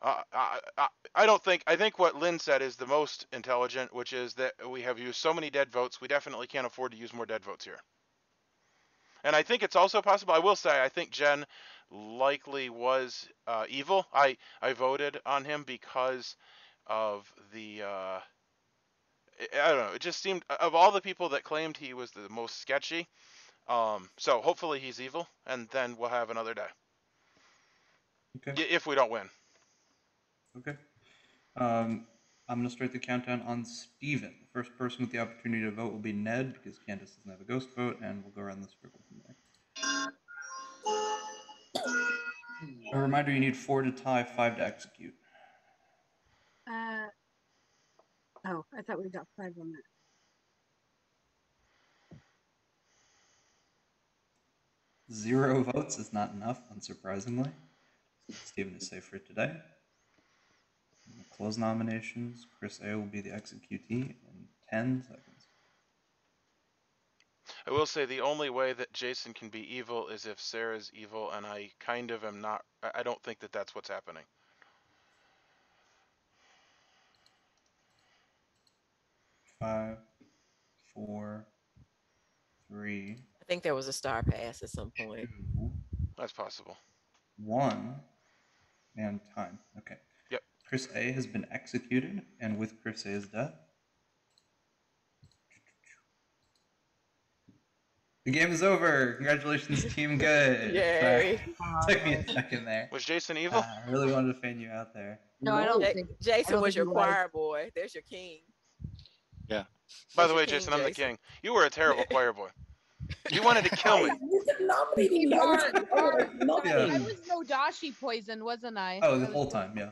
I think what Lynn said is the most intelligent, which is that we have used so many dead votes, we definitely can't afford to use more dead votes here. And I think it's also possible, I will say, I think Jen likely was evil. I voted on him because of the I don't know, it just seemed, of all the people that claimed he was the most sketchy, so hopefully he's evil, and then we'll have another day. Okay. If we don't win. Okay. I'm going to start the countdown on Steven. The first person with the opportunity to vote will be Ned, because Candace doesn't have a ghost vote, and we'll go around the circle from there. A reminder, you need 4 to tie, 5 to execute. Oh, I thought we got 5 on that. 0 votes is not enough, unsurprisingly. Steven is safe for today. We'll close nominations. Chris A will be the executee in 10 seconds. I will say the only way that Jason can be evil is if Sarah's evil, and I kind of am not. I don't think that that's what's happening. 5, 4, 3. I think there was a star pass at some point. 2, That's possible. 1, and time. Okay. Yep. Chris A has been executed, and with Chris A's death, the game is over. Congratulations, Team Good. Yay. Took me a second there. Was Jason evil? I really wanted to fan you out there. No, I don't think Jason was your think he was. choir boy. There's your king. Yeah. By There's the your way, king, Jason, I'm the king. You were a terrible choir boy. You wanted to kill me. You kept nominating me. I was I was Nodashi poisoned, wasn't I? Oh, the whole time, yeah.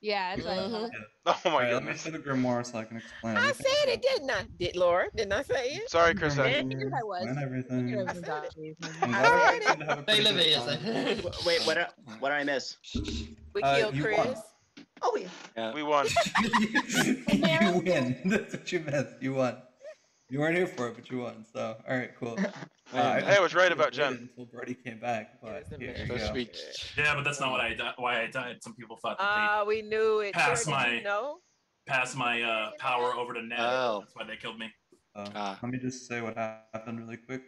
Yeah, that's what I thought. Oh my Let me goodness. show the grimoire so I can explain I everything. said it, didn't I? Did Laura? Didn't I say it? Sorry, Chris. I figured I was. Explain everything. I figured I was Nodashi. I'm glad everybody seemed to have a They pretty live good here, time. so. Wait, what did I miss? We killed you Chris. won. Oh yeah. We won. You win. That's what you missed. You won. You weren't here for it, but you won. So, all right, cool. I was right about Jen. Until Brody came back, but here you So go. sweet. Yeah, but that's not why I died. Some people thought that We knew it. Pass Sure, my- did you know? they passed my power over to Ned. Oh. That's why they killed me. Let me just say what happened really quick.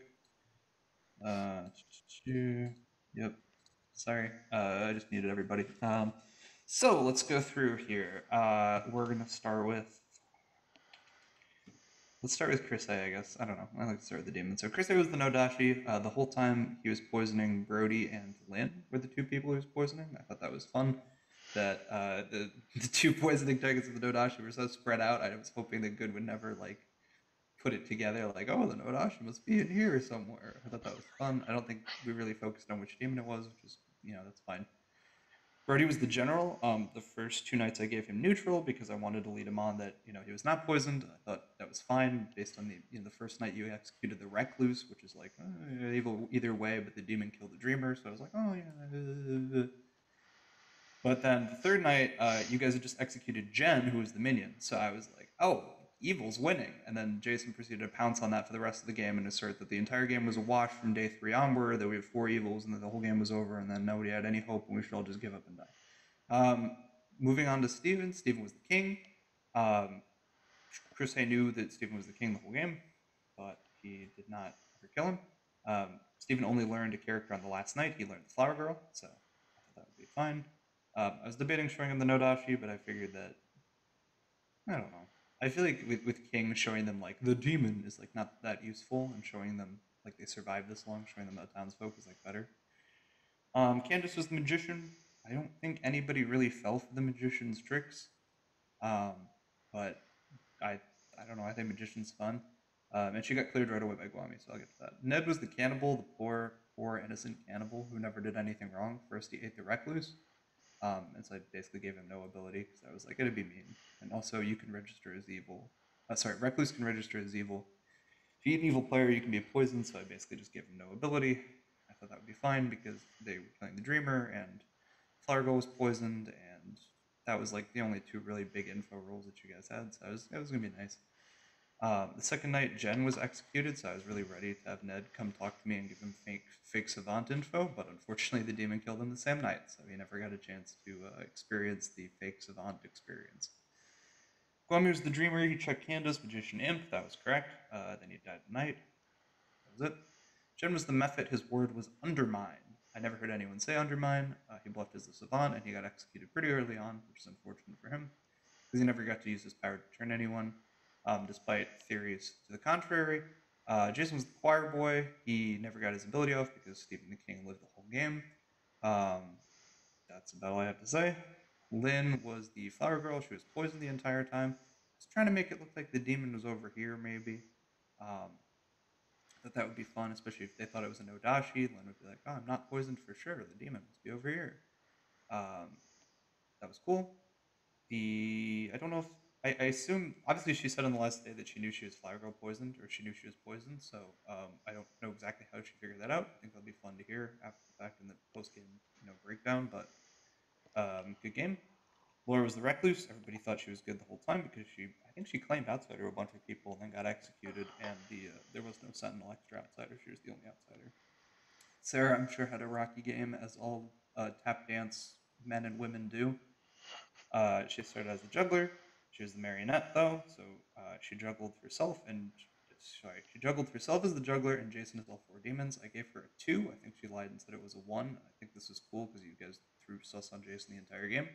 Yep. Sorry. I just muted everybody. So let's go through here. We're gonna start with. Let's start with Chris A, I guess. I don't know. I like to start with the demon. So Chris A was the Nodashi. The whole time he was poisoning Brody and Lynn were the two people he was poisoning. I thought that was fun. That the two poisoning targets of the Nodashi were so spread out. I was hoping that Good would never like put it together. Like, oh, the Nodashi must be in here somewhere. I thought that was fun. I don't think we really focused on which demon it was, which is that's fine. Brody was the general. The first 2 nights I gave him neutral because I wanted to lead him on that he was not poisoned. I thought that was fine based on the first night you executed the recluse, which is like evil either way, but the demon killed the dreamer. So I was like, oh yeah. But then the third night, you guys had just executed Jen, who was the minion. So I was like, oh, evil's winning. And then Jason proceeded to pounce on that for the rest of the game and assert that the entire game was a wash from day 3 onward, that we had 4 evils and that the whole game was over and then nobody had any hope and we should all just give up and die. Moving on to Steven. Steven was the king. Chris A knew that Steven was the king the whole game, but he did not ever kill him. Steven only learned a character on the last night. He learned the Flowergirl, so I thought that would be fine. I was debating showing him the Nodashi, but I figured that, I don't know. I feel like with King, showing them like the demon is like not that useful, and showing them like they survived this long, showing them the townsfolk is like better. Candace was the magician. I don't think anybody really fell for the magician's tricks, but I don't know. I think magician's fun, and she got cleared right away by Guami, so I'll get to that. Ned was the cannibal, the poor innocent cannibal who never did anything wrong. First, he ate the recluse. And so I basically gave him no ability because I was like, it'd be mean. And also, you can register as evil. Recluse can register as evil. If you eat an evil player, you can be poisoned, so I basically just gave him no ability. I thought that would be fine because they were killing the Dreamer, and Flowergirl was poisoned, and that was like the only 2 really big info rolls that you guys had, so it was going to be nice. The second night, Jen was executed, so I was really ready to have Ned come talk to me and give him fake savant info, but unfortunately the demon killed him the same night, so he never got a chance to experience the fake savant experience. Guami was the dreamer. He checked Candace, magician, imp. That was correct. Then he died tonight. That was it. Jen was the method. His word was undermine. I never heard anyone say undermine. He bluffed as a savant, and he got executed pretty early on, which is unfortunate for him, because he never got to use his power to turn anyone. Despite theories to the contrary. Jason was the choir boy. He never got his ability off because Stephen the King lived the whole game. That's about all I have to say. Lynn was the flower girl. She was poisoned the entire time. I was trying to make it look like the demon was over here, maybe. I thought that would be fun, especially if they thought it was a Nodashi. Lynn would be like, oh, I'm not poisoned for sure. The demon must be over here. That was cool. I don't know if I assume, obviously, she said on the last day that she knew she was Flowergirl poisoned, or she knew she was poisoned. So I don't know exactly how she figured that out. I think that'll be fun to hear after the fact in the post game, breakdown. But good game. Laura was the recluse. Everybody thought she was good the whole time because I think she claimed outsider a bunch of people and then got executed. And there was no Sentinel extra outsider. She was the only outsider. Sarah, I'm sure, had a rocky game, as all tap dance men and women do. She started as the juggler. She was the marionette, though, so she juggled herself she juggled herself as the juggler and Jason as all 4 demons. I gave her a 2. I think she lied and said it was a 1. I think this is cool because you guys threw sus on Jason the entire game.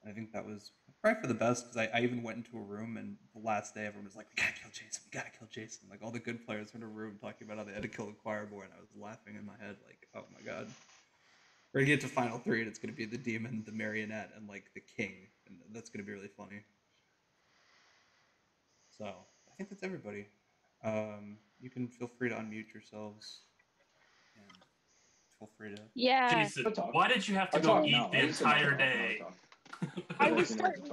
And I think that was probably for the best because I even went into a room and the last day everyone was like, we gotta kill Jason, we gotta kill Jason. Like all the good players were in a room talking about how they had to kill the choir boy, and I was laughing in my head like, oh my god. We're gonna get to final 3 and it's gonna be the demon, the marionette, and like the king, and that's gonna be really funny. So I think that's everybody. You can feel free to unmute yourselves and feel free to. Yeah. Jason, why did you have to go eat the entire day? I was starting.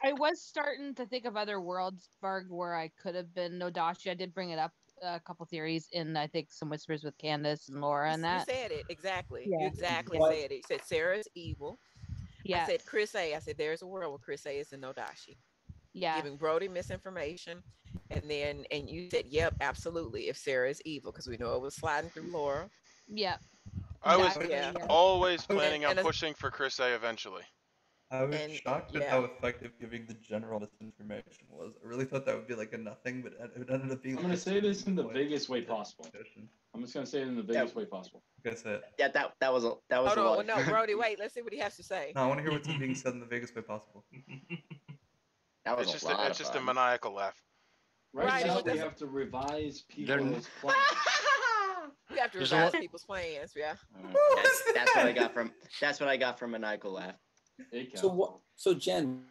I was starting to think of other worlds, Varg, where I could have been Nodashi. I did bring it up a couple theories in, I think, some whispers with Candace and Laura and that. You said it exactly. Yeah. You exactly What? said it. You said Sarah's evil. Yeah. I said Chris A. I said there's a world where Chris A is in Nodashi. Yeah. Giving Brody misinformation, and you said, "Yep, absolutely." If Sarah is evil, because we know it was sliding through Laura. Yeah. I was always And- planning on and as- pushing for Chris A eventually. I was shocked at yeah. how effective giving the general misinformation was. I really thought that would be like a nothing, but it ended up being. I'm gonna say this in the biggest way possible. I'm just gonna say it in the biggest way possible. That's it. Yeah, that was a Hold a on, lot. well, no, Brody, wait. Let's see what he has to say. No, I want to hear what's being said in the vaguest way possible. That was It's just a maniacal laugh. Right now, we have to revise people's plans. We have to There's a revise lot- people's plans. Yeah. That's what I got from. That's what I got from maniacal laugh. So what? So Jen.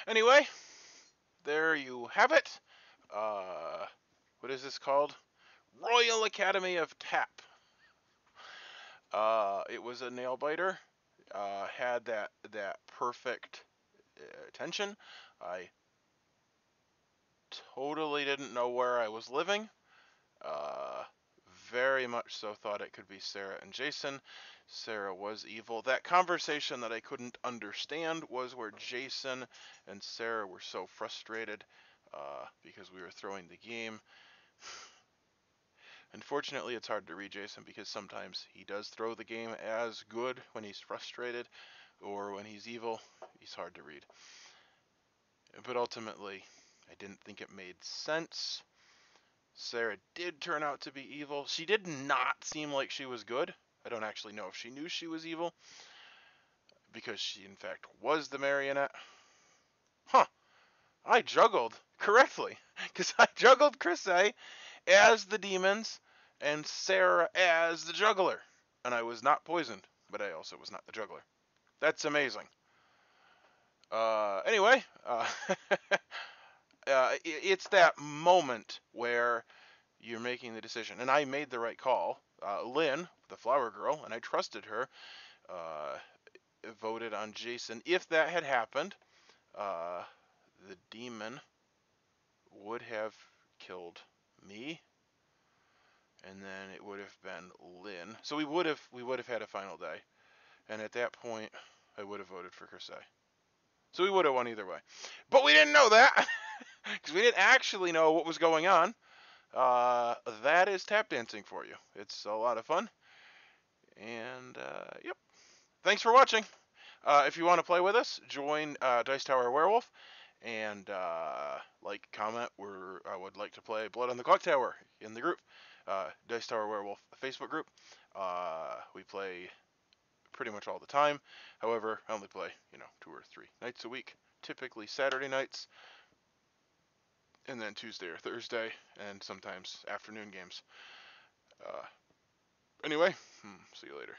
Anyway, there you have it. What is this called? Royal Academy of Tap. It was a nail biter. Had that perfect tension. I totally didn't know where I was living. Very much so thought it could be Sarah and Jason. Sarah was evil. That conversation that I couldn't understand was where Jason and Sarah were so frustrated because we were throwing the game. Unfortunately, it's hard to read Jason because sometimes he does throw the game as good when he's frustrated, or when he's evil. He's hard to read. But ultimately, I didn't think it made sense. Sarah did turn out to be evil. She did not seem like she was good. I don't actually know if she knew she was evil, because she in fact was the marionette. Huh. I juggled correctly, because I juggled Chris A as the demons and Sarah as the juggler. And I was not poisoned, but I also was not the juggler. That's amazing. Anyway, it's that moment where you're making the decision. And I made the right call. Lynn, the flower girl, and I trusted her, voted on Jason. If that had happened, the demon would have killed me, and then it would have been Lynn. So we would have had a final day, and at that point, I would have voted for Chris A. So we would have won either way, but we didn't know that because we didn't actually know what was going on. That is tap dancing for you. It's a lot of fun, and yep. Thanks for watching. If you want to play with us, join Dice Tower Werewolf, and like, comment, I would like to play Blood on the Clocktower in the group. Dice Tower Werewolf Facebook group. We play pretty much all the time. However, I only play, 2 or 3 nights a week. Typically Saturday nights, and then Tuesday or Thursday, and sometimes afternoon games. Anyway, see you later.